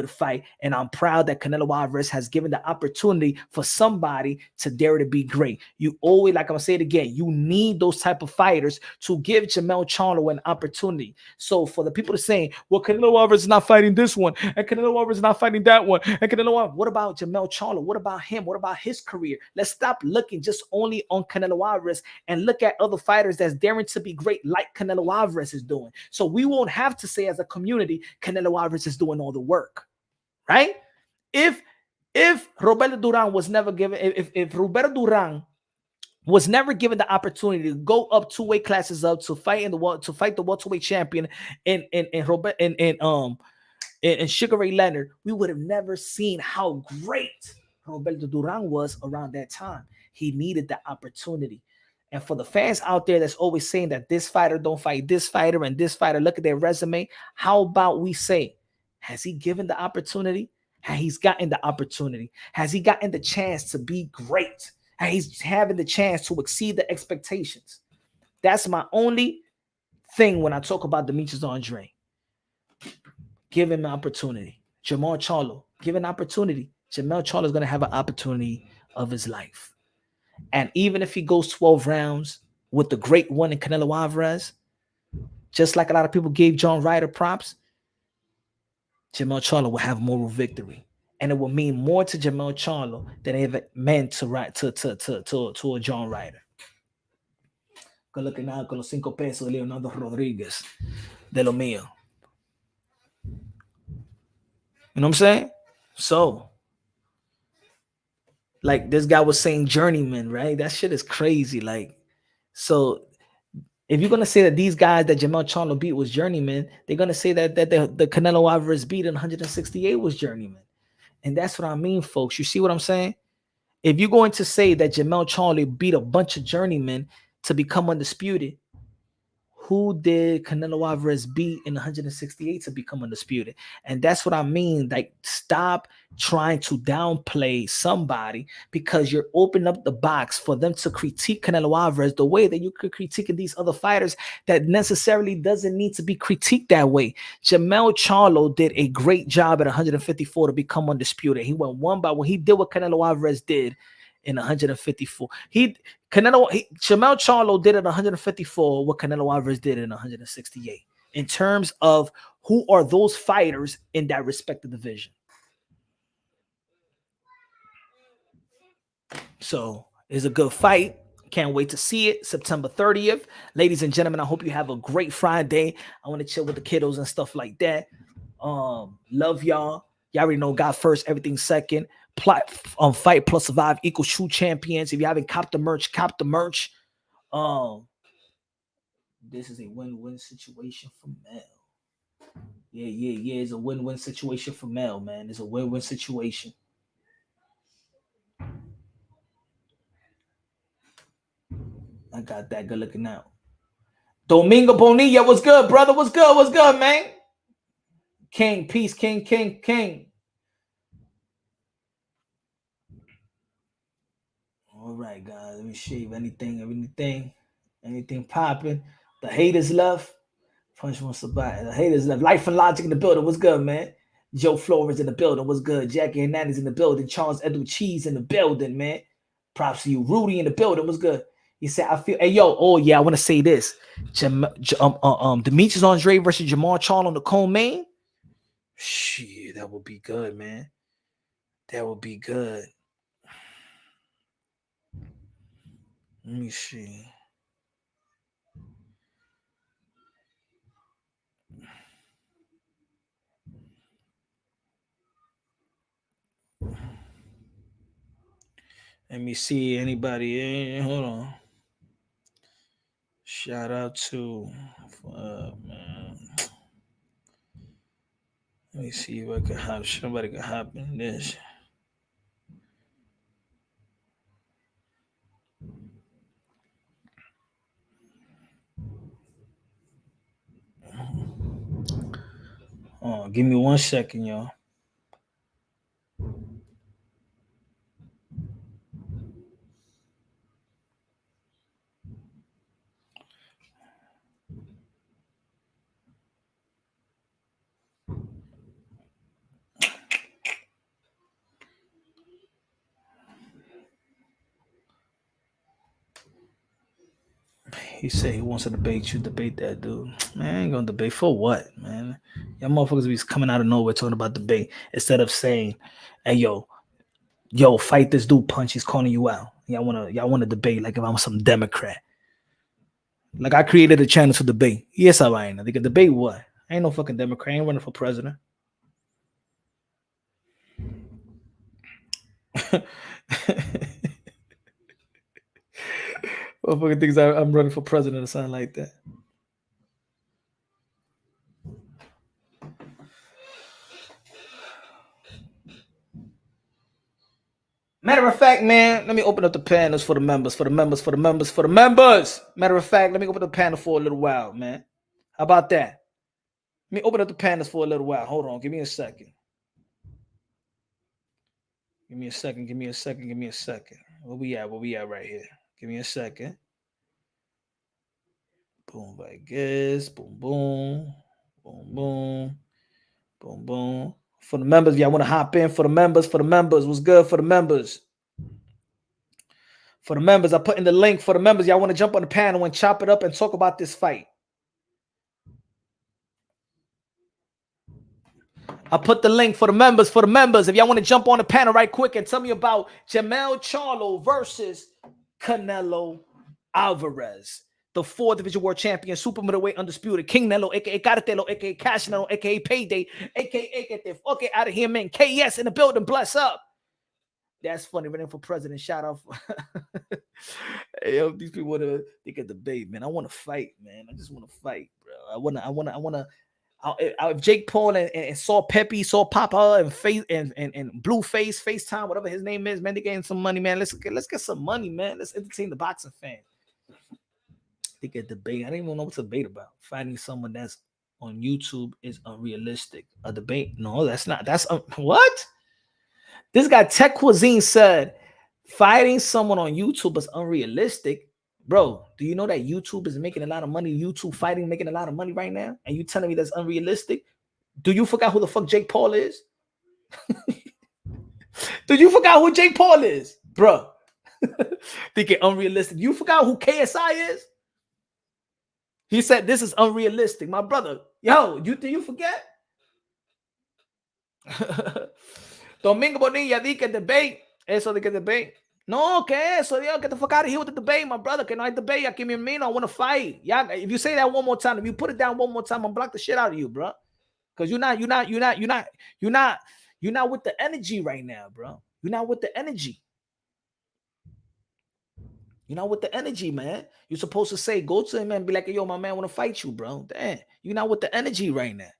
fight. And I'm proud that Canelo Alvarez has given the opportunity for somebody to dare to be great. You always, like I'm going to say it again, you need those type of fighters to give Jermell Charlo an opportunity. So for the people to say, well, Canelo Alvarez is not fighting this one, and Canelo Alvarez is not fighting that one, and Canelo Alvarez, what about Jermell Charlo? What about him? What about his career? Let's stop looking just only on Canelo Alvarez and look at other fighters that's daring to be great, like Canelo Alvarez is doing. So we won't have to say as a community, Canelo Alvarez is doing all the work, right? If Roberto Duran was never given, if Roberto Duran was never given the opportunity to go up 2 weight classes up to fight the welterweight champion in Sugar Ray Leonard, we would have never seen how great Roberto Duran was around that time. He needed the opportunity. And for the fans out there that's always saying that this fighter don't fight this fighter and this fighter, look at their resume. How about we say, has he given the opportunity? Has he gotten the opportunity? Has he gotten the chance to be great? Has he's having the chance to exceed the expectations? That's my only thing when I talk about Demetrius Andre. Give him an opportunity. Jermall Charlo, give an opportunity. Jermell Charlo is going to have an opportunity of his life. And even if he goes 12 rounds with the great one in Canelo Alvarez, just like a lot of people gave John Ryder props, Jermell Charlo will have moral victory. And it will mean more to Jermell Charlo than it meant to a John Ryder. Con lo que nada, con los 5 pesos de Leonardo Rodriguez, de lo mío. You know what I'm saying? So, like this guy was saying journeyman, right? That shit is crazy. Like, so if you're gonna say that these guys that Jermell Charlo beat was journeyman, they're gonna say that the Canelo Alvarez beat in 168 was journeyman. And that's what I mean, folks. You see what I'm saying? If you're going to say that Jermell Charlo beat a bunch of journeymen to become undisputed, who did Canelo Alvarez beat in 168 to become undisputed? And that's what I mean. Like, stop trying to downplay somebody because you're opening up the box for them to critique Canelo Alvarez the way that you could critique these other fighters that necessarily doesn't need to be critiqued that way. Jermell Charlo did a great job at 154 to become undisputed. He went one by one. He did what Canelo Alvarez did in 154. Jermell Charlo did at 154 what Canelo Alvarez did in 168 in terms of who are those fighters in that respective division. So it's a good fight. Can't wait to see it. September 30th. Ladies and gentlemen, I hope you have a great Friday. I want to chill with the kiddos and stuff like that. Love y'all. Y'all already know God first, everything second. Fight plus survive equals true champions. If you haven't copped the merch, cop the merch. This is a win-win situation for Mel. Yeah. It's a win-win situation for Mel, man. It's a win-win situation. I got that. Good looking out. Domingo Bonilla, what's good, brother? What's good, man? King, peace, king. All right, guys. Let me shave anything popping. The haters left. Punch wants to buy. The haters left. Life and Logic in the building. What's good, man? Joe Flores in the building. What's good? Jackie Hernandez in the building. Charles Edward Cheese in the building, man. Props to you. Rudy in the building. What's good? He said, I feel, hey, yo, oh, yeah, I want to say this. Demetrius Andre versus Jermall Charlo on the co-main. Shit, that would be good, man. That would be good. Let me see. Let me see anybody. Hold on. Shout out to man. Let me see if I can have somebody can hop in this. Oh, give me 1 second, y'all. He said he wants to debate you. Debate that dude. Man, I ain't gonna debate for what, man? Y'all motherfuckers be coming out of nowhere talking about debate instead of saying, "Hey, yo, fight this dude. Punch. He's calling you out." Y'all wanna debate like if I'm some Democrat. Like I created a channel to debate. Yes, I ain't. They can debate what? I ain't no fucking Democrat. I ain't running for president. Motherfucker thinks I'm running for president or something like that. Matter of fact, man, let me open up the panels for the members. Matter of fact, let me open the panel for a little while, man. How about that? Let me open up the panels for a little while. Hold on. Give me a second. Give me a second. Where we at right here? Give me a second. Boom, like this. Boom. For the members, y'all want to hop in for the members. What's good for the members? For the members, I put in the link for the members. Y'all want to jump on the panel and chop it up and talk about this fight. I put the link for the members. If y'all want to jump on the panel right quick and tell me about Jermell Charlo versus Canelo Alvarez, the 4th division world champion, super middleweight undisputed, King Nelo, aka Cartelo, aka Cash Nelo, aka Payday, aka okay, out of here, man. KS in the building, bless up. That's funny. Running for president. Shout out. Hey, yo, these people want to think of debate, man. I want to fight, man. I just want to fight, bro. I want to. If Jake Paul and Saul Pepe, Saul Papa, and Face and Blueface, FaceTime, whatever his name is, man, they getting some money, man. Let's get some money, man. Let's entertain the boxing fan. They get debate. I don't even know what to debate about. Fighting someone that's on YouTube is unrealistic. A debate? No, that's not. That's what? This guy Tech Cuisine said fighting someone on YouTube is unrealistic. Bro, do you know that YouTube is making a lot of money? YouTube fighting making a lot of money right now? And you telling me that's unrealistic? Do you forgot who the fuck Jake Paul is? Do you forgot who Jake Paul is? Bro. Think it unrealistic. You forgot who KSI is? He said this is unrealistic. My brother, yo, do you forget? Domingo Bonilla, di que debate. Eso de que debate. No, que eso, yo, get the fuck out of here with the debate, my brother. Can I debate? I give me a mean. I want to fight. Yeah, if you say that one more time, if you put it down one more time, I'm block the shit out of you, bro. Because you're not with the energy right now, bro. You're not with the energy. You're not with the energy, man. You're supposed to say, go to him and be like, yo, my man want to fight you, bro. Damn, you're not with the energy right now.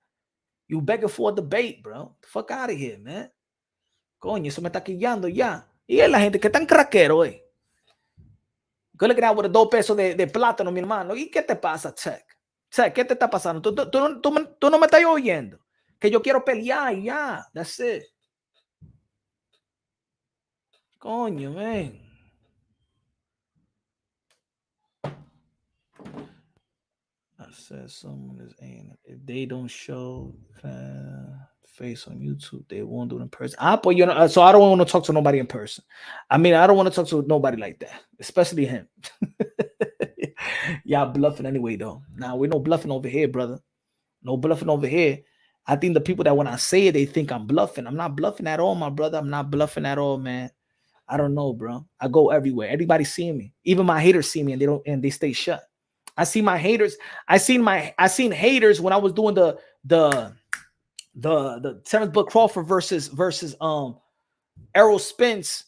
You begging for a debate, bro. The fuck out of here, man. Coño, eso me está quillando ya. Y es la gente que tan craquero, eh. Go looking out with a 2 pesos de plátano, mi hermano. ¿Y qué te pasa, Tech? Tech, ¿qué te está pasando? Tú no me estás oyendo. Que yo quiero pelear y ya. That's it. Coño, man. I said someone is ain't. If they don't show face on YouTube, they won't do it in person. But you know, so I don't want to talk to nobody in person. I mean, I don't want to talk to nobody like that, especially him. Y'all bluffing anyway, though. Nah, we're no bluffing over here, brother. No bluffing over here. I think the people that when I say it, they think I'm bluffing. I'm not bluffing at all, my brother. I'm not bluffing at all, man. I don't know, bro. I go everywhere. Everybody see me. Even my haters see me, and they stay shut. I see my haters. I seen haters when I was doing the 7th Book Crawford versus Errol Spence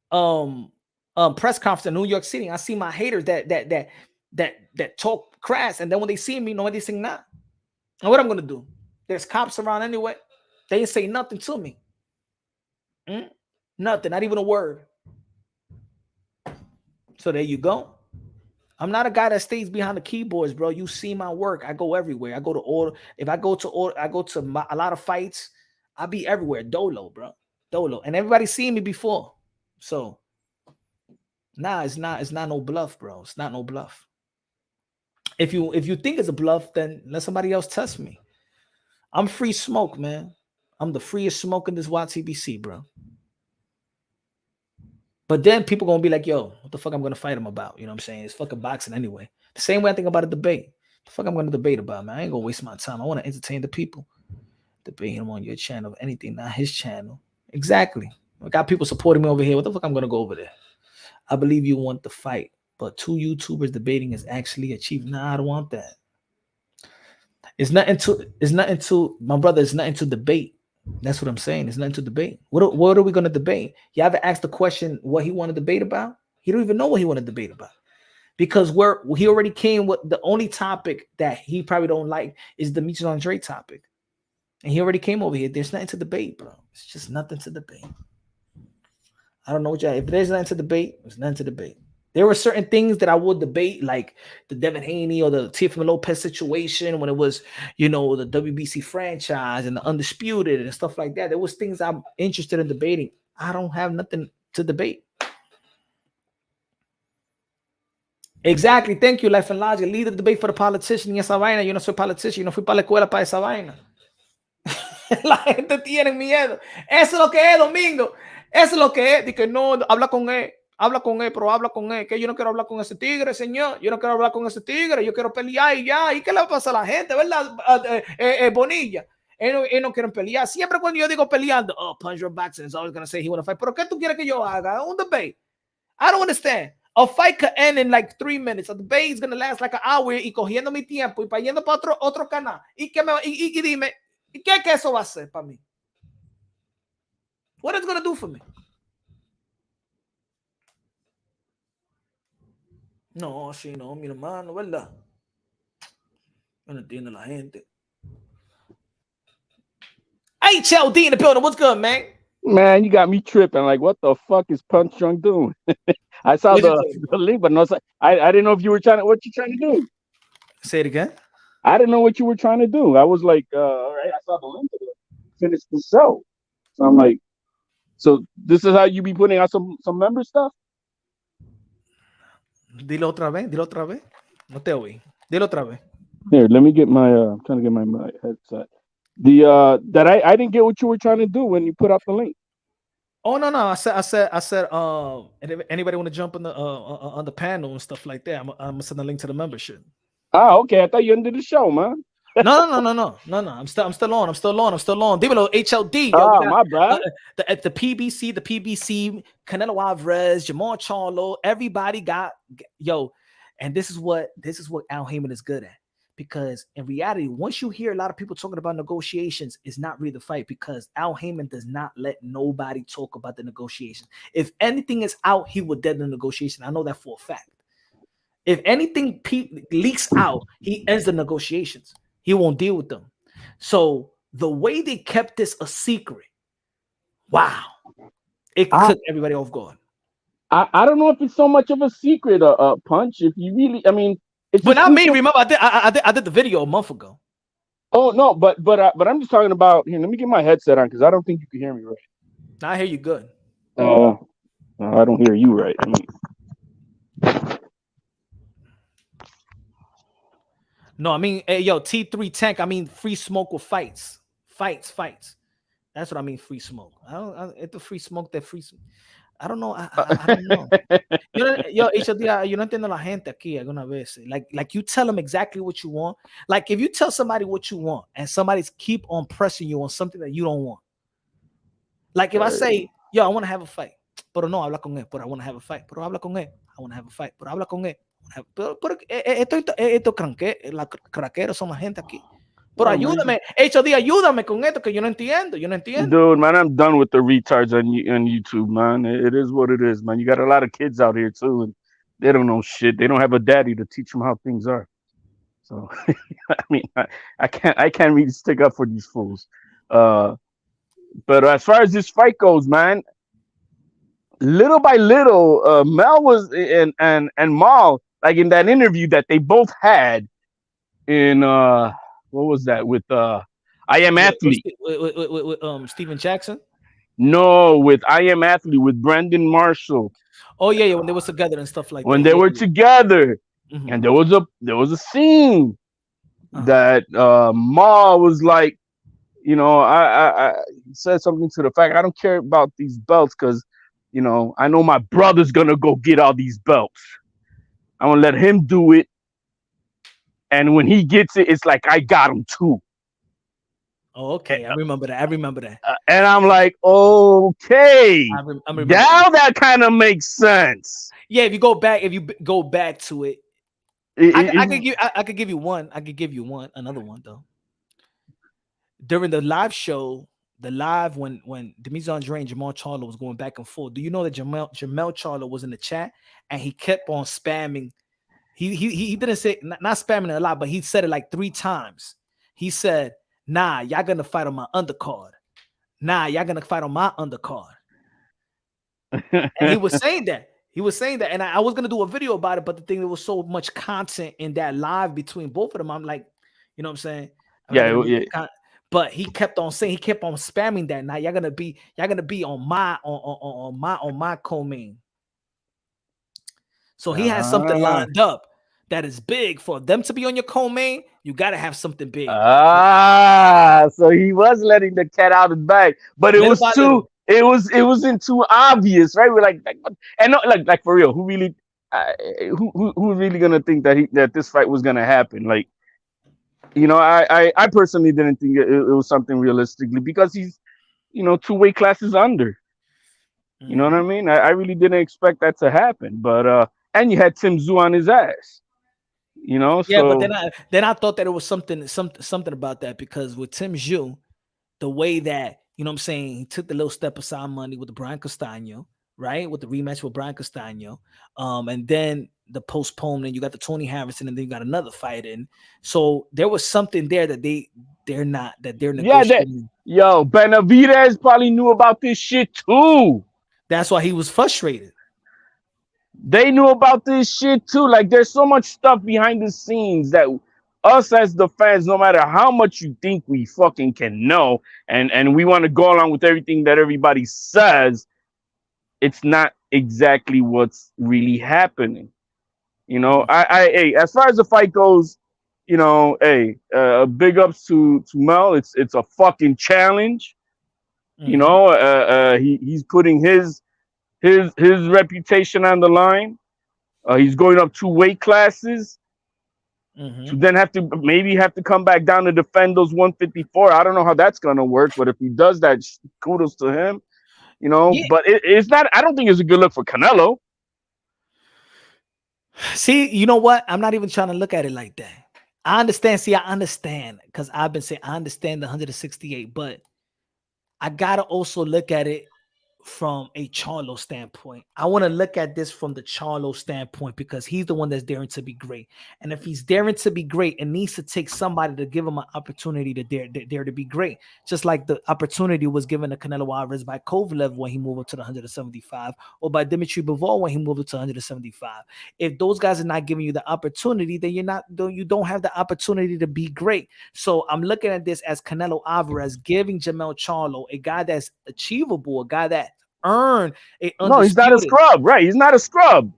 press conference in New York City. I see my haters that talk crass, and then when they see me, nobody say nah. And what I'm gonna do? There's cops around anyway. They ain't say nothing to me. Nothing, not even a word. So there you go. I'm not a guy that stays behind the keyboards, bro. You see my work. I go everywhere. I go to order. If I go to order, I go to a lot of fights. I be everywhere. Dolo, bro. Dolo. And everybody seen me before. So, nah, it's not no bluff, bro. It's not no bluff. If you think it's a bluff, then let somebody else test me. I'm free smoke, man. I'm the freest smoke in this YTBC, bro. But then people gonna be like, yo, what the fuck I'm gonna fight him about? You know what I'm saying? It's fucking boxing anyway. The same way I think about a debate. The fuck I'm gonna debate about, man? I ain't gonna waste my time. I want to entertain the people. Debate him on your channel, anything, not his channel. Exactly. I got people supporting me over here. What the fuck I'm gonna go over there? I believe you want the fight, but 2 YouTubers debating is actually achieved. Nah, I don't want that. It's nothing to my brother. It's nothing to debate. That's what I'm saying. It's nothing to debate. What are we going to debate? You ever asked the question what he want to debate about? He don't even know what he want to debate about. Because he already came with the only topic that he probably don't like is the Meech and Andre topic. And he already came over here. There's nothing to debate, bro. It's just nothing to debate. I don't know what y'all, if there's nothing to debate, there's nothing to debate. There were certain things that I would debate, like the Devin Haney or the Tiffany Lopez situation when it was, you know, the WBC franchise and the Undisputed and stuff like that. There was things I'm interested in debating. I don't have nothing to debate. Exactly. Thank you, Life and Logic. Lead the debate for the politician y esa vaina. Yo no soy politician. Yo no fui para la escuela para esa vaina. La gente tiene miedo. Eso es lo que es, Domingo. Eso es lo que es. Dice que no, habla con él. Habla con él, pero habla con él. Que yo no quiero hablar con ese tigre, señor. Yo no quiero hablar con ese tigre. Yo quiero pelear y ya. ¿Y qué le va a pasar a la gente, verdad? Bonilla. Ellos no quieren pelear. Siempre cuando yo digo peleando, oh, Punch Your Boxing is always going to say he want to fight. ¿Pero qué tú quieres que yo haga? Un debate. I don't understand. A fight could end in like 3 minutes. A debate is going to last like an hour y cogiendo mi tiempo y para yendo para otro canal. Y dime, ¿y qué eso va a hacer para mí? What is it going to do for me? No, sí, no, mi hermano, ¿verdad? Yo no entiendo la gente. HLD in the building. What's good, man? Man, you got me tripping. Like, what the fuck is Punch Drunk doing? I saw the link, but no, I didn't know if you were what you trying to do. Say it again. I didn't know what you were trying to do. I was like, all right, I saw the link to finish the show. So I'm like, so this is how you be putting out some member stuff? Dilo otra vez. No te oí. Dilo otra vez. Here, let me get my, I'm trying to get my headset. That I didn't get what you were trying to do when you put up the link. Oh no! I said. Anybody want to jump on the panel and stuff like that? I'm gonna send a link to the membership. Ah, okay. I thought you ended the show, man. No. I'm still on. Dímelo, HLD. Yo, my bad. The PBC, Canelo Alvarez, Jermell Charlo. Everybody got yo, and this is what Al Heyman is good at. because in reality, once you hear a lot of people talking about negotiations, it's not really the fight, because Al Heyman does not let nobody talk about the negotiations. If anything is out, he would dead the negotiation. I know that for a fact. If anything leaks out, he ends the negotiations. He won't deal with them. So the way they kept this a secret, wow, it took everybody off guard. I don't know if it's so much of a secret, Punch. If you really, I mean, it's but not me. Remember, I did the video a month ago. Oh no, but I'm just talking about here. Let me get my headset on because I don't think you can hear me right. I hear you good. I don't hear you right. No, I mean, hey, yo, T3 Tank. I mean, free smoke with fights. That's what I mean, free smoke. It's the free smoke that free. I don't know. I don't know. Yo, HOD, yo no entiendo la gente aquí alguna vez. Like you tell them exactly what you want. Like if you tell somebody what you want and somebody's keep on pressing you on something that you don't want. Like if I say, yo, I want to have a fight, pero no habla con él, pero I want to have a fight, pero habla con él, I want to have a fight, pero habla con él. Pero esto craqueros son la gente aquí. Pero ayúdame, HOD, ayúdame con esto que yo no entiendo. Dude, man, I'm done with the retards on YouTube, man. It is what it is, man. You got a lot of kids out here too, and they don't know shit. They don't have a daddy to teach them how things are. So, I mean, I can't really stick up for these fools. But as far as this fight goes, man, little by little, Mel was and Mal, like in that interview that they both had in what was that with I Am Athlete with Steven Jackson? No, with I Am Athlete with Brandon Marshall. Oh yeah, when they were together and stuff like when that. When they were together, and there was a scene that Ma was like, you know, I said something to the fact, I don't care about these belts because, you know, I know my brother's gonna go get all these belts. I'm gonna let him do it. And when he gets it, it's like I got him too. Oh, okay. I remember that. And I'm like, okay. Now that kind of makes sense. Yeah, if you go back to it, I could give you one. I could give you another one though. During the live show, when Demise Andre and Jermall Charlo was going back and forth, do you know that Jermell Charlo was in the chat and he kept on spamming? He didn't say not spamming it a lot, but he said it like 3 times. He said, "Nah, y'all gonna fight on my undercard. Nah, y'all gonna fight on my undercard." And he was saying that. And I was gonna do a video about it, but the thing, there was so much content in that live between both of them. I'm like, you know what I'm saying? Yeah. But he kept on saying, he kept on spamming that. Now y'all gonna be on my co-main. So he has something lined up that is big for them to be on your co-main. You gotta have something big. So he was letting the cat out of the bag, but it was too. It wasn't too obvious, right? We're like and no, like for real, who really gonna think that this fight was gonna happen? Like, you know, I personally didn't think it was something realistically because he's, you know, 2 weight classes under. You know what I mean? I really didn't expect that to happen, but and you had Tim Tszyu on his ass. You know, yeah, so, but then I thought that it was something about that, because with Tim Tszyu, the way that, you know what I'm saying, he took the little step aside money with the Brian Castano, right? With the rematch with Brian Castano. And then the postponement, you got the Tony Harrison, and then you got another fight in. So there was something there that they're negotiating. Yeah, Benavidez probably knew about this shit too. That's why he was frustrated. They knew about this shit too. Like, there's so much stuff behind the scenes that us as the fans, no matter how much you think we fucking can know, and we want to go along with everything that everybody says, it's not exactly what's really happening. You know, hey, as far as the fight goes, you know, hey, big ups to Mel. It's a fucking challenge. You know, he's putting his reputation on the line. He's going up 2 weight classes. To then have to come back down to defend those 154. I don't know how that's gonna work, but if he does that, kudos to him. You know, but it's not. I don't think it's a good look for Canelo. See, you know what? I'm not even trying to look at it like that. I understand. See, I understand because I've been saying I understand the 168, but I gotta also look at it from a Charlo standpoint. I want to look at this from the Charlo standpoint because he's the one that's daring to be great. And if he's daring to be great, it needs to take somebody to give him an opportunity to dare to be great. Just like the opportunity was given to Canelo Alvarez by Kovalev when he moved up to the 175, or by Dimitri Bivol when he moved up to 175. If those guys are not giving you the opportunity, then you don't have the opportunity to be great. So I'm looking at this as Canelo Alvarez giving Jermell Charlo, a guy that's achievable, a guy that earn a undisputed. No, he's not a scrub, right? He's not a scrub.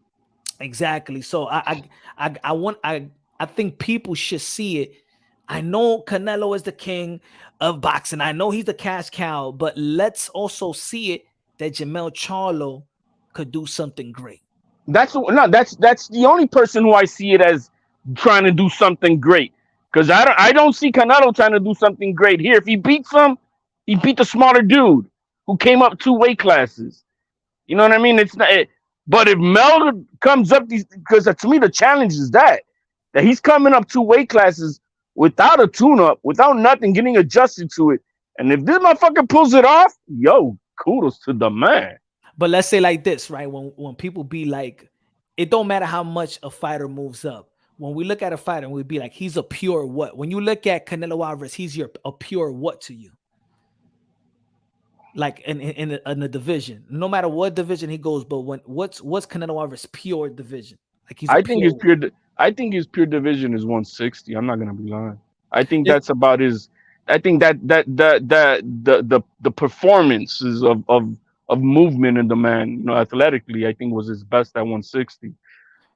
Exactly. So I think people should see it. I know Canelo is the king of boxing. I know he's the cash cow, but let's also see it that Jermell Charlo could do something great. That's the only person who I see it as trying to do something great. Because I don't see Canelo trying to do something great here. If he beats him, he beat the smaller dude who came up 2 weight classes. You know what I mean? It's not. But if Mel comes up, because to me the challenge is that he's coming up 2 weight classes without a tune-up, without nothing, getting adjusted to it. And if this motherfucker pulls it off, yo, kudos to the man. But let's say like this, right? When people be like, it don't matter how much a fighter moves up. When we look at a fighter, we be like, he's a pure what? When you look at Canelo Alvarez, he's a pure what to you? Like in the division, no matter what division he goes, but what's Canelo Alvarez pure division? Like I think his pure division is 160. I'm not gonna be lying. I think that's about his. I think that the performances of movement in the man, you know, athletically, I think was his best at 160.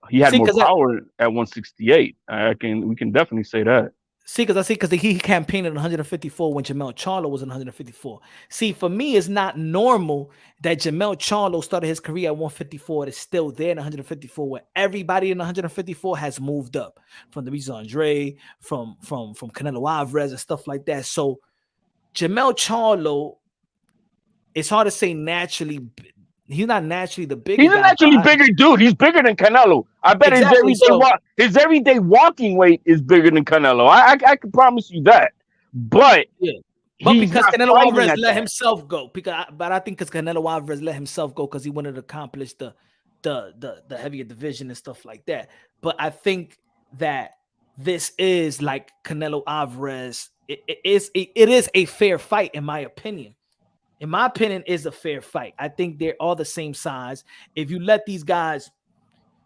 He had more power at 168. We can definitely say that. Because he campaigned at 154 when Jermell Charlo was in 154. See, for me, it's not normal that Jermell Charlo started his career at 154. It's still there in 154, where everybody in 154 has moved up, from Luis Andre, from Canelo Alvarez and stuff like that. So Jermell Charlo, it's hard to say naturally. He's not naturally the biggest. He's a naturally bigger dude. He's bigger than Canelo. I bet his everyday walking weight is bigger than Canelo. I can promise you that. But because Canelo Alvarez let himself go. But I think because Canelo Alvarez let himself go because he wanted to accomplish the heavier division and stuff like that. But I think that this is like Canelo Alvarez. It is a fair fight in my opinion. In my opinion, is a fair fight. I think they're all the same size. If you let these guys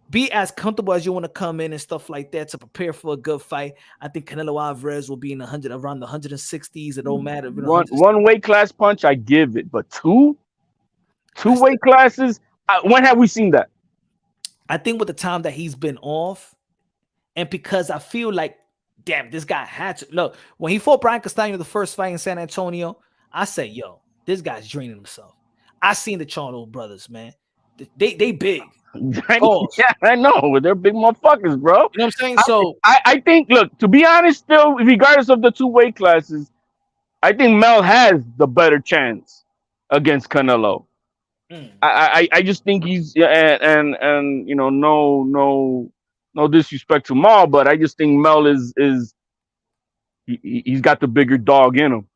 be as comfortable as you want to come in and stuff like that to prepare for a good fight, I think Canelo Alvarez will be in around the 160s. It don't matter. One weight class punch, I give it, but two weight classes. When have we seen that? I think with the time that he's been off, and because I feel like, damn, this guy had to look when he fought Brian Castaño the first fight in San Antonio. I said, yo, this guy's draining himself. I seen the Charlo brothers, man. They big. Yeah, I know. They're big motherfuckers, bro. You know what I'm saying? So I think, look, to be honest, still, regardless of the 2 weight classes, I think Mel has the better chance against Canelo. I just think he's and you know, no disrespect to Mal, but I just think Mel he's got the bigger dog in him.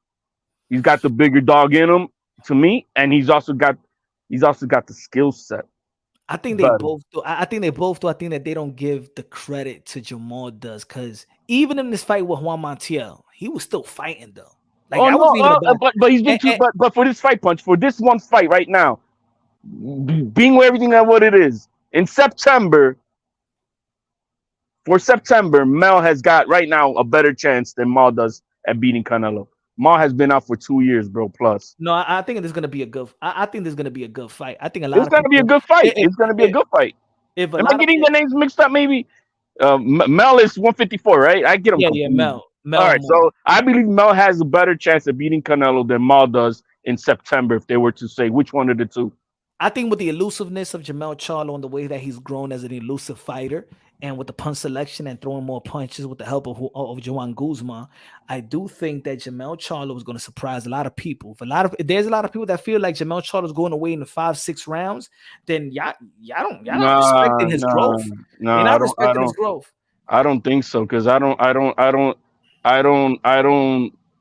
He's got the bigger dog in him to me, and he's also got the skill set. I think they both do. I think they both do. I think that they don't give the credit to Jermall does, because even in this fight with Juan Montiel, he was still fighting though. Like but he's been but for this fight punch, for this one fight right now, being with everything that what it is in September. For September, Mel has got right now a better chance than Mal does at beating Canelo. Mal has been out for 2 years, bro. Plus, no, I think there's gonna be a good. I think there's gonna be a good fight. I think it's gonna be a good fight. It's gonna be a good fight. Am I getting the names mixed up? Maybe Mel is 154, right? I get him. Yeah, Mel. All right, so I believe Mel has a better chance of beating Canelo than Mal does in September. If they were to say which one of the two, I think with the elusiveness of Jermell Charlo and the way that he's grown as an elusive fighter, and with the punch selection and throwing more punches with the help of Juan Guzman, I do think that Jermell Charlo is going to surprise a lot of people. There's a lot of people that feel like Jermell Charlo is going away in the 5-6 rounds, then y'all not respecting his growth. No, You're not respecting his growth. I don't think so because I don't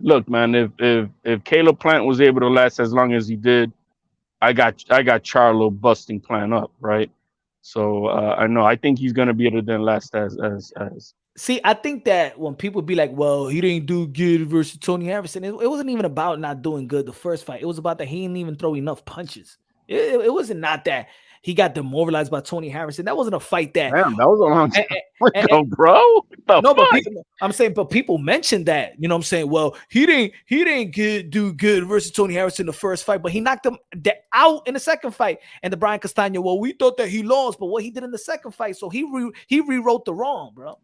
look, man. If Caleb Plant was able to last as long as he did, I got Charlo busting Plant up, right? So I know I think he's gonna be able to then last as. See, I think that when people be like, well, he didn't do good versus Tony Harrison, it wasn't even about not doing good the first fight. It was about that he didn't even throw enough punches. It wasn't not that he got demoralized by Tony Harrison. That wasn't a fight that. Damn, that was a long time ago, bro. No, but I'm saying, but people mentioned that. You know what I'm saying? Well, he didn't do good versus Tony Harrison in the first fight, but he knocked him out in the second fight. And the Brian Castano, well, we thought that he lost, but what he did in the second fight, so he rewrote the wrong, bro.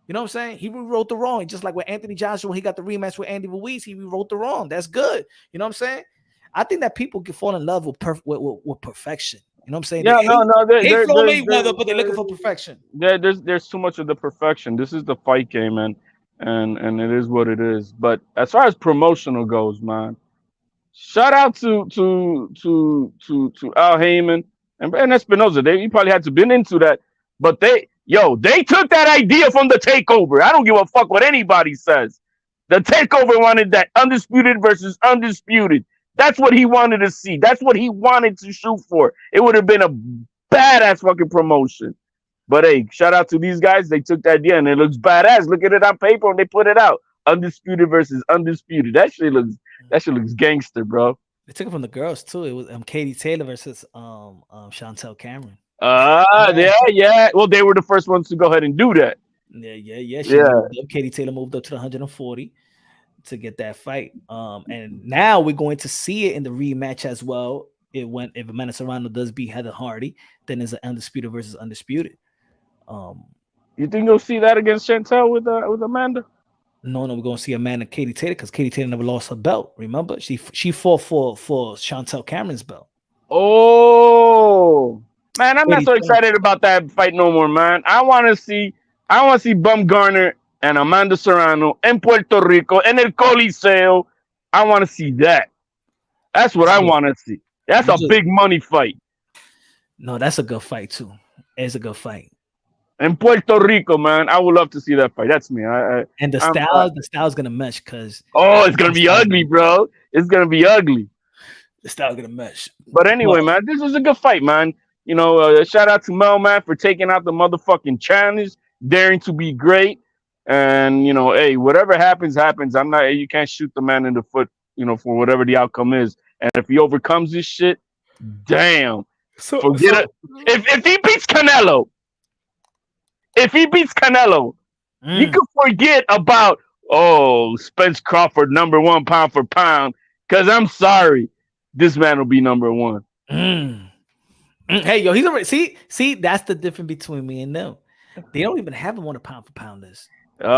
You know what I'm saying? He rewrote the wrong. Just like with Anthony Joshua, when he got the rematch with Andy Ruiz, he rewrote the wrong. That's good. You know what I'm saying? I think that people can fall in love with perfection. You know what I'm saying? Yeah, they hate Floyd Mayweather, but they're looking for perfection. There's too much of the perfection. This is the fight game, and it is what it is. But as far as promotional goes, man, shout out to Al Heyman and Espinoza. He probably had to been into that, but they took that idea from the takeover. I don't give a fuck what anybody says. The takeover wanted that undisputed versus undisputed. That's what he wanted to see. That's what he wanted to shoot for. It would have been a badass fucking promotion. But hey, shout out to these guys. They took that idea and it looks badass. Look at it on paper and they put it out. Undisputed versus undisputed. That shit looks gangster, bro. They took it from the girls too. It was Katie Taylor versus Chantel Cameron. Yeah. Well, they were the first ones to go ahead and do that. Yeah. Katie Taylor moved up to the 140 to get that fight. And now we're going to see it in the rematch as well. If Amanda Serrano does beat Heather Hardy, then it's an undisputed versus undisputed. You think you'll see that against Chantel with Amanda? No, we're gonna see Amanda Katie Taylor because Katie Taylor never lost her belt. Remember, she fought for Chantel Cameron's belt. Oh man, I'm not so excited about that fight no more, man. I want to see Bumgarner and Amanda Serrano in Puerto Rico in El Coliseo. I want to see that. That's what I want to see. That's a big money fight. No, that's a good fight too. It's a good fight. In Puerto Rico, man, I would love to see that fight. That's me. And the style's gonna mesh because it's gonna be ugly, bro. It's gonna be ugly. The style's gonna mesh. But anyway, man, this was a good fight, man. You know, shout out to Mel, man, for taking out the motherfucking challenge, daring to be great. And you know, hey, whatever happens. You can't shoot the man in the foot, you know, for whatever the outcome is. And if he overcomes this shit, damn. Forget it. If he beats Canelo. You can forget about Spence Crawford #1 pound for pound. Cause I'm sorry, this man will be #1. Hey, yo, he's already see. That's the difference between me and them. They don't even have him on a pound for pound list. Come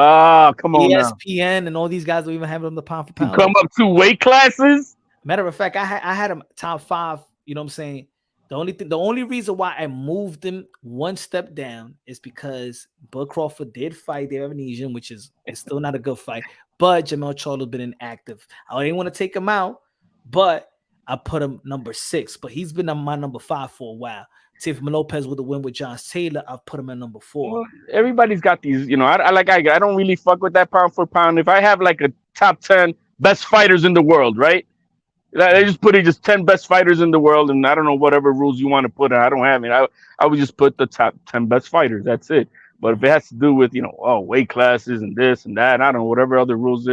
on, ESPN and all these guys don't even have him on the pound for pound. You come up 2 weight classes. Matter of fact, I had him top 5. You know what I'm saying? The only reason why I moved him one step down is because Bud Crawford did fight the Indonesian, which is still not a good fight. But Jermell Charlo's been inactive. I didn't want to take him out, but I put him #6. But he's been on my #5 for a while. Teofimo Lopez with the win with John Taylor, I've put him at #4. Well, everybody's got these, you know. I don't really fuck with that pound for pound. If I have like a top 10 best fighters in the world, right? They just put just 10 best fighters in the world, and I don't know whatever rules you want to put. I don't have it. I would just put the top 10 best fighters. That's it. But if it has to do with weight classes and this and that, I don't know whatever other rules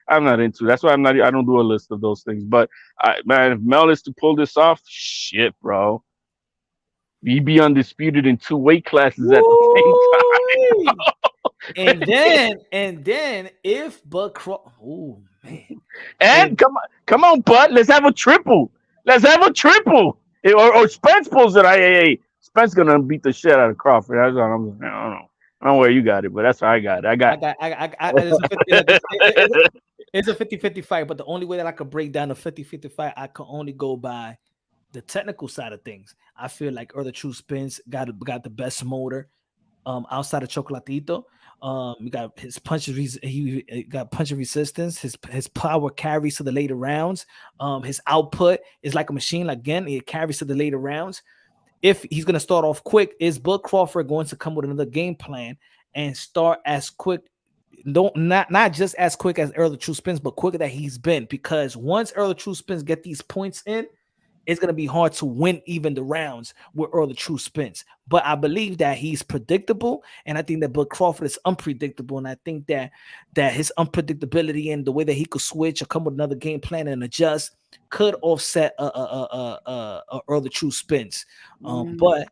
I'm not into. That's why I don't do a list of those things. But man, if Mel is to pull this off, shit, bro, he'd be undisputed in 2 weight classes at the same time. and then if Bud Crawford, oh man, and come on, Bud, let's have a triple. Or Spence pulls it. Hey, Spence gonna beat the shit out of Crawford. That's what I don't know where you got it, but that's how I got it. It's a 50-50 fight, but the only way that I could break down a 50-50 fight, I could only go by the technical side of things. I feel like True Spence got the best motor outside of Chocolatito. We got his punches. He got punch resistance. His power carries to the later rounds. His output is like a machine. Again, it carries to the later rounds. If he's gonna start off quick, is Bud Crawford going to come with another game plan and start as quick. Don't not just as quick as Earl the True Spins, but quicker that he's been. Because once Earl the True Spins get these points in, it's gonna be hard to win even the rounds with Earl the True Spins. But I believe that he's predictable, and I think that Bud Crawford is unpredictable. And I think that his unpredictability and the way that he could switch or come with another game plan and adjust could offset Earl the True Spins. But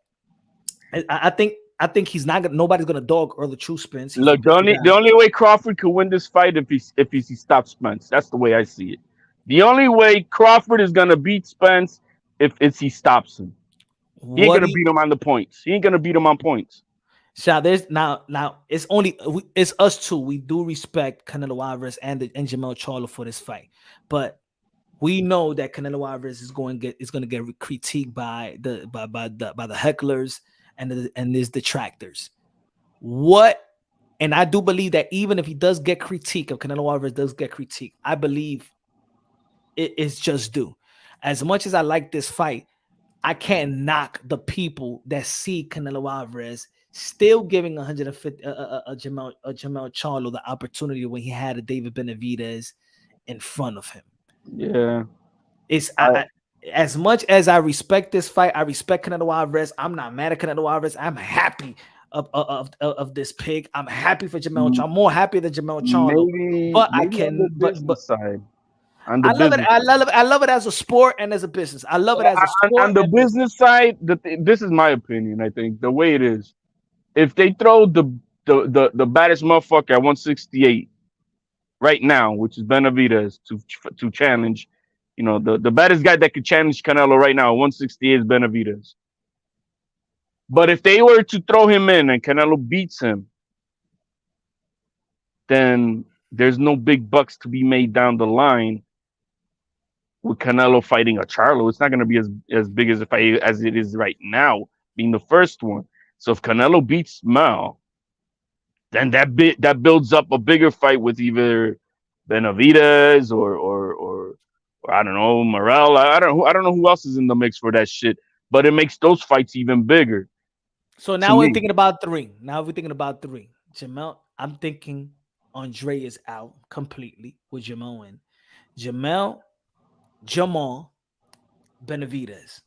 I think he's not gonna. Nobody's gonna dog Earl the True Spins. Look, the only way Crawford could win this fight if he stops Spence. That's the way I see it. The only way Crawford is gonna beat Spence if he stops him. He ain't gonna beat him on the points. He ain't gonna beat him on points. So there's now it's it's us two. We do respect Canelo Alvarez and Jermell Charlo for this fight, but we know that Canelo Alvarez is going to get critiqued by the hecklers and his detractors. And I do believe that even if he does get critique, if Canelo Alvarez does get critique, I believe it is just due. As much as I like this fight, I can't knock the people that see Canelo Alvarez still giving 150 Jermell Charlo the opportunity when he had a David Benavidez in front of him. Yeah, as much as I respect this fight, I respect Canelo Alvarez. I'm not mad at Canelo Alvarez. I'm happy of this pick. I'm happy for Jermell Charlo. I'm more happy than Jermell Charlo. But I can, but side. I love it. I love it as a sport and as a business. I love it as a sport. On the business side, this is my opinion. I think the way it is, if they throw the baddest motherfucker at 168 right now, which is Benavidez, to challenge, the baddest guy that could challenge Canelo right now at 168 is Benavidez. But if they were to throw him in and Canelo beats him, then there's no big bucks to be made down the line with Canelo fighting a Charlo. It's not going to be as big as as it is right now, being the first one. So if Canelo beats Mel, then that builds up a bigger fight with either Benavidez or I don't know, Morel. I don't know who else is in the mix for that shit. But it makes those fights even bigger. So now we're thinking about three. Jermell, I'm thinking Andre is out completely with Jermell in. Jamal, Benavidez.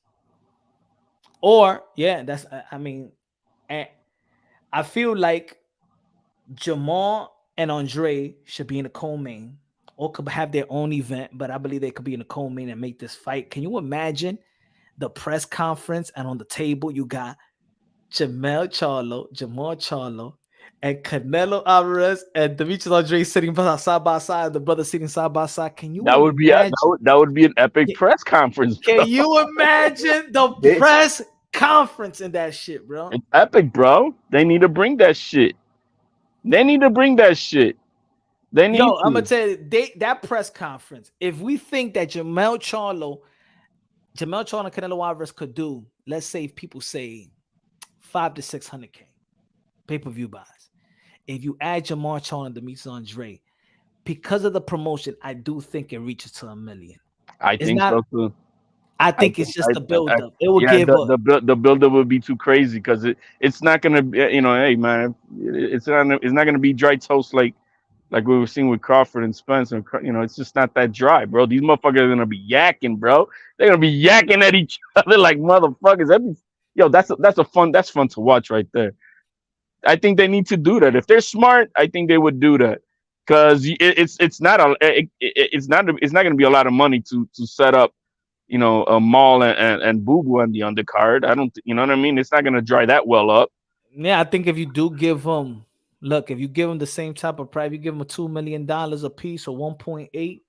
Or, I feel like Jamal and Andre should be in the co-main or could have their own event, but I believe they could be in the co-main and make this fight. Can you imagine the press conference and on the table you got Jamal Charlo, and Canelo Alvarez and Demetrius Andre sitting side by side, the brothers sitting side by side? Can you? That would be an epic press conference. Bro. Can you imagine the press conference in that shit, bro? It's epic, bro. They need to bring that shit. I'm gonna tell you that press conference. If we think that Jermell Charlo and Canelo Alvarez could do, let's say if people say 500 to 600K pay-per-view buys. If you add Jermall Charlo and Demetrius Andre, because of the promotion, I do think it reaches to $1 million. I think so too. I think it's just the build-up. It will give up. The build-up would be too crazy because it's not gonna be, hey man, it's not gonna be dry toast like we were seeing with Crawford and Spence, and it's just not that dry, bro. These motherfuckers are gonna be yakking, bro. They're gonna be yakking at each other like motherfuckers. That's fun to watch right there. I think they need to do that. If they're smart, I think they would do that because it's not going to be a lot of money to set up, a Mall and Boo Boo on the undercard. I don't, you know what I mean? It's not going to dry that well up. Yeah, I think if you do give them, if you give them the same type of price, you give them $2 million a piece or 1.8,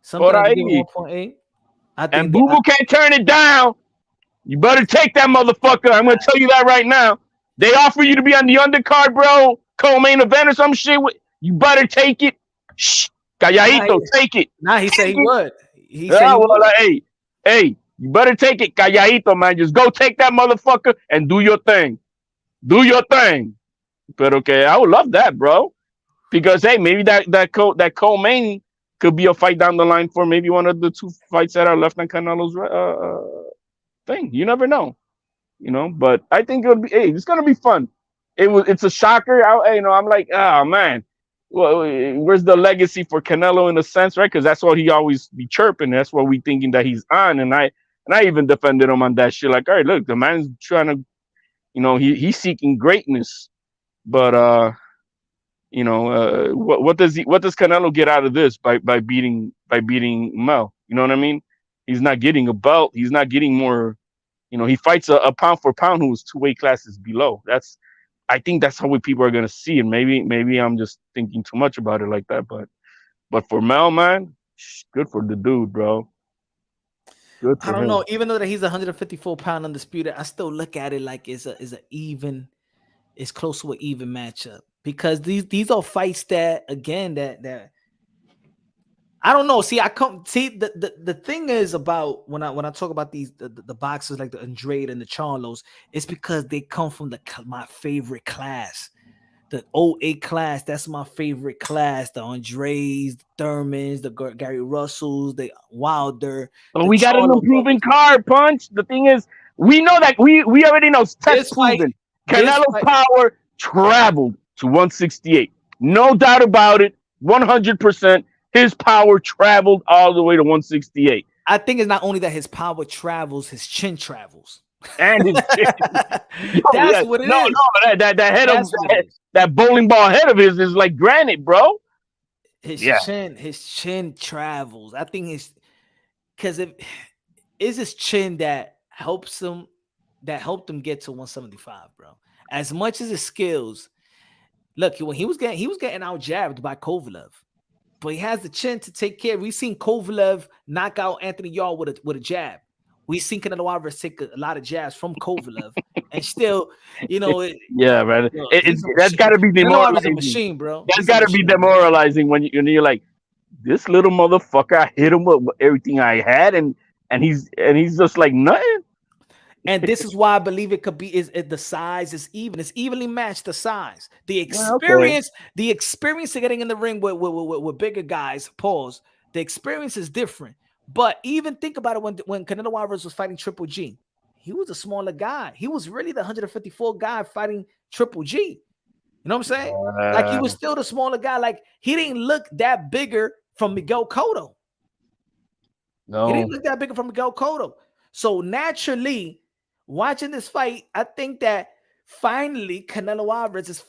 something like 1.8. And Boo Boo can't turn it down. You better take that motherfucker. I'm going to tell you that right now. They offer you to be on the undercard, bro, co-main event or some shit. You better take it. Shh, calladito, take it. Nah, he said he would. Hey, you better take it, calladito, man. Just go take that motherfucker and do your thing. But okay, I would love that, bro, because hey, maybe that co-main could be a fight down the line for maybe one of the two fights that are left on Canelo's thing. You never know. But I think it's gonna be fun. it's a shocker. I'm like, oh man, well, where's the legacy for Canelo in a sense, right? Because that's what he always be chirping. That's what we thinking that he's on, and I even defended him on that shit. Like, all right, look, the man's trying to, he's seeking greatness, but what does Canelo get out of this by beating Mel? You know what I mean? He's not getting a belt. He's not getting more. He fights a pound for pound who is 2 weight classes below. I think that's how people are gonna see it. Maybe I'm just thinking too much about it like that. But for Mel, man, good for the dude, bro. Good for I don't him. know. Even though that he's 154-pound undisputed, I still look at it like it's close to an even matchup, because these are fights that, again, that I don't know. See, the thing is about when I talk about these the boxers like the Andrade and the Charlos, it's because they come from my favorite class. The 08 class, that's my favorite class. The Andres, the Thurmans, the Gary Russells, the Wilder. But the we got an Charlo improving brothers. card, Punch. The thing is, we know that we already know, test proven. Canelo's power traveled to 168. No doubt about it. 100%. His power traveled all the way to 168. I think it's not only that his power travels, his chin travels. And his chin. That's what it is. No, that head of that bowling ball head of his is like granite, bro. His chin travels. I think it's because it's his chin that helped him get to 175, bro. As much as his skills. Look, when he was getting out jabbed by Kovalev, but he has the chin to take care. We've seen Kovalev knock out Anthony Yarde with a jab. We've seen Canelo Alvarez take a lot of jabs from Kovalev, and still, yeah, man. That's got to be demoralizing. A machine, bro. That's got to be demoralizing when you're like, this little motherfucker, I hit him with everything I had, and he's just like nothing. And this is why I believe it could be the size is even. It's evenly matched, the size. The experience, the experience of getting in the ring with bigger guys, pause. The experience is different. But even think about it when Canelo Alvarez was fighting Triple G. He was a smaller guy. He was really the 154 guy fighting Triple G. You know what I'm saying? Like, he was still the smaller guy. Like, he didn't look that bigger from Miguel Cotto. No. He didn't look that bigger from Miguel Cotto. So naturally, watching this fight, I think that finally Canelo Alvarez is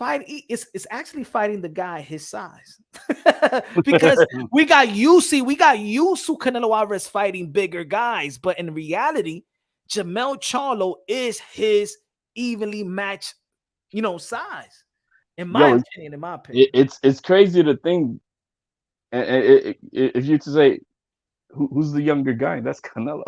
actually fighting the guy his size. Because we got used to Canelo Alvarez fighting bigger guys, but in reality, Jermell Charlo is his evenly matched, size. In my opinion. It's crazy to think, if you to say who's the younger guy, that's Canelo.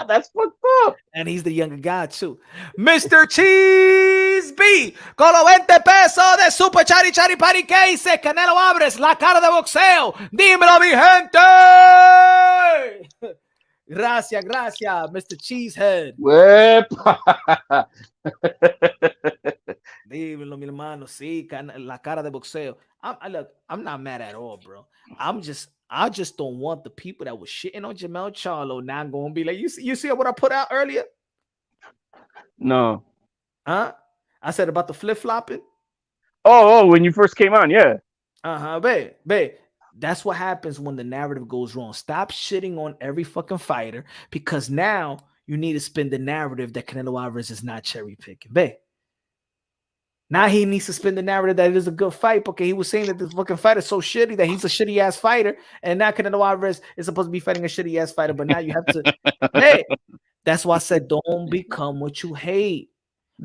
That's fucked up. And he's the younger guy too. Mr. Cheese B, con los 20 pesos de Super Chari Chari Pari, que dice Canelo Alvarez, la cara de boxeo. Dímelo, mi gente. Gracias, Mr. Cheesehead. Dímelo, mi hermano. Sí, la cara de boxeo. I'm not mad at all, bro. I just don't want the people that were shitting on Jermell Charlo now going to be like, you see what I put out earlier? No. Huh? I said about the flip-flopping. Oh, when you first came on, yeah. Babe. That's what happens when the narrative goes wrong. Stop shitting on every fucking fighter, because now you need to spin the narrative that Canelo Alvarez is not cherry-picking. Babe. Now he needs to spin the narrative that it is a good fight. Okay, he was saying that this fucking fighter is so shitty that he's a shitty ass fighter, and now Canelo Alvarez is supposed to be fighting a shitty ass fighter. But now you have to. Hey, that's why I said don't become what you hate.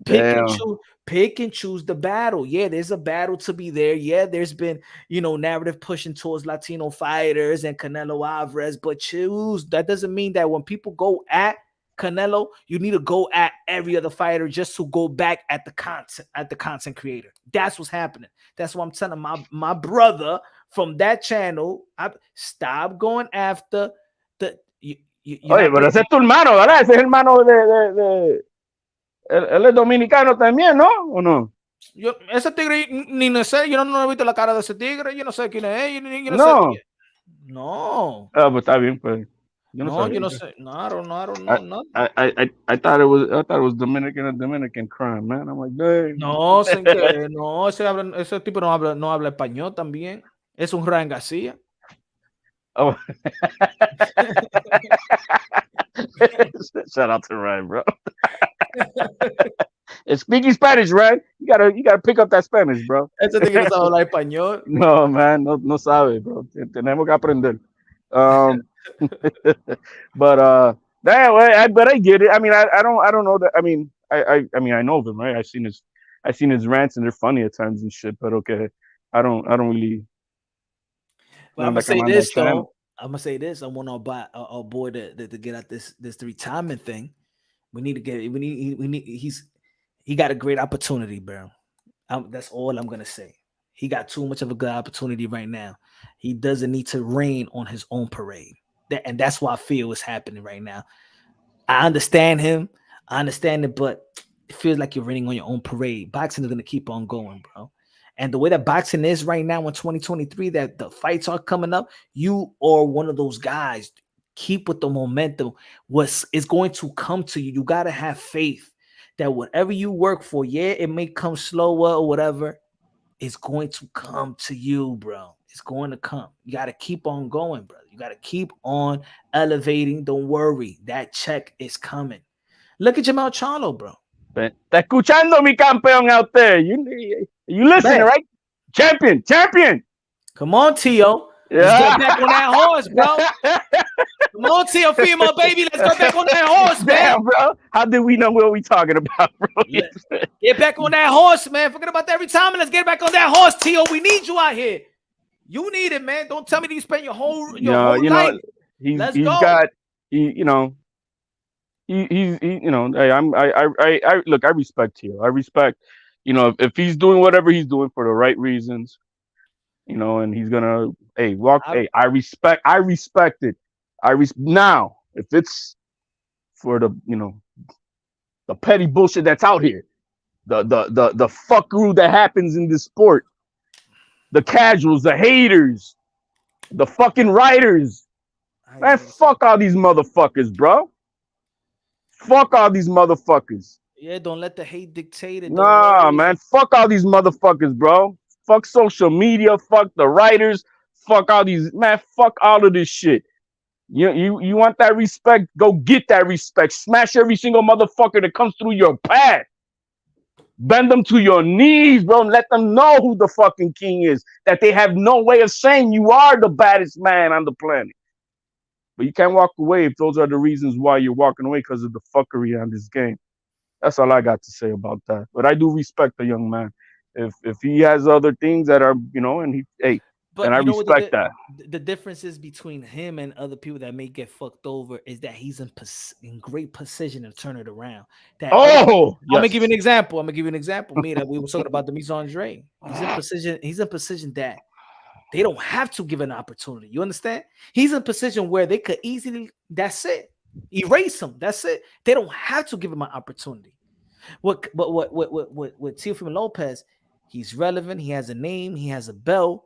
Pick and choose the battle. Yeah, there's a battle to be there. Yeah, there's been narrative pushing towards Latino fighters and Canelo Alvarez, but choose. That doesn't mean that when people go at Canelo, you need to go at every other fighter just to go back at the content creator. That's what's happening. That's what I'm telling my brother from that channel. Stop going after the. Oye, pero ese es tu hermano, ¿verdad? Ese es hermano de él es dominicano también, ¿no? ¿O no? Ese tigre ni no sé, yo no he visto la cara de ese tigre, yo no sé quién es, yo no sé quién es. No. Ah, pues está bien, pues. No, yo no sé. No, I don't know nothing. I thought it was Dominican crime, man. I'm like, dang. No, no, ese tipo no habla español también. Es un Ryan García. Oh. Shout out to Ryan, bro. It's speaking Spanish, right? You gotta pick up that Spanish, bro. Ese tipo no sabe hablar español. No, man, no sabe, bro. Tenemos que aprender. But but I get it. I mean, I don't know that. I mean, I know of him, right? I've seen his rants and they're funny at times and shit. But okay, I don't really. But I'm gonna say this though. I'm gonna say this. I want our boy to get out this retirement thing. We need to get. We need. He got a great opportunity, bro. That's all I'm gonna say. He got too much of a good opportunity right now. He doesn't need to rain on his own parade. And that's what I feel is happening right now. I understand him. I understand it, but it feels like you're raining on your own parade. Boxing is going to keep on going, bro. And the way that boxing is right now in 2023, that the fights are coming up, you are one of those guys. Keep with the momentum. What is going to come to you. You got to have faith that whatever you work for, yeah, it may come slower or whatever, it's going to come to you, bro. It's going to come. You got to keep on going, brother. You got to keep on elevating. Don't worry. That check is coming. Look at Jermell Charlo, bro. Está escuchando mi campeón out there. You listening, right? Champion. Come on, Tio. Let's get back on that horse, bro. Come on, Tio, female baby. Let's go back on that horse, man. Damn, bro. How did we know what we talking about, bro? Get back on that horse, man. Forget about that every time and let's get back on that horse, Tio. We need you out here. You need it, man. Don't tell me that you spend your whole life. He's got you know. I look, I respect Tio. I respect, if he's doing whatever he's doing for the right reasons, and he's gonna I respect it. Now, if it's for the petty bullshit that's out here, the fuckaroo that happens in this sport, the casuals, the haters, the fucking writers, man, fuck all these motherfuckers, bro. Fuck all these motherfuckers. Yeah, don't let the hate dictate it. Nah, man, fuck all these motherfuckers, bro. Fuck social media. Fuck the writers. Fuck all these, man. Fuck all of this shit. You want that respect? Go get that respect. Smash every single motherfucker that comes through your path. Bend them to your knees, bro, and let them know who the fucking king is. That they have no way of saying you are the baddest man on the planet. But you can't walk away if those are the reasons why you're walking away, because of the fuckery on this game. That's all I got to say about that. But I do respect the young man. If he has other things that are, and I respect that. The differences between him and other people that may get fucked over is that he's in great position to turn it around. I'm gonna give you an example. Me, that we were talking about the Mise Andre. He's in position that they don't have to give an opportunity. You understand? He's in a position where they could easily, that's it, erase him. That's it. They don't have to give him an opportunity. What Teofimo Lopez, he's relevant. He has a name. He has a belt.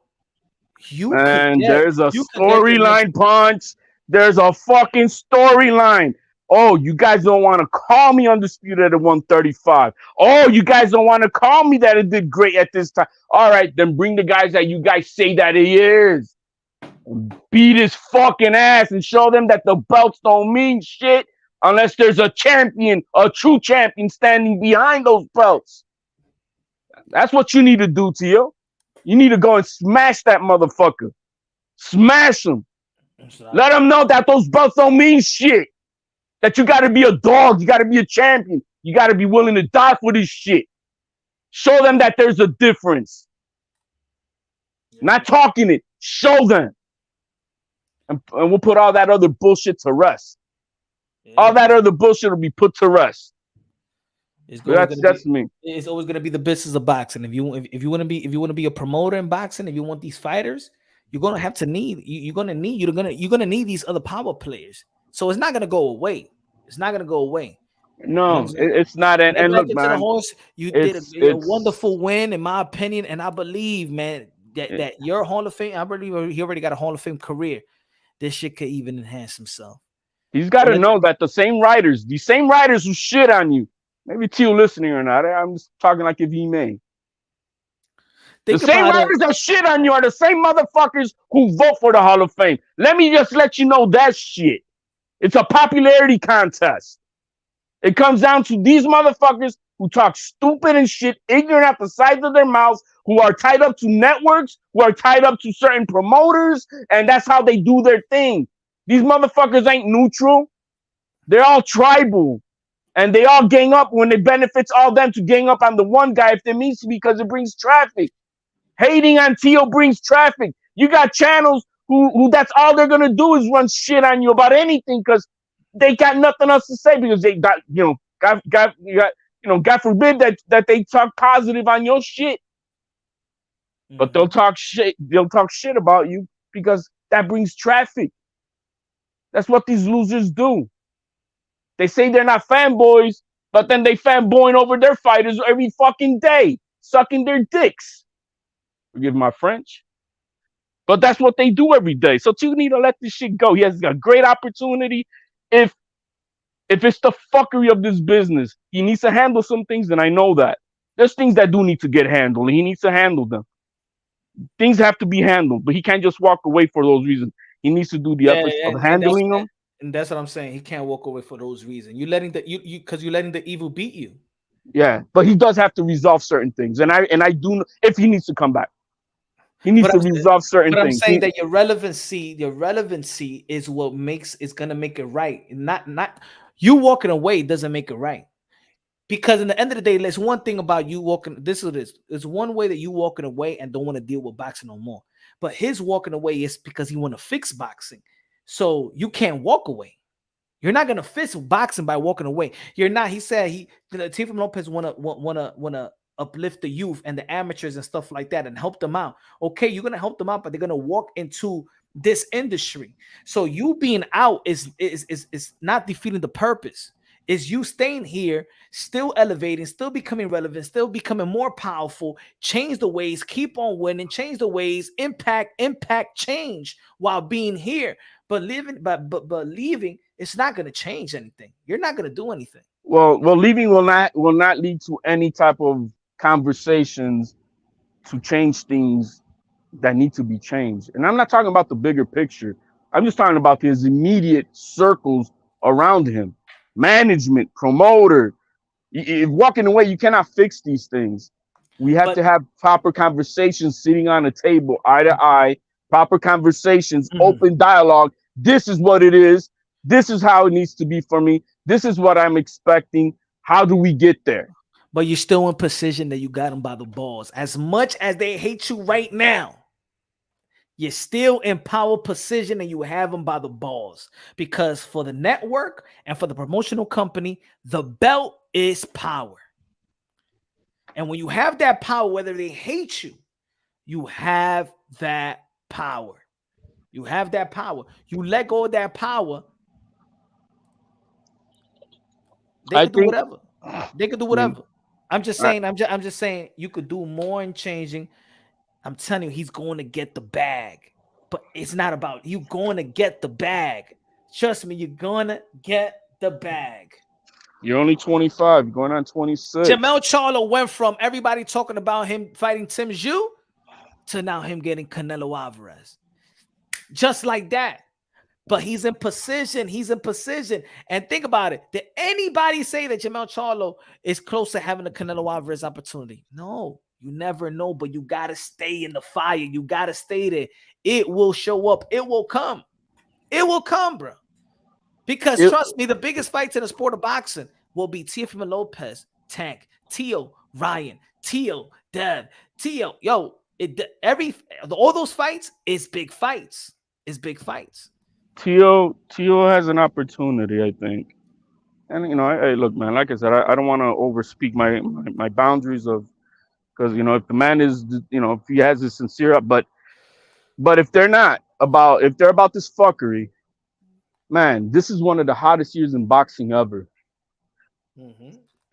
There's a storyline, Punch. There's a fucking storyline. Oh, you guys don't want to call me undisputed at 135. Oh, you guys don't want to call me that it did great at this time. All right, then bring the guys that you guys say that he is. Beat his fucking ass and show them that the belts don't mean shit unless there's a champion, a true champion standing behind those belts. That's what you need to do, Tio. You need to go and smash that motherfucker. Smash him. Let him know that those belts don't mean shit. That you got to be a dog. You got to be a champion. You got to be willing to die for this shit. Show them that there's a difference. Not talking it. Show them. And we'll put all that other bullshit to rest. Yeah. All that other bullshit will be put to rest. That's me. It's always gonna be the business of boxing. If you want to be a promoter in boxing, if you want these fighters, you're gonna need these other power players. So it's not gonna go away. No, it's not. And look, man, you did a wonderful win, in my opinion, and I believe, man, that your Hall of Fame. I believe he already got a Hall of Fame career. This shit could even enhance himself. He's got to know that these same writers who shit on you, maybe Tio listening or not, I'm just talking like if he may. The Think same about it. writers that shit on you are the same motherfuckers who vote for the Hall of Fame. Let me just let you know that shit. It's a popularity contest. It comes down to these motherfuckers who talk stupid and shit, ignorant at the sides of their mouths, who are tied up to networks, who are tied up to certain promoters, and that's how they do their thing. These motherfuckers ain't neutral. They're all tribal. And they all gang up when it benefits all them to gang up on the one guy if it means to, because it brings traffic. Hating on Tio brings traffic. You got channels who that's all they're gonna do is run shit on you about anything because they got nothing else to say because they got, God forbid that they talk positive on your shit. But they'll talk shit about you because that brings traffic. That's what these losers do. They say they're not fanboys, but then they fanboying over their fighters every fucking day, sucking their dicks. Forgive my French. But that's what they do every day. So you need to let this shit go. He has a great opportunity. If it's the fuckery of this business, he needs to handle some things, and I know that. There's things that do need to get handled, and he needs to handle them. Things have to be handled, but he can't just walk away for those reasons. He needs to do the efforts of handling them. And that's what I'm saying. He can't walk away for those reasons. You're letting the evil beat you. Yeah, but he does have to resolve certain things, and I do. If he needs to come back, he needs to resolve certain things. But I'm saying that your relevancy is what is gonna make it right. Not you walking away doesn't make it right. Because in the end of the day, there's one thing about you walking. This is this. There's one way that you walking away and don't want to deal with boxing no more. But his walking away is because he want to fix boxing. So you can't walk away. You're not gonna fix boxing by walking away. You're not. He said Teofimo Lopez wanna uplift the youth and the amateurs and stuff like that and help them out. Okay, you're gonna help them out, but they're gonna walk into this industry. So you being out is not defeating the purpose. Is you staying here, still elevating, still becoming relevant, still becoming more powerful, change the ways, keep on winning, change the ways, impact, change while being here. But leaving, it's not going to change anything. You're not going to do anything. Well, leaving will not lead to any type of conversations to change things that need to be changed. And I'm not talking about the bigger picture. I'm just talking about his immediate circles around him. Management, promoter. If walking away, you cannot fix these things. We have to have proper conversations sitting on a table, eye to eye, proper conversations, open dialogue. This is what it is. This is how it needs to be for me. This is what I'm expecting. How do we get there? But you're still in position that you got them by the balls. As much as they hate you right now, you're still in power position and you have them by the balls. Because for the network and for the promotional company, the belt is power. And when you have that power, whether they hate you, you have that power. You have that power. You let go of that power, they can do whatever. They can do whatever. I'm just saying, I'm just saying you could do more in changing. I'm telling you, he's going to get the bag. But it's not about you going to get the bag. Trust me, you're going to get the bag. You're only 25, you're going on 26. Jermell Charlo went from everybody talking about him fighting Tim Zhu to now him getting Canelo Alvarez. Just like that. But he's in position. He's in position. And think about it. Did anybody say that Jermell Charlo is close to having a Canelo Alvarez opportunity? No. You never know, but you got to stay in the fire. You got to stay there. It will show up. It will come. It will come, bro. Because trust me, the biggest fights in the sport of boxing will be Teofimo Lopez, Tank, Tio, Ryan, Tio, Dev, Tio. Yo, all those fights is big fights. It's big fights. Tio has an opportunity, I think. And, hey, look, man, like I said, I don't want to overspeak my boundaries of, because, if the man is, if he has his sincere, but if they're about this fuckery, man, this is one of the hottest years in boxing ever.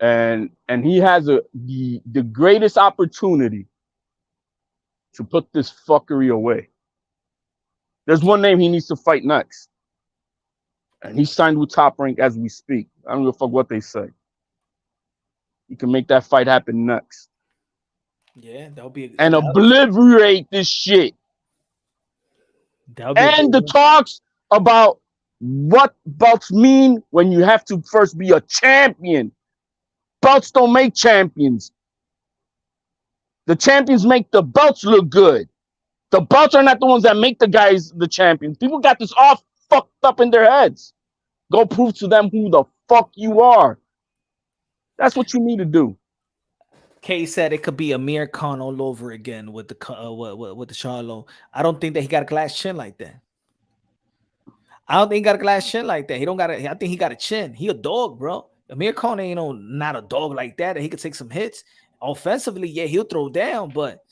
And he has the greatest opportunity to put this fuckery away. There's one name he needs to fight next. and he signed with Top Rank as we speak. I don't give a fuck what they say. He can make that fight happen next Yeah, that'll be and obliterate this shit. that'll be a And good the one. talks about what belts mean when you have to first be a champion. Belts don't make champions. The champions make the belts look good. The belts are not the ones that make the guys the champions. People got this all fucked up in their heads. Go prove to them who the fuck you are. That's what you need to do. Kay said it could be Amir Khan all over again with the with the Charlo. I don't think that he got a glass chin like that. I don't think he got a glass chin like that. He don't got a. I think he got a chin. He a dog, bro. Amir Khan ain't not a dog like that. He could take some hits offensively. Yeah, he'll throw down, but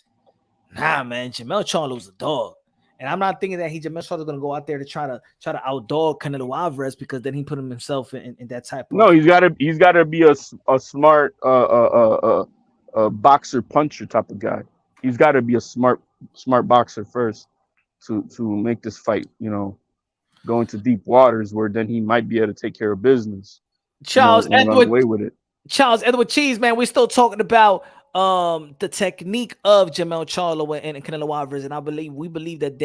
nah, man. Jermell Charlo's a dog, and I'm not thinking that Jermell Charlo's gonna go out there to try to outdog Canelo Alvarez because then he put himself in that type of. No, he's gotta be a smart boxer puncher type of guy. He's got to be a smart boxer first to make this fight, go into deep waters where then he might be able to take care of business. Charles run Edward away with it. Charles Edward Cheese, man. We're still talking about the technique of Jermell Charlo and Canelo Alvarez, and we believe that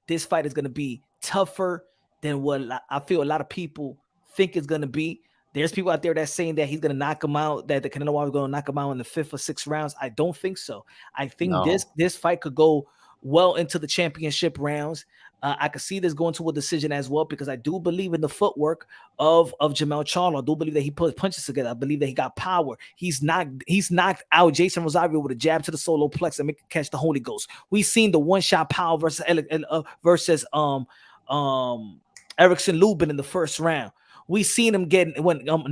this fight is going to be tougher than what I feel a lot of people think it's going to be. There's people out there that's saying that he's going to knock him out, that the Canelo Alvarez is going to knock him out in the 5th or 6th rounds. I don't think so. I think this fight could go well into the championship rounds. I could see this going to a decision as well because I do believe in the footwork of Jermell Charlo. I do believe that he put punches together. I believe that he got power. He's knocked out Jason Rosario with a jab to the solo plex and make him catch the Holy Ghost. We've seen the one-shot power versus Erickson Lubin in the first round. We seen him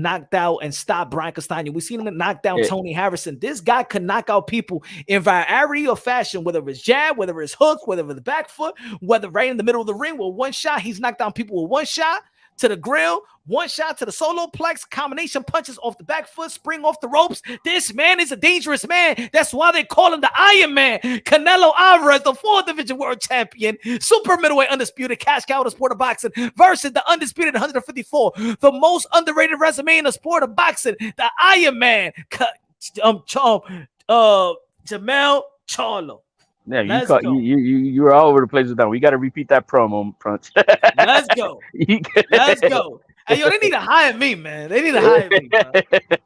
knocked out and stop Brian Castano. We seen him knock down Tony Harrison. This guy could knock out people in variety of fashion, whether it's jab, whether it's hook, whether it's back foot, whether right in the middle of the ring with one shot. He's knocked down people with one shot to the grill, one shot to the solo plex, combination punches off the back foot, spring off the ropes. This man is a dangerous man. That's why they call him the Iron Man. Canelo Alvarez, the 4th division world champion, super middleweight undisputed, cash cow in the sport of boxing versus the undisputed 154, the most underrated resume in the sport of boxing, the Iron Man, Jermell Charlo. Yeah, you were all over the place with that. We got to repeat that promo, Punch. Let's go. Let's go. Hey, yo, they need to hire me, man. They need to hire me, bro.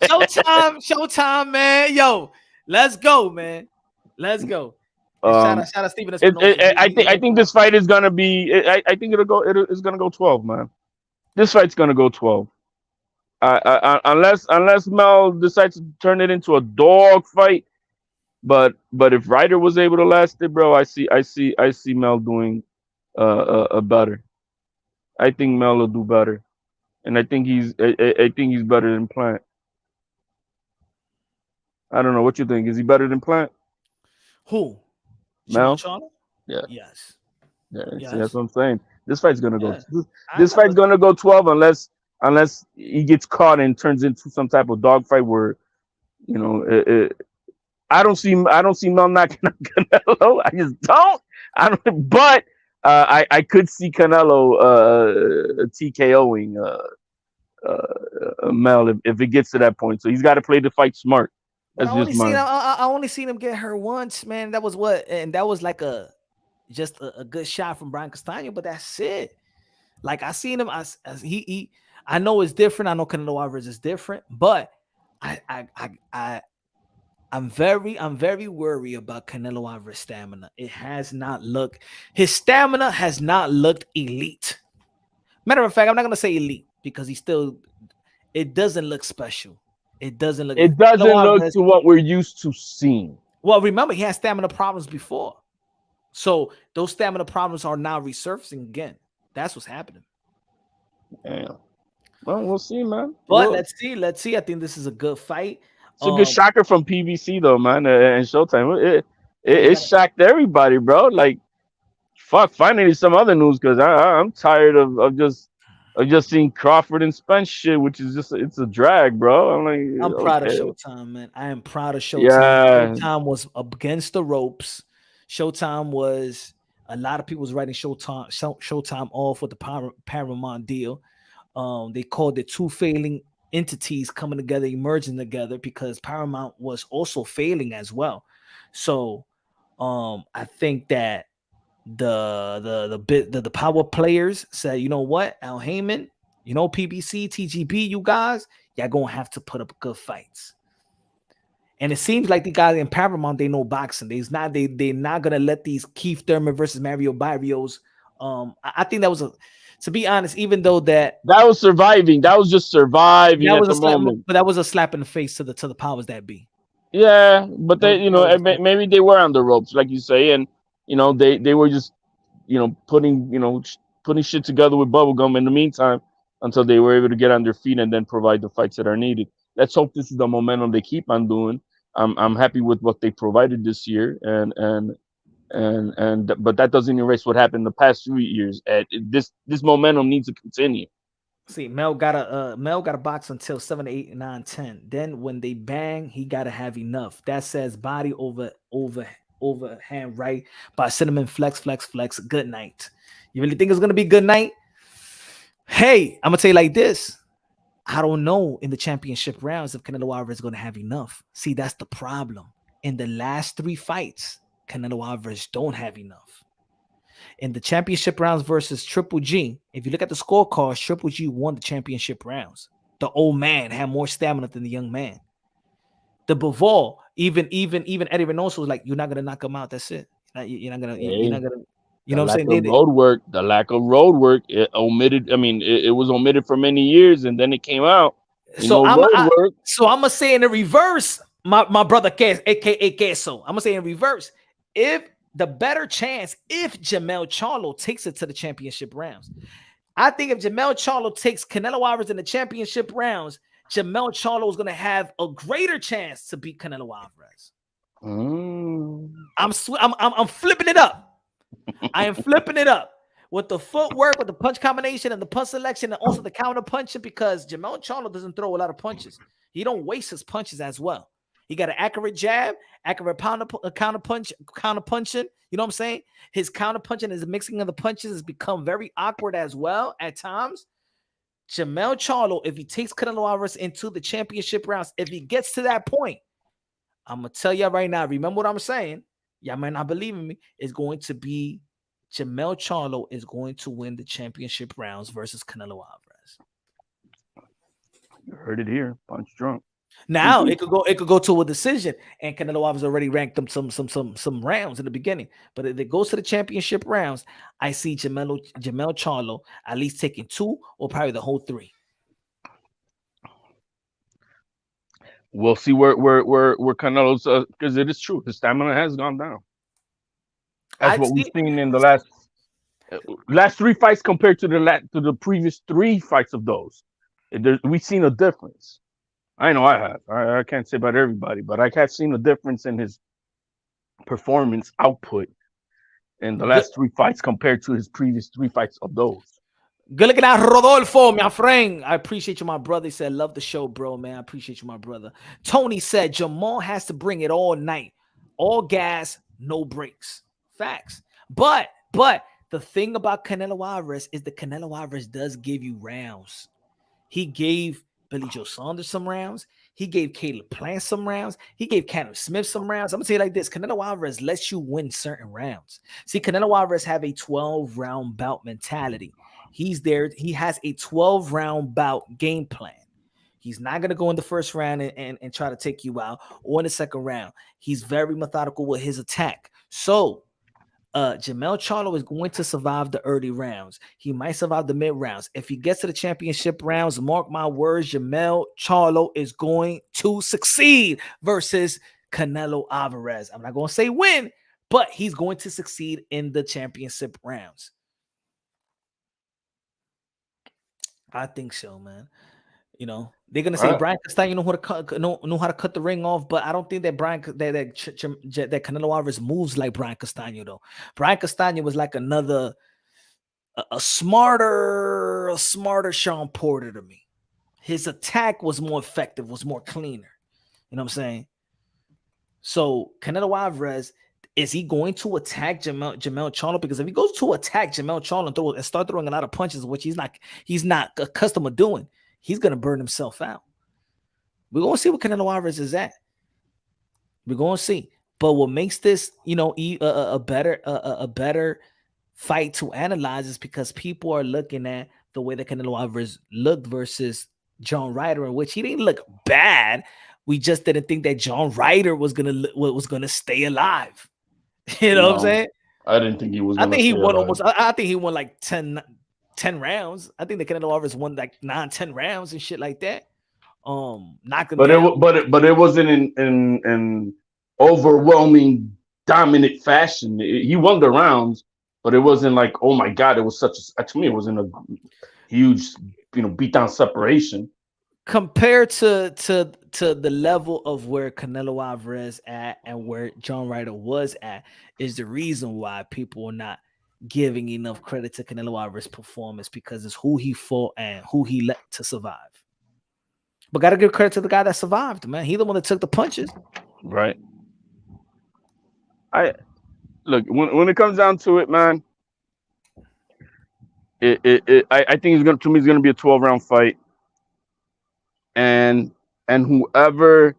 Showtime, man. Yo, let's go, man. Let's go. Shout out Steven. I think this fight is gonna be. I think it's gonna go 12, man. This fight's gonna go 12. Unless Mel decides to turn it into a dog fight. But if Ryder was able to last it, bro, I see Mel doing better. I think Mel will do better, and I think he's better than Plant. I don't know what you think. Is he better than Plant? Who? Mel? Yeah. Yes. Yes. See, that's what I'm saying. This fight's gonna go. This fight's gonna go 12 unless he gets caught and turns into some type of dog fight where, I don't see Mel knocking out Canelo. I just don't. But I could see Canelo TKOing Mel if it gets to that point. So he's got to play the fight smart. That's I only seen him get her once, man. That was that was like just a good shot from Brian Castano, but that's it. Like I seen him as he I know it's different. I know Canelo Alvarez is different, but I'm very worried about Canelo Alvarez stamina. His stamina has not looked elite. Matter of fact, I'm not gonna say elite because it doesn't look special. It doesn't look to what we're used to seeing. Well, remember he had stamina problems before. So those stamina problems are now resurfacing again. That's what's happening. Yeah. Well, we'll see, man. But let's see. I think this is a good fight. It's a good shocker from PBC though, man, and Showtime. It shocked everybody, bro. Like, fuck. Finally, some other news because I'm tired of just seeing Crawford and Spence shit, which is it's a drag, bro. I'm proud of Showtime, man. I am proud of Showtime. Yeah. Showtime was against the ropes. Showtime was a lot of people was writing Showtime off with the Paramount deal. They called it two failing entities coming together, emerging together, because Paramount was also failing as well. So I think that the power players said, you know what, Al Heyman, you know, PBC, TGB, you guys, y'all gonna have to put up good fights. And it seems like the guys in Paramount, they know boxing. They're not gonna let these Keith Thurman versus Mario Barrios. I think that was to be honest, even though that was surviving. That was just surviving at was a the slap, moment. but that was a slap in the face to the powers that be. Yeah, but That they, was, you that know, was a maybe they were on the ropes, like you say, and you know, they were just, you know, putting shit together with bubblegum in the meantime until they were able to get on their feet and then provide the fights that are needed. Let's hope this is the momentum they keep on doing. I'm happy with what they provided this year, and but that doesn't erase what happened the past 3 years. And this momentum needs to continue. See, Mel gotta box until 7, 8, 9, 10. Then when they bang, he gotta have enough. That says body overhand right by cinnamon flex. Good night. You really think it's gonna be good night? Hey, I'm gonna tell you like this. I don't know in the championship rounds if Canelo Alvarez is gonna have enough. See, that's the problem. In the last 3 fights, Canelo Alvarez don't have enough. In the championship rounds versus Triple G, if you look at the scorecards, Triple G won the championship rounds. The old man had more stamina than the young man. The Bivol, even Eddie Reynoso was like, "You're not gonna knock him out. That's it. You're not gonna. You're not gonna. You know what I'm saying?" The lack of road work, it omitted. I mean, it was omitted for many years, and then it came out. So Road work. So I'm gonna say in the reverse, my brother aka Queso. I'm gonna say in reverse, if the better chance if Jermell Charlo takes it to the championship rounds. I think if Jermell Charlo takes Canelo Alvarez in the championship rounds, Jermell Charlo is going to have a greater chance to beat Canelo Alvarez. I'm flipping it up. I am flipping it up with the footwork, with the punch combination and the punch selection, and also the counter punching, because Jermell Charlo doesn't throw a lot of punches. He don't waste his punches as well. He got an accurate jab, accurate counter punching. You know what I'm saying? His counter punching, his mixing of the punches has become very awkward as well at times. Jermell Charlo, if he takes Canelo Alvarez into the championship rounds, if he gets to that point, I'm going to tell you right now, remember what I'm saying? Y'all might not believe in me. It's going to be Jermell Charlo is going to win the championship rounds versus Canelo Alvarez. You heard it here. Punch drunk. Now it could go to a decision, and Canelo Alvarez already ranked them some rounds in the beginning. But if it goes to the championship rounds, I see Jermell Charlo at least taking 2 or probably the whole 3. We'll see where Canelo's, because it is true, his stamina has gone down. That's what we've seen in the last 3 fights compared to the previous 3 fights of those. We've seen a difference. I know I have. I can't say about everybody, but I have seen a difference in his performance output in the last 3 fights compared to his previous 3 fights of those. Good looking at Rodolfo, my friend. I appreciate you, my brother. He said, love the show, bro, man. I appreciate you, my brother. Tony said, Jermall has to bring it all night. All gas, no breaks. Facts. But the thing about Canelo Alvarez is the Canelo Alvarez does give you rounds. He gave Billy Joe Saunders some rounds. He gave Caleb Plant some rounds. He gave Cannon Smith some rounds. I'm going to say it like this. Canelo Alvarez lets you win certain rounds. See, Canelo Alvarez have a 12-round bout mentality. He's there. He has a 12-round bout game plan. He's not going to go in the first round and try to take you out, or in the second round. He's very methodical with his attack. So, Jermell Charlo is going to survive the early rounds. He might survive the mid rounds. If he gets to the championship rounds, mark my words, Jermell Charlo is going to succeed versus Canelo Alvarez. I'm not going to say win, but he's going to succeed in the championship rounds. I think so, man. You know, they're gonna say Brian Castano know how to cut the ring off, but I don't think that that Canelo Alvarez moves like Brian Castano though. Brian Castano was like another a smarter Sean Porter to me. His attack was more effective, was more cleaner. You know what I'm saying? So Canelo Alvarez, Is he going to attack Jermell Charlo? Because if he goes to attack Jermell Charlo and start throwing a lot of punches, which he's not accustomed to doing, he's gonna burn himself out. We're gonna see what Canelo Alvarez is at. We're gonna see. But what makes this, a better fight to analyze is because people are looking at the way that Canelo Alvarez looked versus John Ryder, in which he didn't look bad. We just didn't think that John Ryder was gonna stay alive. You know what I'm saying? I didn't think he was. I think he won almost. I think he won like 10 rounds. I think the Canelo Alvarez won like 9-10 rounds and shit like that. Knocked him down. But it wasn't in overwhelming dominant fashion. He won the rounds, but it wasn't like, oh my god, it was to me it wasn't a huge beat down separation compared to the level of where Canelo Alvarez at and where John Ryder was at is the reason why people are not giving enough credit to Canelo Alvarez's performance, because it's who he fought and who he let to survive. But gotta give credit to the guy that survived, man. He the one that took the punches. Right. I look when it comes down to it, man. I think it's gonna be a 12-round fight, and whoever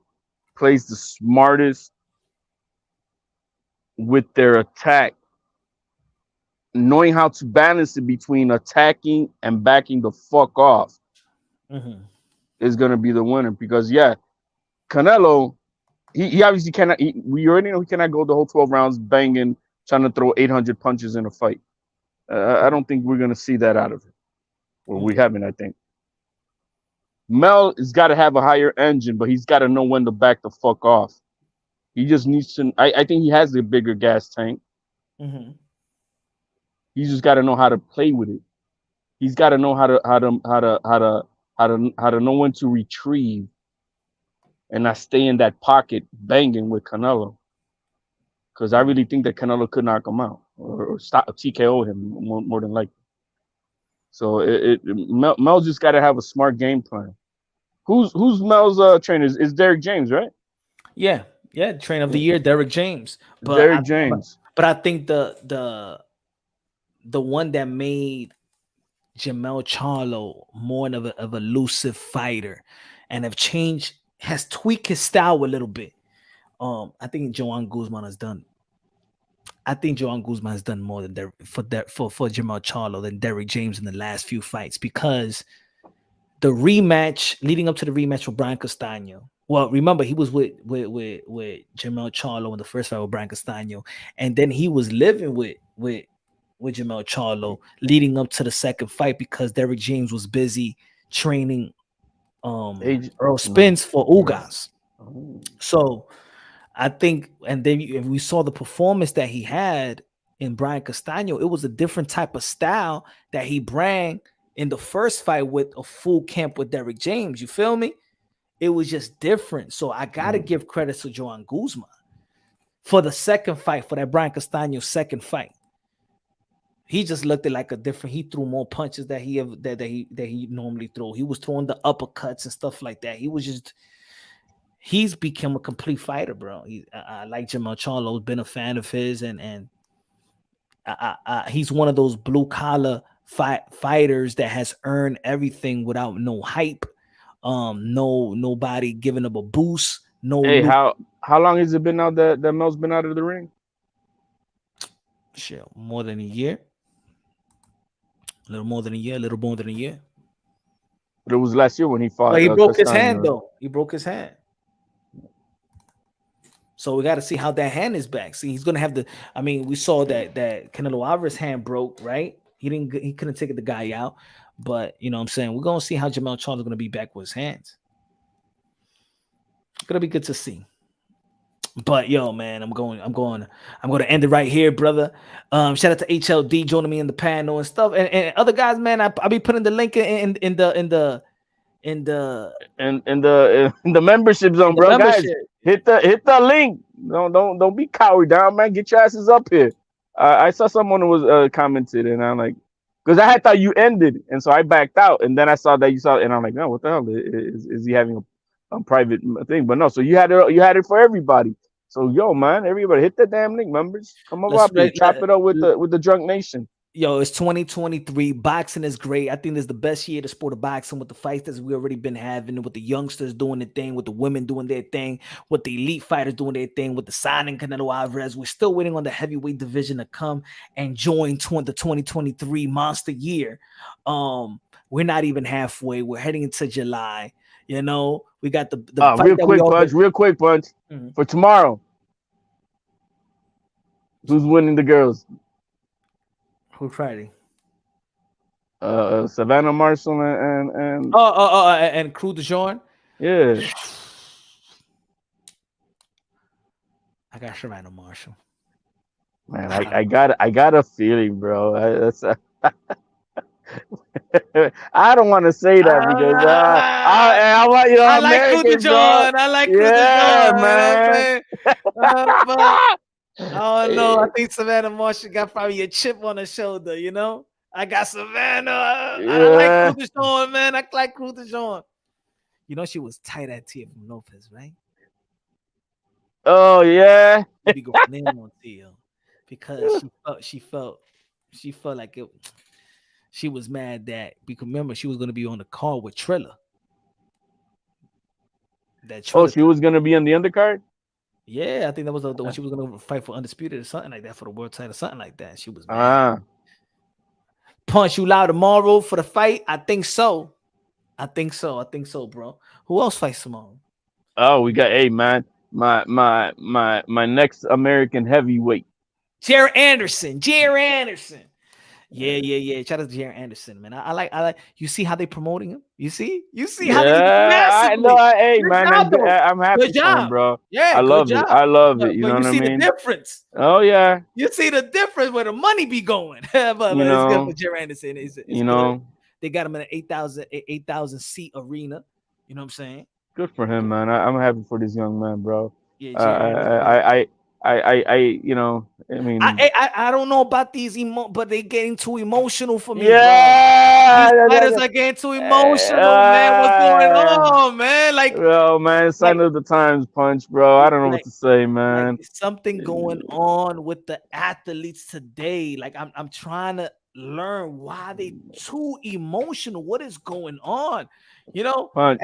plays the smartest with their attack, knowing how to balance it between attacking and backing the fuck off, is gonna be the winner. Because Canelo, he obviously cannot. We already know he cannot go the whole 12 rounds banging, trying to throw 800 punches in a fight. I don't think we're gonna see that out of it. Well, we haven't, I think. Mel has got to have a higher engine, but he's got to know when to back the fuck off. He just needs to. I think he has the bigger gas tank. He's just got to know how to play with it. He's got to know how to know when to retrieve and not stay in that pocket banging with Canelo. Because I really think that Canelo could knock him out or stop TKO him more than likely. So Mel just got to have a smart game plan. Who's Mel's trainer? Is Derek James, right? Yeah, trainer of the year, Derek James. But Derek James. But I think the one that made Jermell Charlo more of a elusive fighter and has tweaked his style a little bit. I think Joan Guzman has done. I think Joan Guzman has done more than for Jermell Charlo than Derek James in the last few fights, because the rematch leading up to the rematch with Brian Castano. Well, remember he was with Jermell Charlo in the first fight with Brian Castano, and then he was living with Jermell Charlo leading up to the second fight because Derek James was busy training Earl Spence for Ugas. So I think, and then if we saw the performance that he had in Brian Castano, it was a different type of style that he brought in the first fight with a full camp with Derek James. You feel me? It was just different. So I got to give credit to Joan Guzman for the second fight, for that Brian Castano second fight. He just looked at like a different. He threw more punches that he normally throw. He was throwing the uppercuts and stuff like that. He's become a complete fighter, bro. I like Jermell Charlo, been a fan of his, and he's one of those blue collar fighters that has earned everything without no hype, nobody giving up a boost. Hey, how long has it been now that Mel's been out of the ring? Shit, more than a year. A little more than a year. But it was last year when he fought. But he broke his hand, though. He broke his hand. So we got to see how that hand is back. See, he's gonna have we saw that Canelo Alvarez hand broke, right? He couldn't take the guy out. But you know what I'm saying, we're gonna see how Jermell Charlo is gonna be back with his hands. It's gonna be good to see. But yo, man, I'm going to end it right here, brother. Shout out to HLD joining me in the panel and stuff, and other guys, man. I'll be putting the link in the membership zone, bro. Guys, hit the link. Don't be coward down, man. Get your asses up here. I saw someone who was commented, and I'm like, because I had thought you ended, and so I backed out, and then I saw that you saw, and I'm like, no, what the hell is he having a private thing? But no, so you had it for everybody. So yo, man, everybody hit that damn link, members. Come on Let's up here, chop it up with the Drunk Nation. Yo, it's 2023. Boxing is great. I think this is the best year to sport of boxing with the fights that we already been having, with the youngsters doing their thing, with the women doing their thing, with the elite fighters doing their thing, with the signing Canelo Alvarez. We're still waiting on the heavyweight division to come and join the 2023 monster year. We're not even halfway. We're heading into July. You know, we got the fight real quick punch for tomorrow. Who's winning the girls? Who's fighting? Savannah Marshall and and Crew DeJourn. Yeah, I got Savannah Marshall. Man, I got a feeling, bro. I don't want to say that because I want I like Crew DeJourn. I like Crew DeJourn, man. I don't know. I think Savannah Marshall got probably a chip on her shoulder, you know? I got Savannah. I like Crew DeJourn, man. I like Crew DeJourn. You know, she was tight at Tia from Lopez, right? Oh, yeah. Be going in on Tia because she felt like it. She was mad that, because remember, she was going to be on the card with Triller. She was going to be on the undercard? Yeah, I think that was the one she was going to fight for Undisputed or something like that, for the world title, something like that. She was mad. Punch, you loud tomorrow for the fight? I think so. I think so, bro. Who else fights tomorrow? Oh, we got my next American heavyweight. Jared Anderson. Yeah. Shout out to Jerry Anderson, man. I like. You see how they promoting him? You see how they massively. Hey, man, I'm happy for him, bro. Yeah, I love it. You know what I mean? You see the difference. Oh yeah. You see the difference where the money be going. but it's good for Jerry Anderson. It's good. They got him in an 8,000 seat arena. You know what I'm saying? Good for him, man. I'm happy for this young man, bro. Yeah, I don't know about these but they getting too emotional for me. Yeah, bro. These fighters are getting too emotional, man. What's going on, man? Like, bro, man, sign of the times, Punch, bro. I don't know what to say, man. Like, something going on with the athletes today. Like, I'm trying to learn why they too emotional. What is going on? You know, Punch.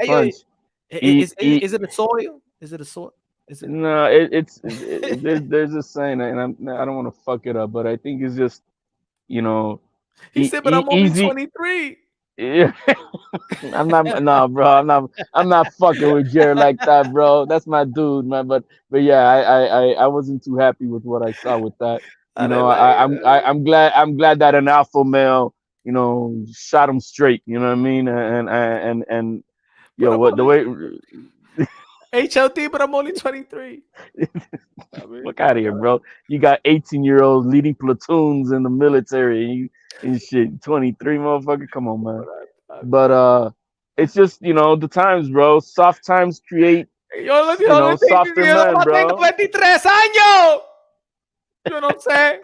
Is it a soil? Is it a soil? No, there's a saying, and I don't want to fuck it up, but I think it's just, you know. He said, "But I'm only 23." Yeah, I'm not fucking with Jared like that, bro. That's my dude, man. But yeah, I wasn't too happy with what I saw with that. You know, I'm glad that an alpha male, you know, shot him straight. You know what I mean? And the way. HLD, but I'm only 23. Look out of here, bro. You got 18-year-olds leading platoons in the military and shit. 23, motherfucker. Come on, man. But it's just, you know, the times, bro. Soft times create softer men, bro. 23 años. You know what I'm saying?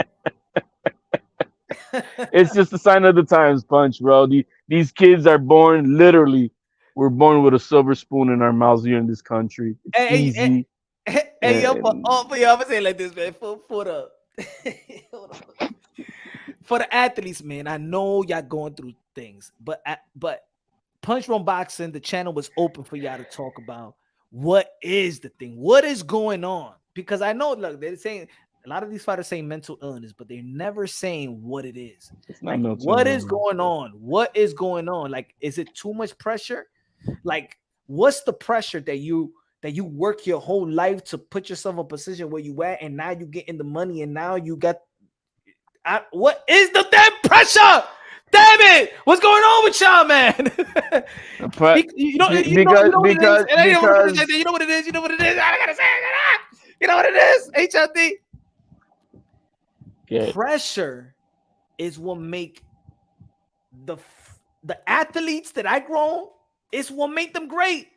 It's just a sign of the times, Punch, bro. These kids are born literally. We're born with a silver spoon in our mouths here in this country. It's easy. Hey, I'm gonna say it like this, man. For the athletes, man. I know y'all going through things, but Punch Run Boxing, the channel was open for y'all to talk about what is the thing, what is going on. Because I know, look, they're saying a lot of these fighters say mental illness, but they're never saying what it is. It's not mental what illness. Is going on? What is going on? Like, is it too much pressure? Like, what's the pressure that you work your whole life to put yourself in a position where you at, and now you get in the money, and now you got what is the damn pressure? Damn it! What's going on with y'all, man? You know what it is. You know what it is. I gotta say it. You know what it is. HLD. Okay. Pressure is what make the athletes that I grown. It's what make them great.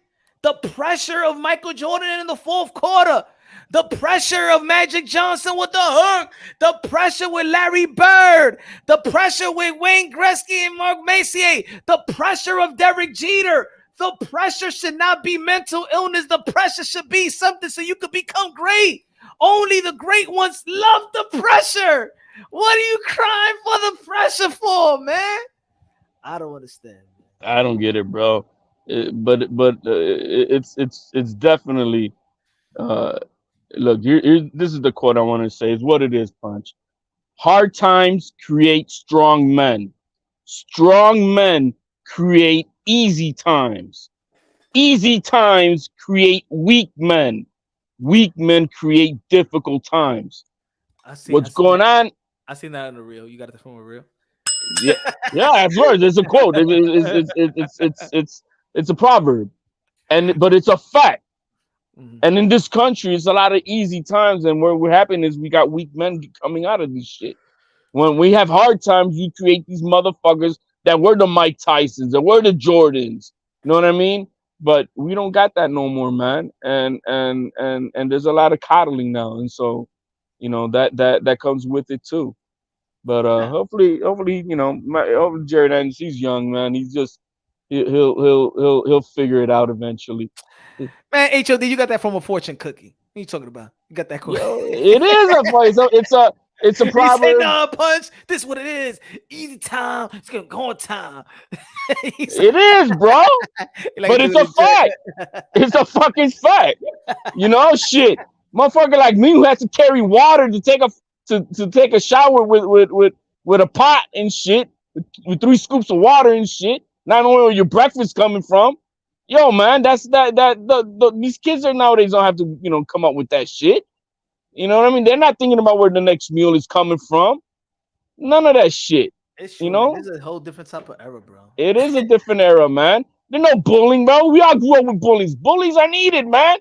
The pressure of Michael Jordan in the fourth quarter. The pressure of Magic Johnson with the hook. The pressure with Larry Bird. The pressure with Wayne Gretzky and Mark Messier. The pressure of Derek Jeter. The pressure should not be mental illness. The pressure should be something so you could become great. Only the great ones love the pressure. What are you crying for the pressure for, man? I don't understand. I don't get it, bro. It's definitely uh look, this is the quote I want to say. Is what it is, Punch. Hard times create strong men. Strong men create easy times. Easy times create weak men. Weak men create difficult times. What's going on? I seen that in the reel. You got it from a reel. Yeah, yeah, that's right. There's a quote. It's a proverb, but it's a fact. Mhm. And in this country, it's a lot of easy times, and what happened is we got weak men coming out of this shit. When we have hard times, you create these motherfuckers that were the Mike Tysons, that were the Jordans. You know what I mean? But we don't got that no more, man. And there's a lot of coddling now, and so that comes with it too. But hopefully, hopefully Jared Anderson, he's young, man. He'll figure it out eventually. Man, HOD, you got that from a fortune cookie. What are you talking about? You got that quote. Yo, it is a it's a He said, proverb. "No, Punch. This is what it is. Easy time. It's gonna go on time." It is, bro. But it's a fact. It's a fucking fact. Shit. Motherfucker like me who has to carry water to take a shower with a pot and shit, with 3 scoops of water and shit. Not knowing where your breakfast coming from. Yo, man, these kids are nowadays don't have to, come up with that shit. You know what I mean? They're not thinking about where the next meal is coming from. None of that shit. It's true. This is a whole different type of era, bro. It is a different era, man. There's no bullying, bro. We all grew up with bullies. Bullies are needed, man.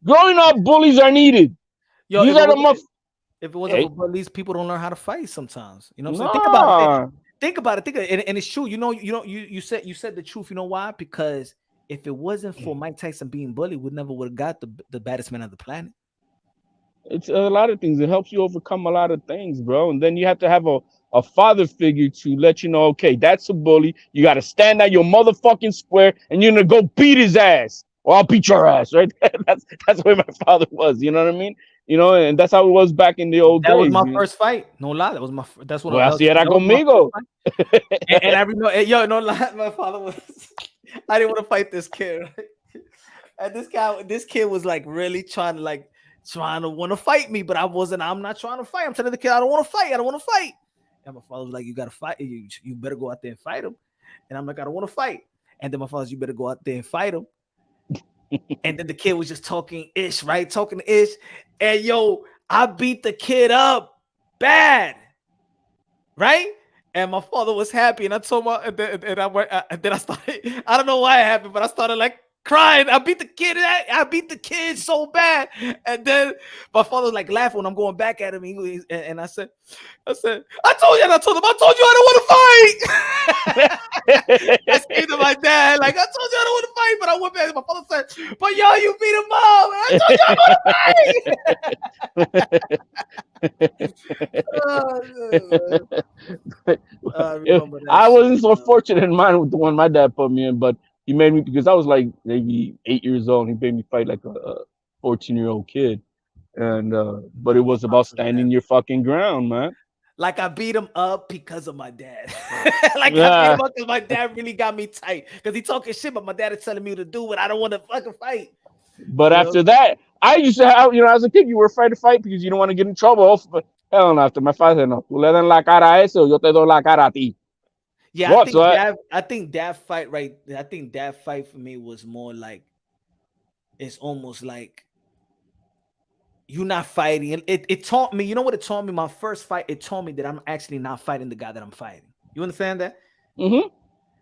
Growing up, bullies are needed. Yo, These are the if it wasn't for bullies, people don't learn how to fight sometimes. You know what I'm saying? Nah. Think about it. And it's true. You said the truth. You know why? Because if it wasn't for Mike Tyson being bullied, we never would have got the baddest man on the planet. It's a lot of things. It helps you overcome a lot of things, bro. And then you have to have a father figure to let you know, okay, that's a bully. You got to stand at your motherfucking square and you're going to go beat his ass or I'll beat your ass, right? That's where my father was. You know what I mean? And that's how it was back in the old days. That was my first fight. No lie. That's what así era conmigo. And I remember, yo, no lie, my father was, I didn't want to fight this kid. Right? And this kid was like really trying to want to fight me, but I'm not trying to fight. I'm telling the kid, I don't want to fight. And my father was like, you got to fight. You better go out there and fight him. And I'm like, I don't want to fight. And then my father was, you better go out there and fight him. And then the kid was just talking ish. And yo, I beat the kid up bad. Right? And my father was happy. And I told my, and then I started, I don't know why it happened, but I started like crying. I beat the kid so bad. And then my father was like laughing when I'm going back at him. And I said, I told you I don't want to fight. I said to my dad, like, I told you I don't want to fight, but I went back. My father said, but yo, you beat him up. And I told you I don't want to fight. I wasn't so fortunate in mine with the one my dad put me in, but he made me, because I was like maybe 8 years old. And he made me fight like a 14-year-old kid, and but it was about standing your fucking ground, man. Like I beat him up because of my dad. I beat him up because my dad really got me tight. Because he talking shit, but my dad is telling me to do it. I don't want to fucking fight. But after that, I used to have, as a kid, you were afraid to fight because you don't want to get in trouble. Hell no, after my father said, no, tú le dan la cara a eso, yo te doy la cara a ti. Yeah, I think that fight for me was more like, it's almost like you're not fighting. It taught me, you know what it taught me? My first fight, it taught me that I'm actually not fighting the guy that I'm fighting. You understand that? Mm-hmm.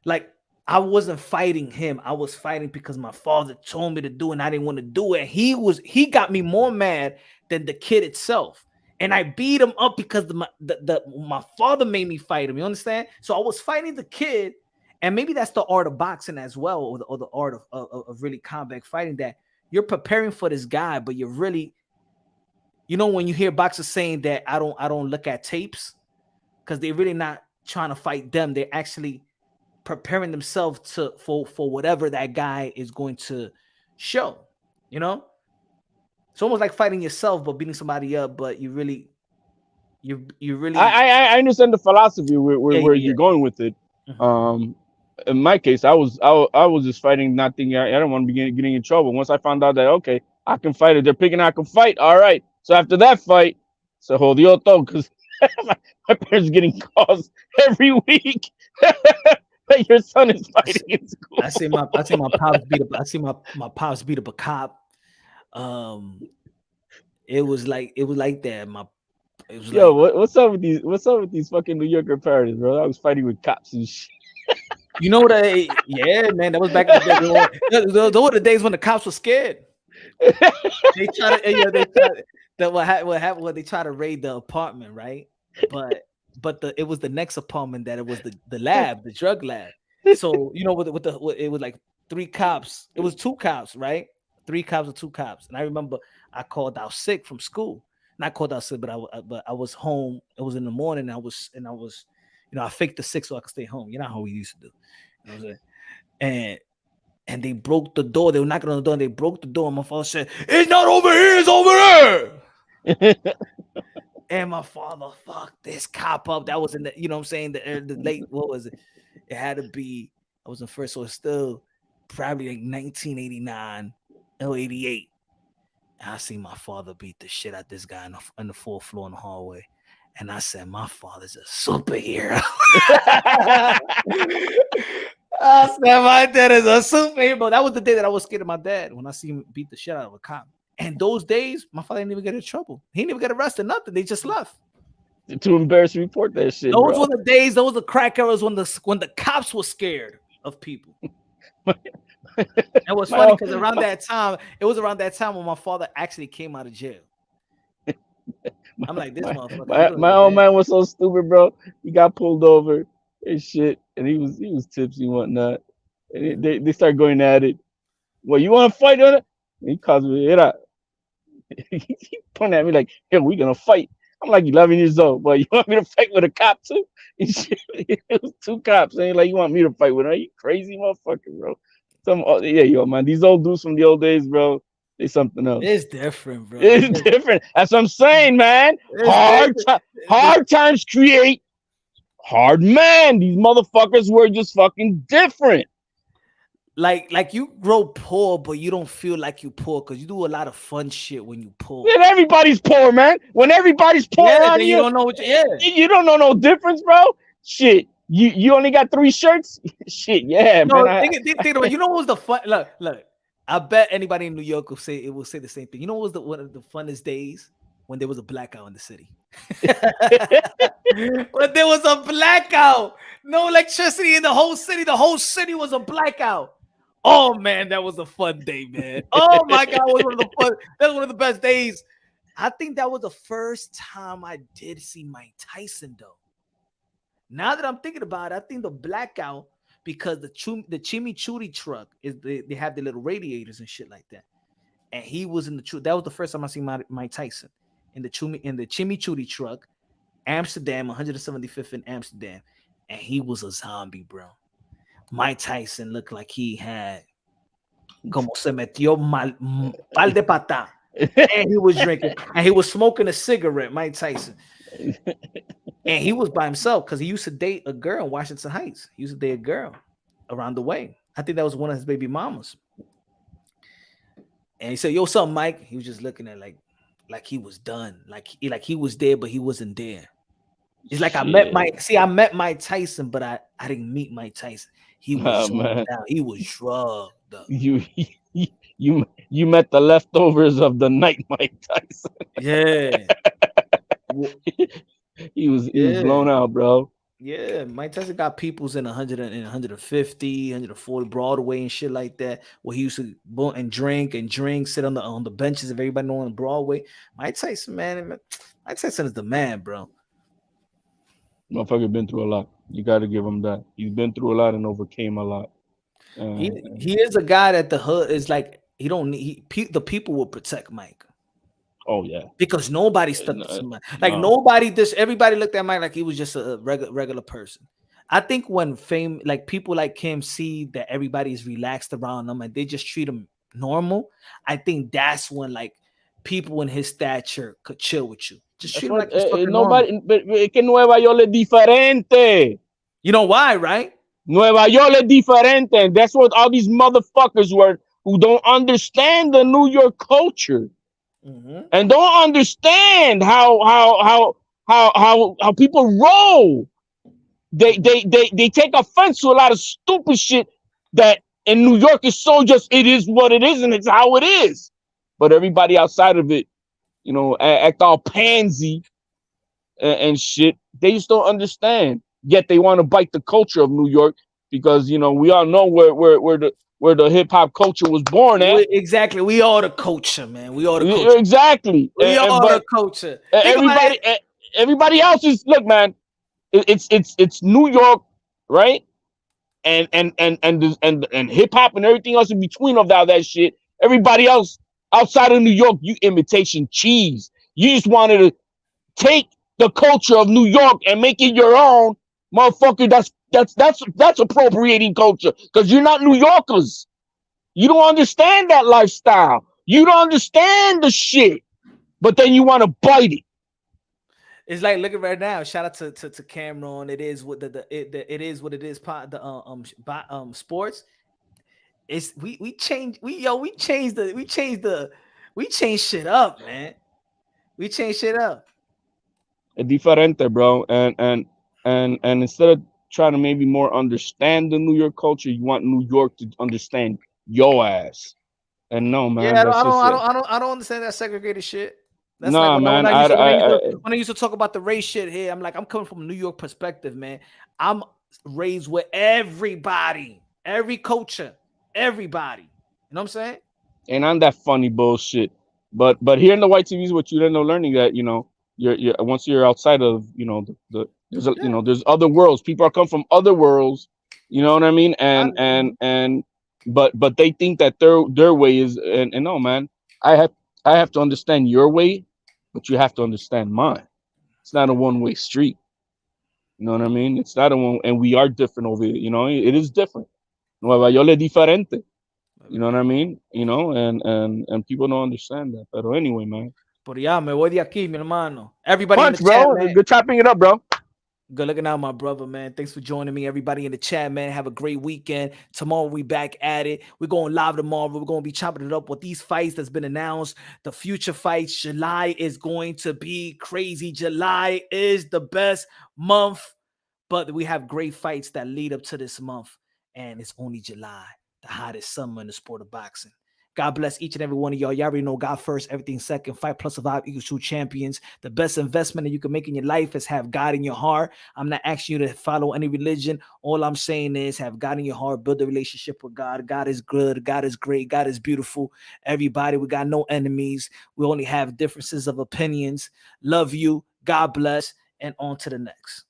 Like, I wasn't fighting him. I was fighting because my father told me to do it and I didn't want to do it. He got me more mad than the kid itself. And I beat him up because my father made me fight him. You understand? So I was fighting the kid, and maybe that's the art of boxing as well, or the art of really combat fighting, that you're preparing for this guy, but you're really, when you hear boxers saying that I don't look at tapes, because they're really not trying to fight them. They're actually preparing themselves for whatever that guy is going to show, It's almost like fighting yourself, but beating somebody up. But you really. I understand the philosophy where Yeah. you're going with it. In my case, I was just fighting, not thinking I don't want to be getting in trouble. Once I found out that okay, I can fight. If they're picking, I can fight. All right. So after that fight, so hold your thought, because my parents getting calls every week. That your son is fighting in school. I see my pops beat up. I see my pops beat up a cop. It was like that. Yo, what's up with these fucking New Yorker parents, bro? I was fighting with cops and shit. You know what? Yeah, man, that was back in the day. Those were the days when the cops were scared. They try to, what happened was they tried to raid the apartment, right? But it was the next apartment that it was the lab, the drug lab. So you know, it was like 3 cops. It was 2 cops, right? 3 cops or 2 cops. And I remember I called out sick from school. Not called out sick, but I was home. It was in the morning. I was, I faked the sick so I could stay home. You know how we used to do. You know what I'm saying? And they broke the door. They were knocking on the door and they broke the door. And my father said, "It's not over here, it's over there." And my father fucked this cop up. That was in the, you know what I'm saying? The late, what was it? It had to be, I was in first, so it's still probably like 1989 or 88. I see my father beat the shit out this guy on the 4th floor in the hallway. And I said, my father's a superhero. I said, my dad is a superhero. That was the day that I was scared of my dad, when I see him beat the shit out of a cop. And those days, my father didn't even get in trouble. He didn't even get arrested, nothing. They just left. Too embarrassed to report that shit. Those were the days, those were the crack eras when the cops were scared of people. It was funny because around that time, it was around that time when my father actually came out of jail. I'm like, this motherfucker. My old man was so stupid, bro. He got pulled over and shit, and he was tipsy and whatnot. And they start going at it. Well, you want to fight on it? And he calls me, he pointed at me like, "Hey, we gonna fight." I'm like 11 years old, but you want me to fight with a cop too? It was 2 cops, and he's like, "You want me to fight with her? Are you crazy, motherfucker, bro?" Yo, man, these old dudes from the old days, bro, they something else. It's different, bro. It's different. That's what I'm saying, man. Hard times create hard men. These motherfuckers were just fucking different. Like you grow poor, but you don't feel like you poor because you do a lot of fun shit when you poor. And everybody's poor, man. When everybody's poor on you don't know what you don't know no difference, bro. Shit. You only got 3 shirts? Shit, yeah, no, man. Think about it. You know what was the fun? Look. I bet anybody in New York will say the same thing. You know what was one of the funnest days? When there was a blackout in the city. When there was a blackout, no electricity in the whole city. The whole city was a blackout. Oh man, that was a fun day, man. Oh my God, that was one of the best days. I think that was the first time I did see Mike Tyson, though. Now that I'm thinking about it, I think the blackout, because the chimichurri truck is they have the little radiators and shit like that, and he was in the truck. That was the first time I seen Mike Tyson in the chimichurri truck, Amsterdam, 175th in Amsterdam, and he was a zombie, bro. Mike Tyson looked like he had como se metió mal de pata, and he was drinking, and he was smoking a cigarette. Mike Tyson. And he was by himself because he used to date a girl in Washington Heights. He used to date a girl around the way. I think that was one of his baby mamas. And he said, "Yo, what's up, Mike?" He was just looking at like he was done. Like he was there, but he wasn't there. It's like, shit. I met Mike Tyson, but I didn't meet Mike Tyson. He was down. He was drugged up. You met the leftovers of the night, Mike Tyson. Yeah. He was blown out, bro. Yeah, Mike Tyson got peoples in 100 and 150, 140 Broadway and shit like that, where he used to go and drink, sit on the benches of everybody on Broadway. Mike Tyson, man, Mike Tyson is the man, bro. Motherfucker been through a lot. You got to give him that. He's been through a lot and overcame a lot. He is a guy that the hood is like. The people will protect Mike. Oh yeah, because nobody stuck to somebody. Like nobody. Everybody looked at Mike like he was just a regular person. I think when people like him see that everybody's relaxed around them and they just treat him normal, I think that's when like people in his stature could chill with you. Just That's treat him what like it's fucking normal. nobody. Es que Nueva York es diferente. You know why, right? Nueva York es diferente, and that's what all these motherfuckers who don't understand the New York culture and don't understand how people roll. They take offense to a lot of stupid shit that in New York is so just it is what it is and it's how it is. But everybody outside of it, you know, act all pansy and shit. They just don't understand. Yet they want to bite the culture of New York because, you know, we all know where the hip hop culture was born at. Exactly. We are the culture, man. We are the culture. Exactly. We are the culture. Everybody else is, look, man, it's New York, right? And hip hop and everything else in between of that shit. Everybody else outside of New York, you imitation cheese. You just wanted to take the culture of New York and make it your own, motherfucker. That's appropriating culture because you're not New Yorkers. You don't understand that lifestyle. You don't understand the shit, but then you want to bite it. It's like looking right now. Shout out to Cameron. It is what it is what it is. Sports. It's we changed shit up, man. We changed shit up. Diferente, bro. And instead of trying to maybe more understand the New York culture, you want New York to understand your ass. And no, man. Yeah, I don't understand that segregated shit. That's nah, like when I used to talk about the race shit here. I'm like, I'm coming from a New York perspective, man. I'm raised with everybody, every culture, everybody. You know what I'm saying? And I'm that funny bullshit. But here in the white TV is what you end up learning that, you know, you're once you're outside of, you know, there's you know, there's other worlds. People are come from other worlds, you know what I mean? But they think that their way is and no, man. I have to understand your way, but you have to understand mine. It's not a one-way street. You know what I mean? It's not a one, and we are different over here. You know, it is different. Nueva York es diferente. You know what I mean? You know, and people don't understand that. But anyway, man. Pero ya me voy de aquí, mi hermano. Everybody Punch, in the bro. chat, man. Good chopping it up, bro. Good looking out, my brother, man. Thanks for joining me. Everybody in the chat, man. Have a great weekend. Tomorrow we back at it. We're going live tomorrow. We're going to be chopping it up with these fights that's been announced. The future fights. July is going to be crazy. July is the best month, but we have great fights that lead up to this month. And it's only July, the hottest summer in the sport of boxing. God bless each and every one of y'all. Y'all already know God first, everything second. Fight plus survive equals true champions. The best investment that you can make in your life is have God in your heart. I'm not asking you to follow any religion. All I'm saying is have God in your heart. Build a relationship with God. God is good. God is great. God is beautiful. Everybody, we got no enemies. We only have differences of opinions. Love you. God bless. And on to the next.